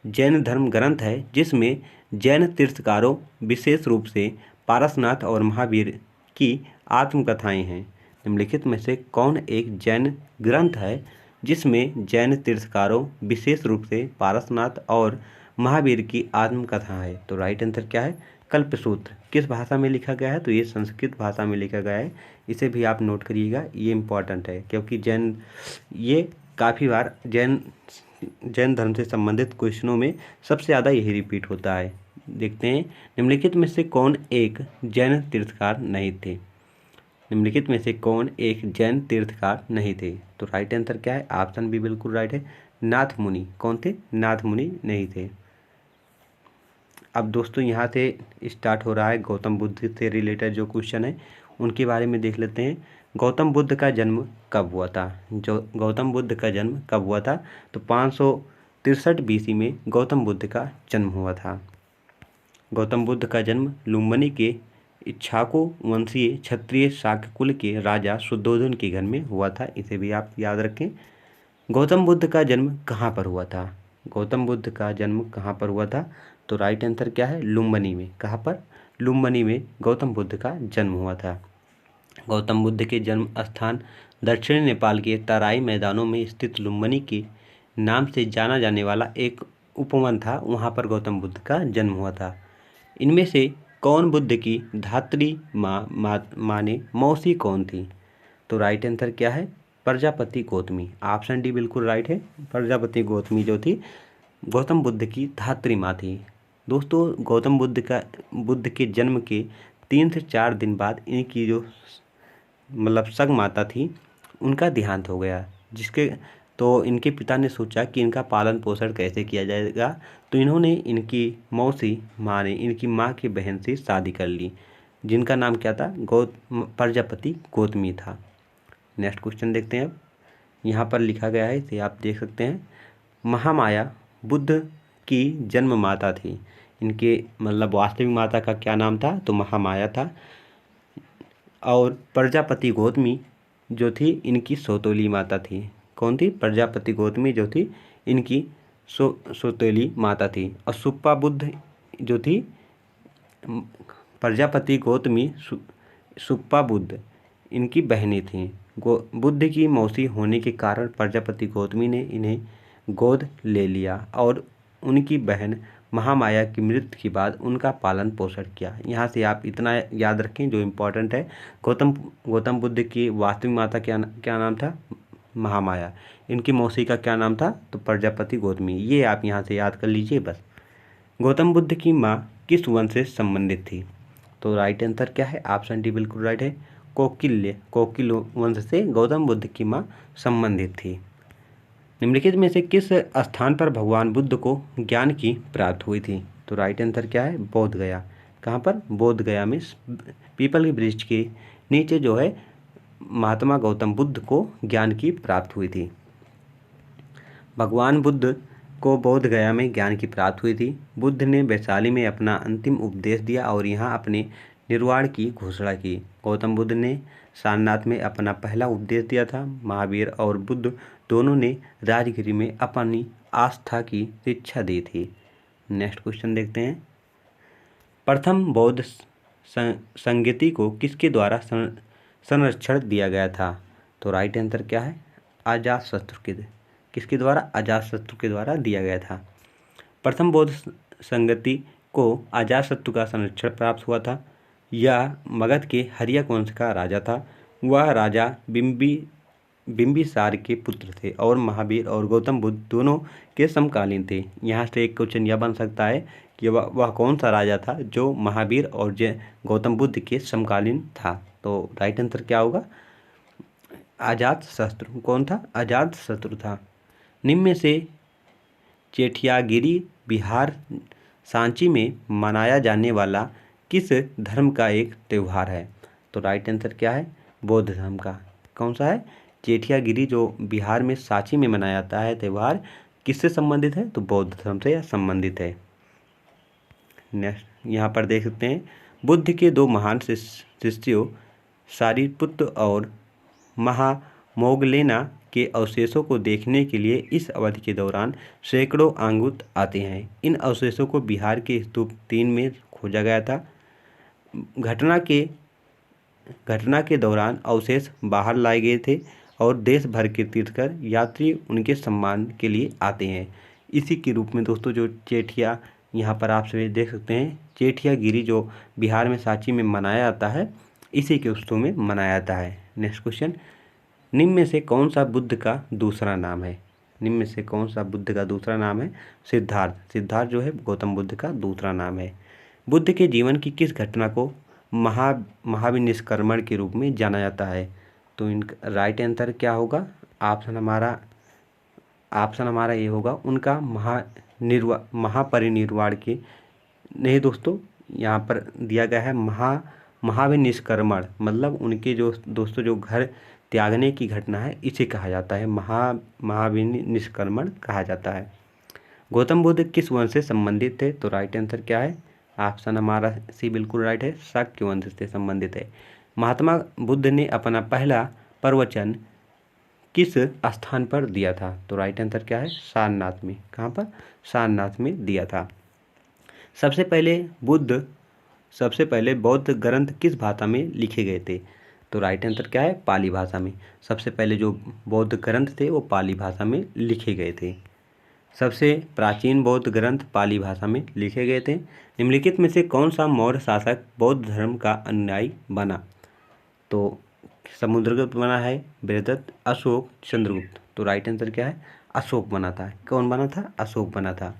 जैन धर्म ग्रंथ है जिसमें जैन तीर्थकारों विशेष रूप से पारसनाथ और महावीर की आत्मकथाएं हैं। निम्नलिखित में से कौन एक जैन ग्रंथ है जिसमें जैन तीर्थकारों विशेष रूप से पारसनाथ और महावीर की आत्मकथा है, तो राइट आंसर क्या है, कल्पसूत्र। किस भाषा में लिखा गया है, तो ये संस्कृत भाषा में लिखा गया है। इसे भी आप नोट करिएगा, ये इम्पॉर्टेंट है क्योंकि जैन, ये काफ़ी बार जैन धर्म से संबंधित क्वेश्चनों में सबसे ज़्यादा यही रिपीट होता है। देखते हैं, निम्नलिखित में से कौन एक जैन तीर्थकार नहीं थे, निम्नलिखित में से कौन एक जैन तीर्थकार नहीं थे, तो राइट आंसर क्या है, ऑप्शन बी बिल्कुल राइट है, नाथ मुनि। कौन थे, नाथ मुनि नहीं थे। अब दोस्तों यहाँ से स्टार्ट हो रहा है गौतम बुद्ध से रिलेटेड जो क्वेश्चन है उनके बारे में देख लेते हैं। गौतम बुद्ध का जन्म कब हुआ था, जो गौतम बुद्ध का जन्म कब हुआ था, तो 563 BC में गौतम बुद्ध का जन्म हुआ था। गौतम बुद्ध का जन्म लुम्बिनी के इक्ष्वाकु वंशीय क्षत्रिय शाक्य कुल के राजा शुद्धोधन के घर में हुआ था। इसे भी आप याद रखें। गौतम बुद्ध का जन्म कहाँ पर हुआ था, गौतम बुद्ध का जन्म कहाँ पर हुआ था, तो राइट आंसर क्या है, लुम्बिनी में। कहाँ पर, लुम्बिनी में गौतम बुद्ध का जन्म हुआ था। गौतम बुद्ध के जन्म स्थान दक्षिणी नेपाल के तराई मैदानों में स्थित लुम्बिनी के नाम से जाना जाने वाला एक उपवन था, वहाँ पर गौतम बुद्ध का जन्म हुआ था। इनमें से कौन बुद्ध की धात्री माने मौसी कौन थी, तो राइट आंसर क्या है, प्रजापति गौतमी। ऑप्शन डी बिल्कुल राइट है, प्रजापति गौतमी जो थी गौतम बुद्ध की धात्री माँ थी। दोस्तों गौतम बुद्ध के जन्म के 3 से 4 दिन बाद इनकी जो मतलब सग माता थी उनका देहांत हो गया, जिसके तो इनके पिता ने सोचा कि इनका पालन पोषण कैसे किया जाएगा, तो इन्होंने इनकी मौसी माँ ने इनकी माँ की बहन से शादी कर ली, जिनका नाम क्या था, प्रजापति गौतमी था। नेक्स्ट क्वेश्चन देखते हैं। अब यहाँ पर लिखा गया है, इसे आप देख सकते हैं। महामाया बुद्ध की जन्म माता थी, इनके मतलब वास्तविक माता का क्या नाम था, तो महामाया था। और प्रजापति गौतमी जो थी इनकी सौतेली माता थी। कौन थी? प्रजापति गौतमी जो थी इनकी सौतेली माता थी। और सुप्पा बुद्ध जो थी, प्रजापति गौतमी सुप्पा बुद्ध इनकी बहनें थीं। बुद्ध की मौसी होने के कारण प्रजापति गौतमी ने इन्हें गोद ले लिया और उनकी बहन महामाया की मृत्यु के बाद उनका पालन पोषण किया। यहाँ से आप इतना याद रखें जो इम्पोर्टेंट है, गौतम बुद्ध की वास्तविक माता क्या नाम था? महामाया। इनकी मौसी का क्या नाम था? तो प्रजापति गौतमी। ये आप यहाँ से याद कर लीजिए बस। गौतम बुद्ध की माँ किस वंश से संबंधित थी? तो राइट आंसर क्या है? ऑप्शन डी बिल्कुल राइट है, कोकिल वंश से गौतम बुद्ध की माँ संबंधित थी। निम्नलिखित में से किस स्थान पर भगवान बुद्ध को ज्ञान की प्राप्ति हुई थी? तो राइट आंसर क्या है? बोध गया। कहाँ पर? बोध गया में पीपल के वृक्ष के नीचे जो है महात्मा गौतम बुद्ध को ज्ञान की प्राप्ति हुई थी। भगवान बुद्ध को बोध गया में ज्ञान की प्राप्ति हुई थी। बुद्ध ने वैशाली में अपना अंतिम उपदेश दिया और यहाँ अपने निर्वाण की घोषणा की। गौतम बुद्ध ने सारनाथ में अपना पहला उपदेश दिया था। महावीर और बुद्ध दोनों ने राजगिरी में अपनी आस्था की शिक्षा दी थी। नेक्स्ट क्वेश्चन देखते हैं। प्रथम बौद्ध संगीति को किसके द्वारा संरक्षण दिया गया था? तो राइट आंसर क्या है? अजातशत्रु के। किसके द्वारा? अजातशत्रु के द्वारा दिया गया था। प्रथम बौद्ध संगति को अजातशत्रु का संरक्षण प्राप्त हुआ था। यह मगध के हर्यक वंश का राजा था। वह राजा बिंबिसार के पुत्र थे और महावीर और गौतम बुद्ध दोनों के समकालीन थे। यहाँ से एक क्वेश्चन यह बन सकता है कि वह कौन सा राजा था जो महावीर और गौतम बुद्ध के समकालीन था? तो राइट आंसर क्या होगा? अजातशत्रु। कौन था? अजातशत्रु था। निम्न में से चेठियागिरी बिहार सांची में मनाया जाने वाला किस धर्म का एक त्यौहार है? तो राइट आंसर क्या है? बौद्ध धर्म का। कौन सा है? चेठियागिरी जो बिहार में सांची में मनाया जाता है त्यौहार किससे संबंधित है? तो बौद्ध धर्म से संबंधित है। नेक्स्ट यहाँ पर देख सकते हैं, बुद्ध के दो महान शिष्यों सारिपुत्र और महामोगलेना के अवशेषों को देखने के लिए इस अवधि के दौरान सैकड़ों आगंतुक आते हैं। इन अवशेषों को बिहार के स्तूप 3 में खोजा गया था। घटना के दौरान अवशेष बाहर लाए गए थे और देश भर के तीर्थकर यात्री उनके सम्मान के लिए आते हैं। इसी के रूप में दोस्तों जो चेठिया यहाँ पर आप सभी देख सकते हैं, चेठियागिरी जो बिहार में सांची में मनाया जाता है, इसी के उत्सव में मनाया जाता है। नेक्स्ट क्वेश्चन, निम्न में से कौन सा बुद्ध का दूसरा नाम है? निम्न में से कौन सा बुद्ध का दूसरा नाम है? सिद्धार्थ। सिद्धार्थ जो है गौतम बुद्ध का दूसरा नाम है। बुद्ध के जीवन की किस घटना को महाविनिष्क्रमण के रूप में जाना जाता है? तो इनका राइट आंसर क्या होगा? ऑप्शन हमारा ये होगा, उनका महापरिनिर्वाण के। नहीं दोस्तों, यहाँ पर दिया गया है महाविनिष्क्रमण, मतलब उनके जो दोस्तों जो घर त्यागने की घटना है इसे कहा जाता है महाविनिष्क्रमण कहा जाता है। गौतम बुद्ध किस वंश से संबंधित थे? तो राइट आंसर क्या है? ऑप्शन हमारा सी बिल्कुल राइट है, शाक्य वंश से संबंधित है। महात्मा बुद्ध ने अपना पहला प्रवचन किस स्थान पर दिया था? तो राइट आंसर क्या है? सारनाथ में। कहाँ पर? सारनाथ में दिया था। सबसे पहले बौद्ध ग्रंथ किस भाषा में लिखे गए थे? तो राइट आंसर क्या है? पाली भाषा में। सबसे पहले जो बौद्ध ग्रंथ थे वो पाली भाषा में लिखे गए थे। सबसे प्राचीन बौद्ध ग्रंथ पाली भाषा में लिखे गए थे। निम्नलिखित में से कौन सा मौर्य शासक बौद्ध धर्म का अनुयायी बना? तो समुद्रगुप्त बना है, बृहदत्त, अशोक, चंद्रगुप्त। तो राइट आंसर क्या है? अशोक बना था। कौन बना था? अशोक बना था।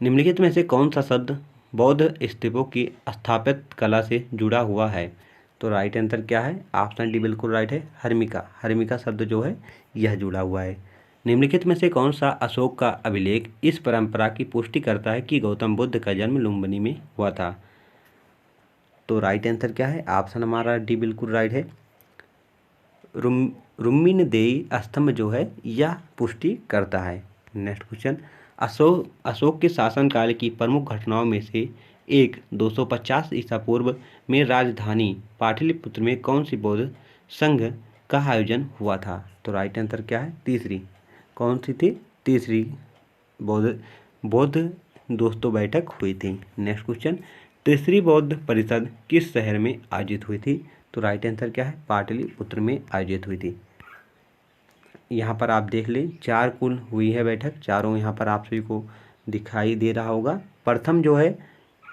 निम्नलिखित में से कौन सा शब्द बौद्ध स्तूपों की स्थापत्य कला से जुड़ा हुआ है? तो राइट आंसर क्या है? ऑप्शन डी बिल्कुल राइट है, हर्मिका। हर्मिका शब्द जो है यह जुड़ा हुआ है। निम्नलिखित में से कौन सा अशोक का अभिलेख इस परंपरा की पुष्टि करता है कि गौतम बुद्ध का जन्म लुम्बिनी में हुआ था? तो राइट आंसर क्या है? ऑप्शन हमारा डी बिल्कुल राइट है, रुम्मीनदेई स्तंभ जो है यह पुष्टि करता है। नेक्स्ट क्वेश्चन, अशोक के शासनकाल की प्रमुख घटनाओं में से एक 250 ईसा पूर्व में राजधानी पाटलिपुत्र में कौन सी बौद्ध संघ का आयोजन हुआ था? तो राइट आंसर क्या है? तीसरी। कौन सी थी? तीसरी बौद्ध दोस्तों बैठक हुई थी। नेक्स्ट क्वेश्चन, तीसरी बौद्ध परिषद किस शहर में आयोजित हुई थी? तो राइट आंसर क्या है? पाटलिपुत्र में आयोजित हुई थी। यहाँ पर आप देख लें, 4 कुल हुई है बैठक, चारों यहाँ पर आप सभी को दिखाई दे रहा होगा। प्रथम जो है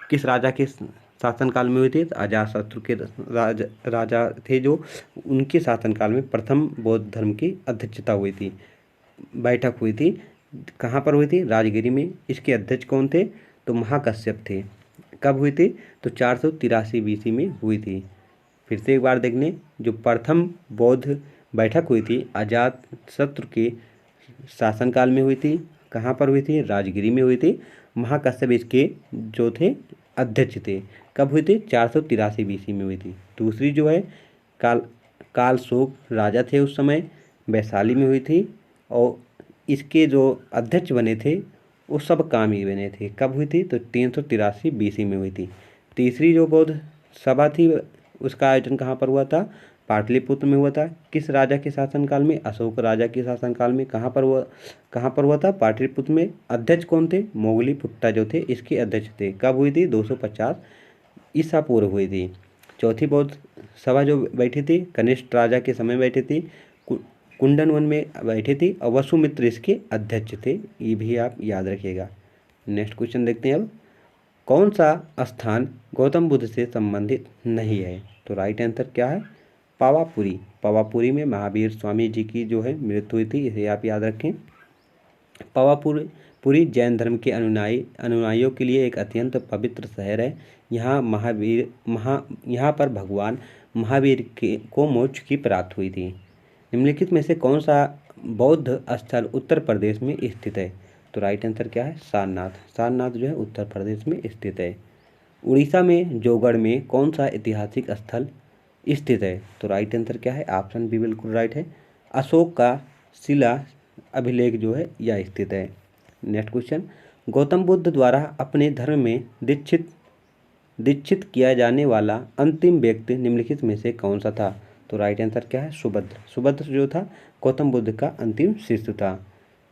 किस राजा के शासनकाल में हुई थी? अजातशत्रु के राजा थे जो, उनके शासनकाल में प्रथम बौद्ध धर्म की अध्यक्षता हुई थी, बैठक हुई थी। कहाँ पर हुई थी? राजगिरी में। इसके अध्यक्ष कौन थे? तो महाकश्यप थे। कब हुई थी? तो 483 BC में हुई थी। फिर से एक बार देख लें, जो प्रथम बौद्ध बैठक हुई थी अजातशत्रु के शासनकाल में हुई थी। कहाँ पर हुई थी? राजगिरी में हुई थी। महाकश्यप इसके जो थे अध्यक्ष थे। कब हुई थी? 483 BC में हुई थी। दूसरी जो है कालशोक राजा थे उस समय, वैशाली में हुई थी। और इसके जो अध्यक्ष बने थे वो सब कामी बने थे। कब हुई थी? तो 383 BC में हुई थी। तीसरी जो बौद्ध सभा थी उसका आयोजन कहाँ पर हुआ था? पाटलिपुत्र में हुआ था। किस राजा के शासनकाल में? अशोक राजा के शासनकाल में। कहाँ पर हुआ था? पाटलिपुत्र में। अध्यक्ष कौन थे? मोगलीपुट्टा जो थे इसके अध्यक्ष थे। कब हुई थी? 250 ईसा पूर्व हुई थी। चौथी बौद्ध सभा जो बैठी थी कनिष्ठ राजा के समय बैठी थी, कुंडन वन में बैठी थी, और वसुमित्र इसके अध्यक्ष थे। ये भी आप याद रखिएगा। नेक्स्ट क्वेश्चन देखते हैं अब, कौन सा स्थान गौतम बुद्ध से संबंधित नहीं है? तो राइट आंसर क्या है? पावापुरी। पावापुरी में महावीर स्वामी जी की जो है मृत्यु हुई थी, इसे आप याद रखें। पावापुरी जैन धर्म के अनुयायियों के लिए एक अत्यंत पवित्र शहर है। यहाँ पर भगवान महावीर को मोक्ष की प्राप्ति हुई थी। निम्नलिखित में से कौन सा बौद्ध स्थल उत्तर प्रदेश में स्थित है? तो राइट आंसर क्या है? सारनाथ। सारनाथ जो है उत्तर प्रदेश में स्थित है। उड़ीसा में जोगढ़ में कौन सा ऐतिहासिक स्थल स्थित है? तो राइट आंसर क्या है? ऑप्शन बी बिल्कुल राइट है। अशोक का शिला अभिलेख जो है यह स्थित है। नेक्स्ट क्वेश्चन, गौतम बुद्ध द्वारा अपने धर्म में दीक्षित किया जाने वाला अंतिम व्यक्ति निम्नलिखित में से कौन सा था? तो राइट आंसर क्या है? सुभद्र। सुभद्र जो था गौतम बुद्ध का अंतिम शिष्य था।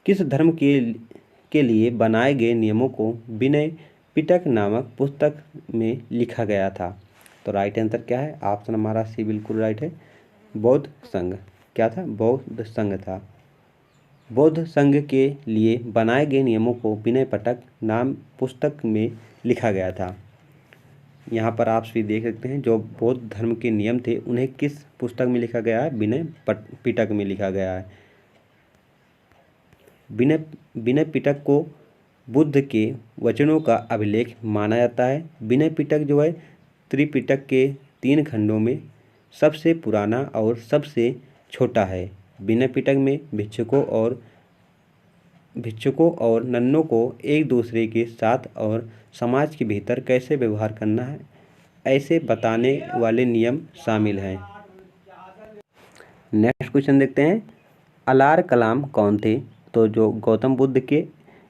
किस धर्म के लिए बनाए गए नियमों को विनय पिटक नामक पुस्तक में लिखा गया था? तो राइट आंसर क्या है? ऑप्शन हमारा सी बिल्कुल राइट है। बौद्ध संघ। क्या था? बौद्ध संघ था। बौद्ध संघ के लिए बनाए गए नियमों को विनय पिटक नाम पुस्तक में लिखा गया था। यहाँ पर आप सभी देख सकते हैं, जो बौद्ध धर्म के नियम थे उन्हें किस पुस्तक में लिखा गया है? विनय पिटक में लिखा गया है। विनय पिटक को बुद्ध के वचनों का अभिलेख माना जाता है। विनय पिटक जो है त्रिपिटक के 3 खंडों में सबसे पुराना और सबसे छोटा है। विनय पिटक में भिक्षुकों और नन्नों को एक दूसरे के साथ और समाज के भीतर कैसे व्यवहार करना है ऐसे बताने वाले नियम शामिल हैं। नेक्स्ट क्वेश्चन देखते हैं, अलार कलाम कौन थे? तो जो गौतम बुद्ध के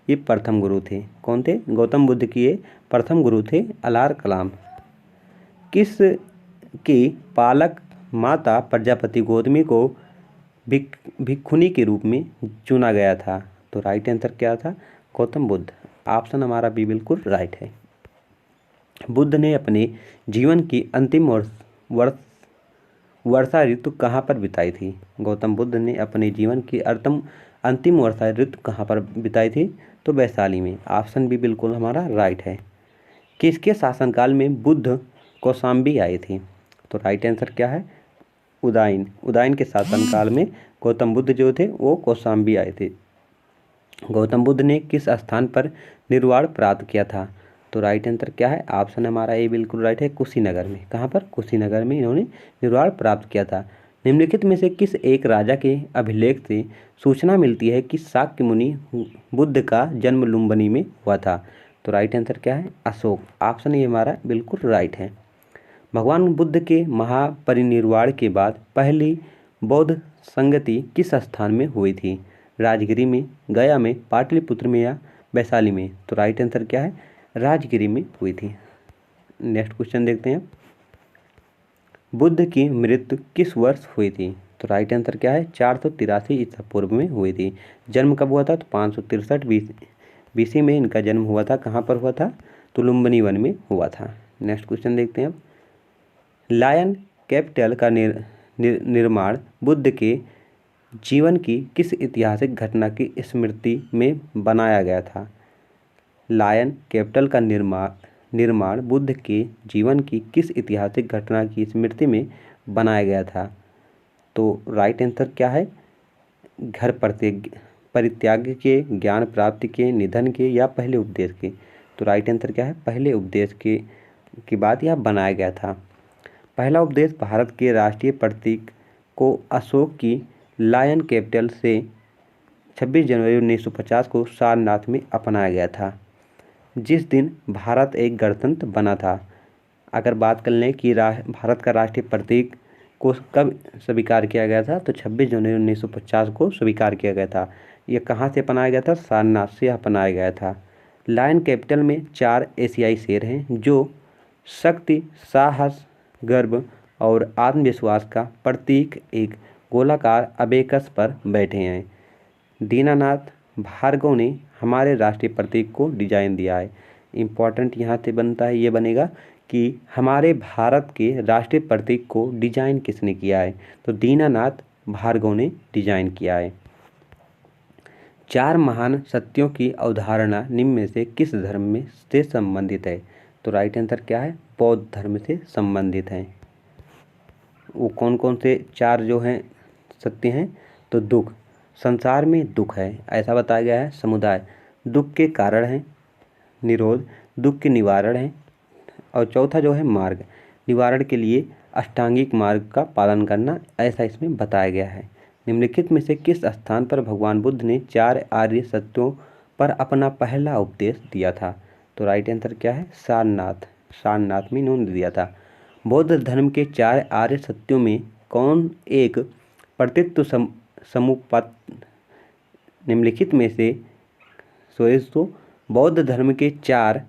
ये प्रथम गुरु थे। कौन थे? गौतम बुद्ध के ये प्रथम गुरु थे अलार कलाम। किस की पालक माता प्रजापति गौतमी को भिक्षुनी के रूप में चुना गया था? तो राइट आंसर क्या था? गौतम बुद्ध। ऑप्शन हमारा बी बिल्कुल राइट है। बुद्ध ने अपने जीवन की अंतिम वर्षा ऋतु कहाँ पर बिताई थी? गौतम बुद्ध ने अपने जीवन की अंतिम वर्षा ऋतु कहाँ पर बिताई थी? तो वैशाली में। ऑप्शन बी बिल्कुल हमारा राइट है। किसके शासनकाल में बुद्ध कौशाम्बी आए थे? तो राइट आंसर क्या है? उदयन के शासनकाल में गौतम बुद्ध जो थे वो कौशाम्बी आए थे। गौतम बुद्ध ने किस स्थान पर निर्वाण प्राप्त किया था? तो राइट आंसर क्या है? ऑप्शन हमारा ए बिल्कुल राइट है, कुशीनगर में। कहाँ पर? कुशीनगर में इन्होंने निर्वाण प्राप्त किया था। निम्नलिखित में से किस एक राजा के अभिलेख से सूचना मिलती है कि शाक्य मुनि बुद्ध का जन्म लुम्बिनी में हुआ था? तो राइट आंसर क्या है? अशोक। ऑप्शन ए हमारा बिल्कुल राइट है। भगवान बुद्ध के महापरिनिर्वाण के बाद पहली बौद्ध संगति किस स्थान में हुई थी? राजगिरी में, गया में, पाटलिपुत्र में या वैशाली में। तो राइट आंसर क्या है, राजगिरी में हुई थी। नेक्स्ट क्वेश्चन देखते हैं, बुद्ध की मृत्यु किस वर्ष हुई थी? तो राइट आंसर क्या है, 483 ईसा पूर्व में हुई थी। जन्म कब हुआ था? तो 563 बीसी में इनका जन्म हुआ था। कहाँ पर हुआ था? तो लुम्बिनी वन में हुआ था। नेक्स्ट क्वेश्चन देखते हैं अब, लायन कैपिटल का निर्माण बुद्ध के जीवन की किस ऐतिहासिक घटना की स्मृति में बनाया गया था? लायन कैपिटल का निर्माण बुद्ध के जीवन की किस ऐतिहासिक घटना की स्मृति में बनाया गया था? तो राइट आंसर क्या है, घर परित्याग के, ज्ञान प्राप्ति के, निधन के या पहले उपदेश के? तो राइट आंसर क्या है, पहले उपदेश के बाद यह बनाया गया था। पहला उपदेश भारत के राष्ट्रीय प्रतीक को अशोक की लायन कैपिटल से 26 जनवरी 1950 को सारनाथ में अपनाया गया था, जिस दिन भारत एक गणतंत्र बना था। अगर बात कर लें कि भारत का राष्ट्रीय प्रतीक को कब स्वीकार किया गया था, तो 26 जनवरी 1950 को स्वीकार किया गया था। यह कहाँ से अपनाया गया था? सारनाथ से अपनाया गया था। लायन कैपिटल में 4 एशियाई शेर हैं जो शक्ति, साहस, गर्व और आत्मविश्वास का प्रतीक एक गोलाकार अबेकस पर बैठे हैं। दीनानाथ भार्गव ने हमारे राष्ट्रीय प्रतीक को डिजाइन दिया है। इम्पॉर्टेंट यहाँ से बनता है, ये बनेगा कि हमारे भारत के राष्ट्रीय प्रतीक को डिजाइन किसने किया है? तो दीनानाथ भार्गव ने डिजाइन किया है। 4 महान सत्यों की अवधारणा निम्न में से किस धर्म में से संबंधित है? तो राइट आंसर क्या है, बौद्ध धर्म से संबंधित है। वो कौन कौन से 4 जो हैं सत्य हैं? तो दुख, संसार में दुख है ऐसा बताया गया है। समुदाय, दुख के कारण है। निरोध, दुख के निवारण है। और चौथा जो है मार्ग, निवारण के लिए अष्टांगिक मार्ग का पालन करना, ऐसा इसमें बताया गया है। निम्नलिखित में से किस स्थान पर भगवान बुद्ध ने 4 आर्य सत्यों पर अपना पहला उपदेश दिया था? तो राइट आंसर क्या है, सारनाथ। सारनाथ में इन्होंने दिया था। बौद्ध धर्म के 4 आर्य सत्यों में कौन एक प्रतित्व समुपत्त निम्नलिखित में से बौद्ध धर्म के 4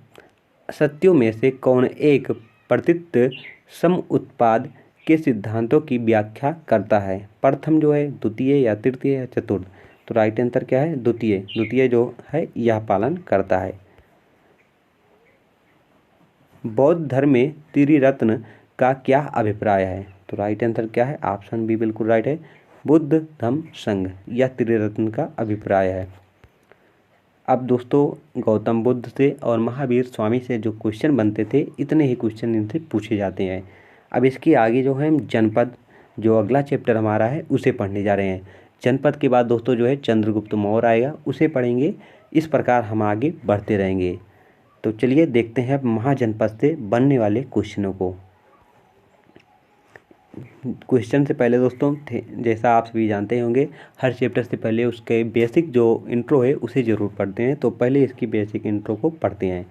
सत्यों में से कौन एक प्रतित्व समुत्पाद के सिद्धांतों की व्याख्या करता है? प्रथम जो है, द्वितीय या तृतीय या चतुर्थ? तो राइट आंसर क्या है, द्वितीय। द्वितीय जो है यह पालन करता है। बौद्ध धर्म में त्रिरत्न का क्या अभिप्राय है? तो राइट आंसर क्या है, ऑप्शन बी बिल्कुल राइट है, बुद्ध धम्म संघ, यह त्रिरत्न का अभिप्राय है। अब दोस्तों गौतम बुद्ध से और महावीर स्वामी से जो क्वेश्चन बनते थे, इतने ही क्वेश्चन इनसे पूछे जाते हैं। अब इसके आगे जो है हम जनपद, जो अगला चैप्टर हमारा है, उसे पढ़ने जा रहे हैं। जनपद के बाद दोस्तों जो है चंद्रगुप्त मौर्य आएगा, उसे पढ़ेंगे। इस प्रकार हम आगे बढ़ते रहेंगे। तो चलिए देखते हैं अब महाजनपद से बनने वाले क्वेश्चनों को। क्वेश्चन से पहले दोस्तों जैसा आप सभी जानते होंगे, हर चैप्टर से पहले उसके बेसिक जो इंट्रो है उसे ज़रूर पढ़ते हैं। तो पहले इसकी बेसिक इंट्रो को पढ़ते हैं।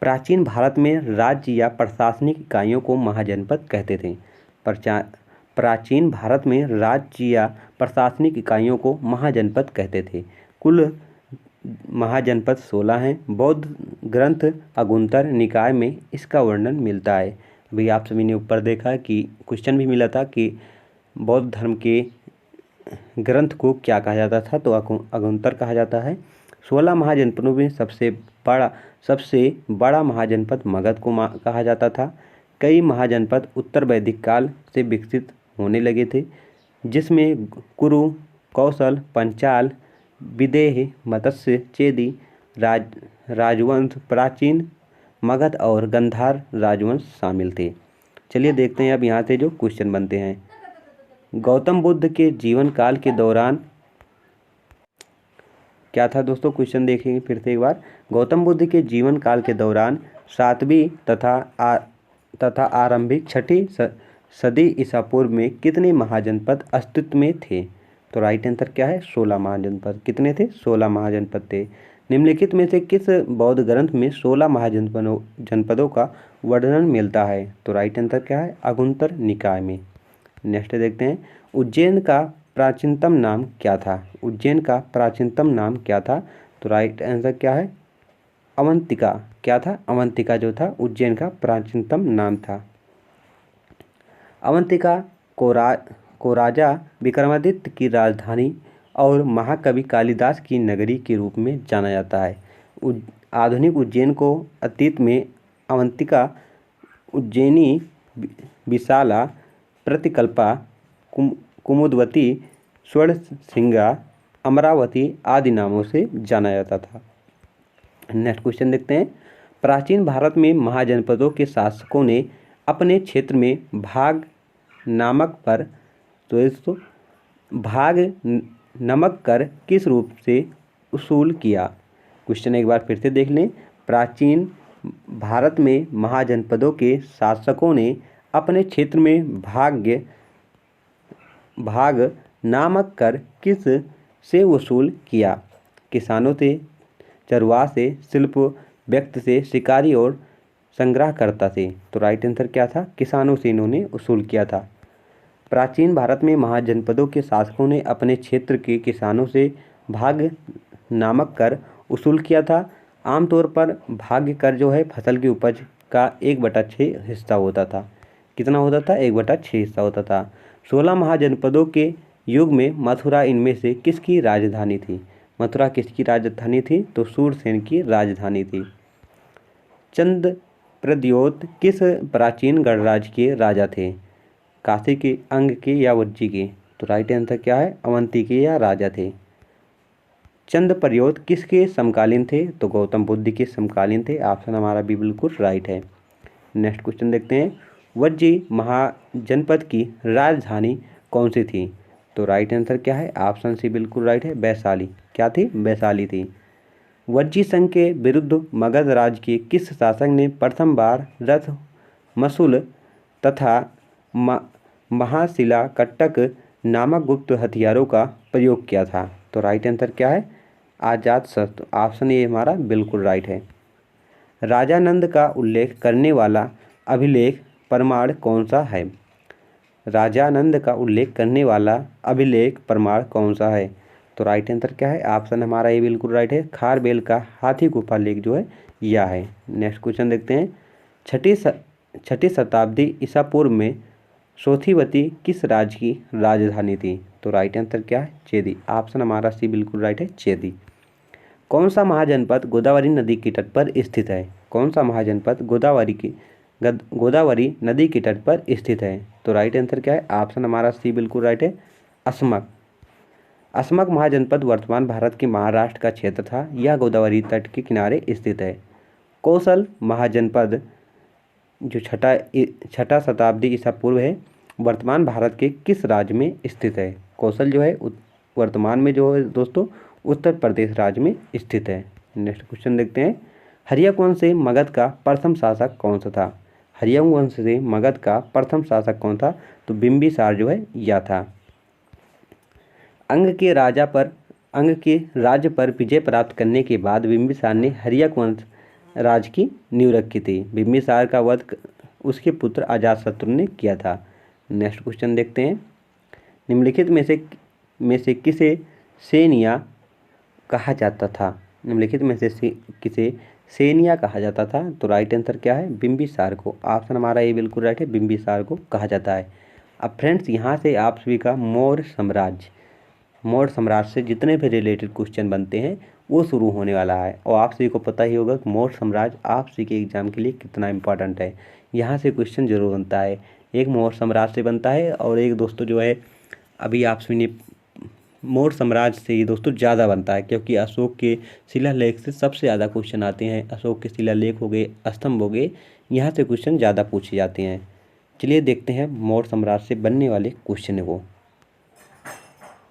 प्राचीन भारत में राज्य या प्रशासनिक इकाइयों को महाजनपद कहते थे। प्राचीन भारत में राज्य या प्रशासनिक इकाइयों को महाजनपद कहते थे। कुल महाजनपद 16 हैं। बौद्ध ग्रंथ अगुंतर निकाय में इसका वर्णन मिलता है। अभी आप सभी ने ऊपर देखा कि क्वेश्चन भी मिला था कि बौद्ध धर्म के ग्रंथ को क्या कहा जाता था, तो अगुंतर कहा जाता है। 16 महाजनपदों में सबसे बड़ा महाजनपद मगध को कहा जाता था। कई महाजनपद उत्तर वैदिक काल से विकसित होने लगे थे, जिसमें कुरु, कौशल, पंचाल, विदेह, मत्स्य, चेदी राजवंश, प्राचीन मगध और गंधार राजवंश शामिल थे। चलिए देखते हैं अब यहाँ से जो क्वेश्चन बनते हैं। गौतम बुद्ध के जीवन काल के दौरान क्या था दोस्तों, क्वेश्चन देखेंगे फिर से एक बार। गौतम बुद्ध के जीवन काल के दौरान 7वीं तथा आरंभिक 6ठी सदी ईसा पूर्व में कितने महाजनपद अस्तित्व में थे? तो राइट आंसर क्या है, 16 महाजनपद। कितने थे? 16 महाजनपद थे। निम्नलिखित में से किस बौद्ध ग्रंथ में 16 महाजनपदों का वर्णन मिलता है? तो राइट आंसर क्या है, अगुंतर निकाय में। नेक्स्ट देखते हैं, उज्जैन का प्राचीनतम नाम क्या था? उज्जैन का प्राचीनतम नाम क्या था? तो राइट आंसर क्या है? अवंतिका। क्या था? अवंतिका जो था उज्जैन का प्राचीनतम नाम था। अवंतिका को राजा विक्रमादित्य की राजधानी और महाकवि कालिदास की नगरी के रूप में जाना जाता है। आधुनिक उज्जैन को अतीत में अवंतिका, उज्जैनी, विशाला, प्रतिकल्पा, कुमुदवती, स्वर्णसिंगा, अमरावती आदि नामों से जाना जाता था। नेक्स्ट क्वेश्चन देखते हैं। प्राचीन भारत में महाजनपदों के शासकों ने अपने क्षेत्र में भाग नामक पर भाग नमक कर किस रूप से वसूल किया? क्वेश्चन एक बार फिर से देख लें। प्राचीन भारत में महाजनपदों के शासकों ने अपने क्षेत्र में भाग नामक कर किस से वसूल किया? किसानों से, चरवाह से, शिल्प व्यक्ति से, शिकारी और संग्रहकर्ता से। तो राइट आंसर क्या था? किसानों से इन्होंने वसूल किया था। प्राचीन भारत में महाजनपदों के शासकों ने अपने क्षेत्र के किसानों से भाग नामक कर वसूल किया था। आमतौर पर भाग्य कर जो है फसल की उपज का 1/6 हिस्सा होता था। कितना होता था? 1/6 हिस्सा होता था। 16 महाजनपदों के युग में मथुरा इनमें से किसकी राजधानी थी? मथुरा किसकी राजधानी थी? तो सूरसेन की राजधानी थी। चंद्रप्रद्योत किस प्राचीन गणराज्य के राजा थे? काशी के, अंग के या वज्जी के? तो राइट आंसर क्या है? अवंती के या राजा थे। चंद्रप्रद्योत किसके समकालीन थे? तो गौतम बुद्ध के समकालीन थे। ऑप्शन हमारा भी बिल्कुल राइट है। नेक्स्ट क्वेश्चन देखते हैं। वज्जी महाजनपद की राजधानी कौन सी थी? तो राइट आंसर क्या है? ऑप्शन सी बिल्कुल राइट है, वैशाली। क्या थी? वैशाली थी। वज्जी संघ के विरुद्ध मगध राज्य के किस शासक ने प्रथम बार रथ, मसूल तथा महाशिला कट्टक नामक गुप्त हथियारों का प्रयोग किया था? तो राइट आंसर क्या है? अजातशत्रु। ऑप्शन ए हमारा बिल्कुल राइट है। राजानंद का उल्लेख करने वाला अभिलेख प्रमाण कौन सा है? राजानंद का उल्लेख करने वाला अभिलेख प्रमाण कौन सा है? तो राइट आंसर क्या है? ऑप्शन हमारा ये बिल्कुल राइट है। खारबेल का हाथी गुफा लेख जो है यह है। नेक्स्ट क्वेश्चन देखते हैं। छठी शताब्दी ईसा पूर्व में सोथीवती किस राज्य की राजधानी थी? तो राइट आंसर क्या है? चेदी। ऑप्शन हमारा सी बिल्कुल राइट है, चेदी। कौन सा महाजनपद गोदावरी नदी के तट पर स्थित है? कौन सा महाजनपद गोदावरी नदी के तट पर स्थित है? तो राइट आंसर क्या है? ऑप्शन हमारा सी बिल्कुल राइट है, असमक। असमक महाजनपद वर्तमान भारत के महाराष्ट्र का क्षेत्र था। यह गोदावरी तट के किनारे स्थित है। कौशल महाजनपद जो छठा शताब्दी ईसा पूर्व है, वर्तमान भारत के किस राज्य में स्थित है? कौशल जो है वर्तमान में जो है दोस्तों उत्तर प्रदेश राज्य में स्थित है। नेक्स्ट क्वेश्चन देखते हैं। हर्यक वंश से मगध का प्रथम शासक कौन सा था? हर्यक वंश से मगध का प्रथम शासक कौन था? तो बिंबिसार जो है यह था। अंग के राज्य पर विजय प्राप्त करने के बाद बिंबिसार ने हर्यक वंश राज्य की नींव रखी थी। बिंबिसार का वध उसके पुत्र अजातशत्रु ने किया था। नेक्स्ट क्वेश्चन देखते हैं। निम्नलिखित में से किसे सेनिया कहा जाता था? निम्नलिखित में से किसे सेनिया कहा जाता था? तो राइट आंसर क्या है? बिंबिसार को। ऑप्शन हमारा ये बिल्कुल राइट है, बिंबिसार को कहा जाता है। अब फ्रेंड्स यहाँ से आप सभी का मौर्य साम्राज्य से जितने भी रिलेटेड क्वेश्चन बनते हैं वो शुरू होने वाला है। और आप सभी को पता ही होगा कि मौर्य साम्राज्य आप सभी के एग्जाम के लिए कितना इंपॉर्टेंट है। यहाँ से क्वेश्चन जरूर बनता है। एक मौर्य साम्राज्य से बनता है और एक दोस्तों जो है अभी आप सभी ने मौर्य साम्राज्य से ये दोस्तों ज़्यादा बनता है, क्योंकि अशोक के शिलालेख से सबसे ज़्यादा क्वेश्चन आते हैं। अशोक के शिलालेख हो गए, स्तंभ हो गए, यहाँ से क्वेश्चन ज़्यादा पूछे जाते हैं। चलिए देखते हैं मौर्य साम्राज्य से बनने वाले क्वेश्चन को।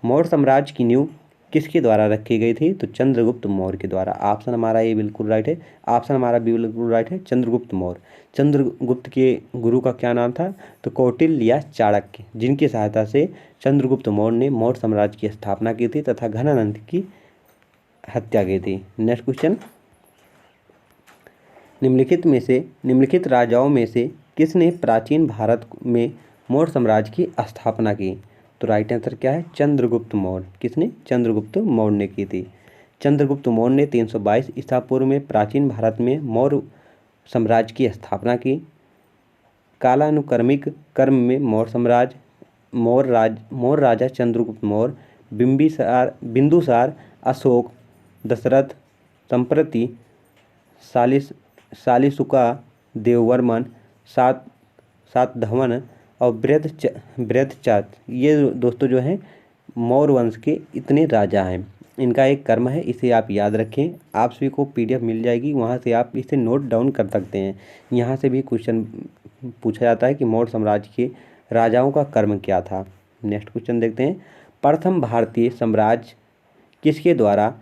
मौर्य साम्राज्य की नींव किसके द्वारा रखी गई थी? तो चंद्रगुप्त मौर्य के द्वारा। ऑप्शन हमारा ये बिल्कुल राइट है, ऑप्शन हमारा भी बिल्कुल राइट है, चंद्रगुप्त मौर्य। चंद्रगुप्त के गुरु का क्या नाम था? तो कौटिल्य या चाणक्य, जिनकी सहायता से चंद्रगुप्त मौर्य ने मौर्य साम्राज्य की स्थापना की थी तथा घनानंद की हत्या की थी। Next question. निम्नलिखित राजाओं में से किसने प्राचीन भारत में मौर्य साम्राज्य की स्थापना की? तो राइट आंसर क्या है? चंद्रगुप्त मौर्य। किसने? चंद्रगुप्त मौर्य ने की थी। चंद्रगुप्त मौर्य ने 322 ईसा पूर्व में प्राचीन भारत में मौर्य साम्राज्य की स्थापना की। कालानुक्रमिक क्रम में मौर्य राजा चंद्रगुप्त मौर्य, बिंदुसार, अशोक, दशरथ, संप्रति, शालिशुका, देववर्मन, सातवाहन और बृहदचार्य, ये दोस्तों जो हैं मौर्य वंश के इतने राजा हैं। इनका एक क्रम है, इसे आप याद रखें। आप सभी को PDF मिल जाएगी, वहाँ से आप इसे नोट डाउन कर सकते हैं। यहाँ से भी क्वेश्चन पूछा जाता है कि मौर्य साम्राज्य के राजाओं का क्रम क्या था। नेक्स्ट क्वेश्चन देखते हैं। प्रथम भारतीय साम्राज्य किसके द्वारा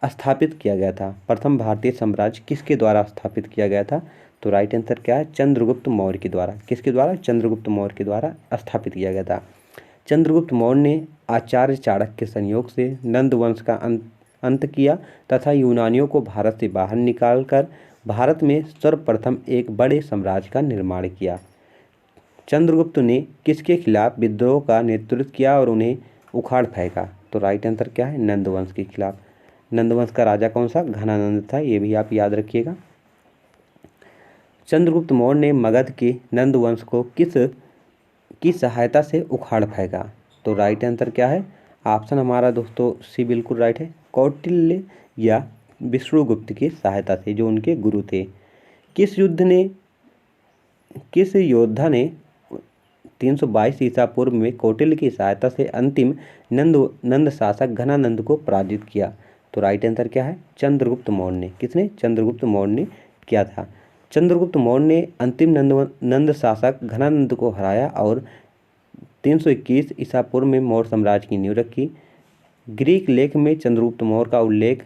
स्थापित किया गया था? प्रथम भारतीय साम्राज्य किसके द्वारा स्थापित किया गया था? तो राइट आंसर क्या है? चंद्रगुप्त मौर्य के द्वारा। किसके द्वारा? चंद्रगुप्त मौर्य के द्वारा स्थापित किया गया था। चंद्रगुप्त मौर्य ने आचार्य चाणक्य के संयोग से नंद वंश का अंत किया तथा यूनानियों को भारत से बाहर निकालकर भारत में सर्वप्रथम एक बड़े साम्राज्य का निर्माण किया। चंद्रगुप्त ने किसके खिलाफ विद्रोह का नेतृत्व किया और उन्हें उखाड़ फेंका? तो राइट आंसर क्या है? नंद वंश के खिलाफ। नंद वंश का राजा कौन सा? घनानंद था, ये भी आप याद रखिएगा। चंद्रगुप्त मौर्य ने मगध के नंद वंश को की सहायता से उखाड़ फेंका? तो राइट आंसर क्या है? ऑप्शन हमारा दोस्तों सी बिल्कुल राइट है। कौटिल्य या विष्णुगुप्त की सहायता से, जो उनके गुरु थे। किस योद्धा ने 322 ईसा पूर्व में कौटिल्य की सहायता से अंतिम नंद शासक घनानंद को पराजित किया? तो राइट आंसर क्या है? चंद्रगुप्त मौर्य ने। किसने? चंद्रगुप्त मौर्य ने किया था। चंद्रगुप्त मौर्य ने अंतिम नंद शासक घनानंद को हराया और 321 ईसा पूर्व में मौर्य साम्राज्य की नींव रखी। ग्रीक लेख में चंद्रगुप्त मौर्य का उल्लेख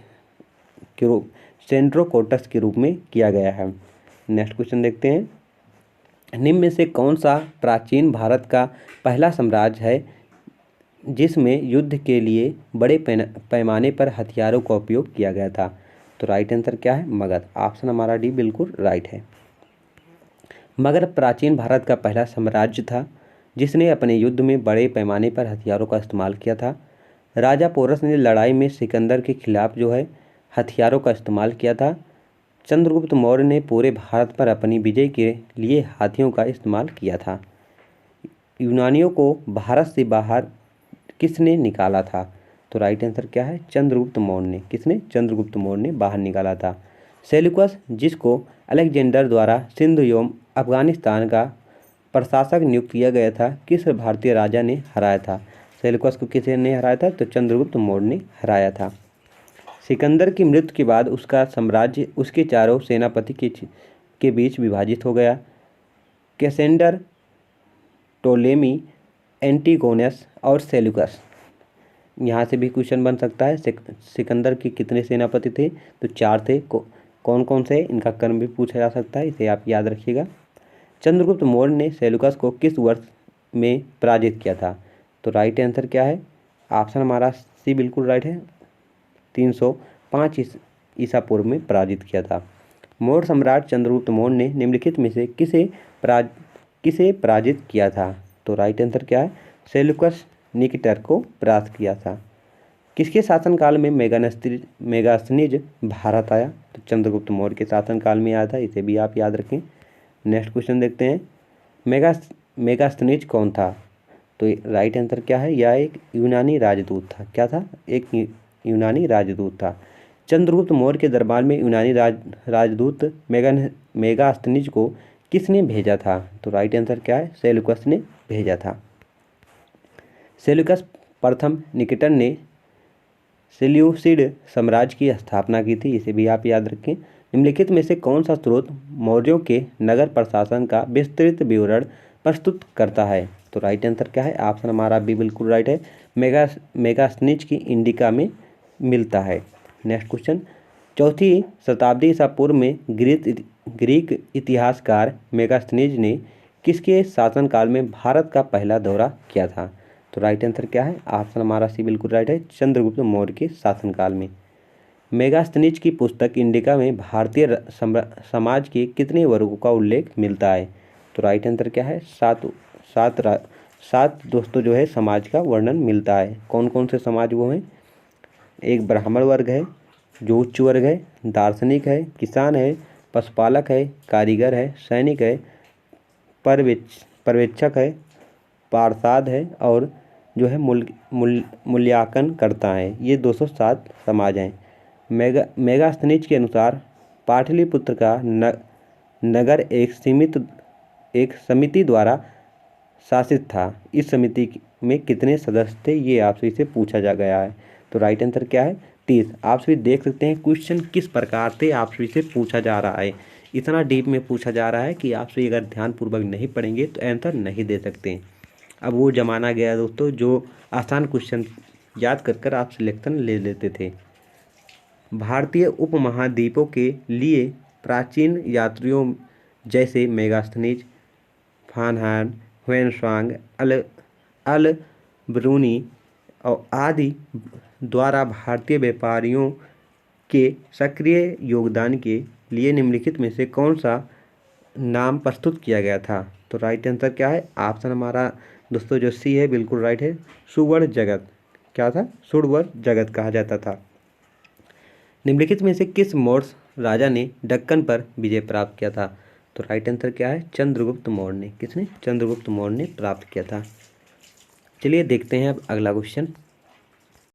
सेंड्रोकोटस के रूप में किया गया है। नेक्स्ट क्वेश्चन देखते हैं। निम्न में से कौन सा प्राचीन भारत का पहला साम्राज्य है जिसमें युद्ध के लिए बड़े पैमाने पर हथियारों का उपयोग किया गया था? तो राइट आंसर क्या है? मगध। ऑप्शन हमारा डी बिल्कुल राइट है। मगध प्राचीन भारत का पहला साम्राज्य था जिसने अपने युद्ध में बड़े पैमाने पर हथियारों का इस्तेमाल किया था। राजा पोरस ने लड़ाई में सिकंदर के खिलाफ जो है हथियारों का इस्तेमाल किया था। चंद्रगुप्त मौर्य ने पूरे भारत पर अपनी विजय के लिए हाथियों का इस्तेमाल किया था। यूनानियों को भारत से बाहर किसने निकाला था? तो राइट आंसर क्या है? चंद्रगुप्त मौर्य ने। किसने? चंद्रगुप्त मौर्य ने बाहर निकाला था। सेल्यूकस, जिसको अलेक्जेंडर द्वारा सिंधु एवं अफगानिस्तान का प्रशासक नियुक्त किया गया था, किस भारतीय राजा ने हराया था? सेल्यूकस को किसने हराया था? तो चंद्रगुप्त मौर्य ने हराया था। सिकंदर की मृत्यु के बाद उसका साम्राज्य उसके चारों सेनापति के बीच विभाजित हो गया। कैसेंडर, टोलेमी, एंटीगोनस और सेल्यूकस। यहाँ से भी क्वेश्चन बन सकता है। सिकंदर के कितने सेनापति थे? तो 4 थे। कौन कौन से? इनका क्रम भी पूछा जा सकता है, इसे आप याद रखिएगा। चंद्रगुप्त मौर्य ने सेल्यूकस को किस वर्ष में पराजित किया था? तो राइट आंसर क्या है? ऑप्शन हमारा सी बिल्कुल राइट है। 305 ईसा पूर्व में पराजित किया था। मौर्य सम्राट चंद्रगुप्त मौर्य ने निम्नलिखित में से किसे पराजित किया था? तो राइट आंसर क्या है? सेल्यूकस निकेटर को परास्त किया था। किसके शासनकाल में मेगास्थनीज भारत आया? तो चंद्रगुप्त मौर्य के शासनकाल में आया था, इसे भी आप याद रखें। नेक्स्ट क्वेश्चन देखते हैं। मेगास्थनीज कौन था? तो राइट आंसर क्या है? यह एक यूनानी राजदूत था। क्या था? एक यूनानी राजदूत था। चंद्रगुप्त मौर्य के दरबार में यूनानी राजदूत मेगास्थनीज को किसने भेजा था? तो राइट आंसर क्या है? सेल्यूकस ने भेजा था। सेल्यूकस प्रथम निकेटर ने सेल्यूसिड साम्राज्य की स्थापना की थी, इसे भी आप याद रखें। निम्नलिखित में से कौन सा स्रोत मौर्यों के नगर प्रशासन का विस्तृत विवरण प्रस्तुत करता है? तो राइट आंसर क्या है? ऑप्शन हमारा भी बिल्कुल राइट है। मेगास्थनीज की इंडिका में मिलता है। Next question. 4वीं शताब्दी ईसा पूर्व में ग्रीक इतिहासकार मेगास्थनीज ने किसके शासनकाल में भारत का पहला दौरा किया था? तो राइट आंसर क्या है? ऑप्शन हमारा सी बिल्कुल राइट है। चंद्रगुप्त मौर्य के शासनकाल में। मेगास्थनीज की पुस्तक इंडिका में भारतीय समाज के कितने वर्गों का उल्लेख मिलता है? तो राइट आंसर क्या है? 7 दोस्तों जो है समाज का वर्णन मिलता है। कौन कौन से समाज वो हैं? एक ब्राह्मण वर्ग है, जो उच्च वर्ग है, दार्शनिक है, किसान है, पशुपालक है, कारीगर है, सैनिक है, पर्यवेक्षक है, पार्षद है और जो है मूल्यांकन करता है। ये 207 समाज हैं। मेगास्थनीज के अनुसार पाटलिपुत्र का नगर एक समिति द्वारा शासित था। इस समिति में कितने सदस्य थे, ये आपसे इसे पूछा जा गया है। तो राइट आंसर क्या है? 30। आप सभी देख सकते हैं क्वेश्चन किस प्रकार से आप सभी से पूछा जा रहा है। इतना डीप में पूछा जा रहा है कि आप सभी अगर ध्यानपूर्वक नहीं पढ़ेंगे तो आंसर नहीं दे सकते। अब वो ज़माना गया दोस्तों जो आसान क्वेश्चन याद कर आप सिलेक्शन ले लेते थे। भारतीय उपमहाद्वीपों के लिए प्राचीन यात्रियों जैसे मेगास्थनीज, फानहान, ह्वेनसांग, अल ब्रूनी और आदि द्वारा भारतीय व्यापारियों के सक्रिय योगदान के लिए निम्नलिखित में से कौन सा नाम प्रस्तुत किया गया था? तो राइट आंसर क्या है? ऑप्शन हमारा दोस्तों जो सी है बिल्कुल राइट है। सुवर्ण जगत क्या था? सुवर्ण जगत कहा जाता था। निम्नलिखित में से किस मौर्य राजा ने दक्कन पर विजय प्राप्त किया था? तो राइट आंसर क्या है? चंद्रगुप्त मौर्य ने। किसने? चंद्रगुप्त मौर्य ने प्राप्त किया था। चलिए देखते हैं अब अगला क्वेश्चन।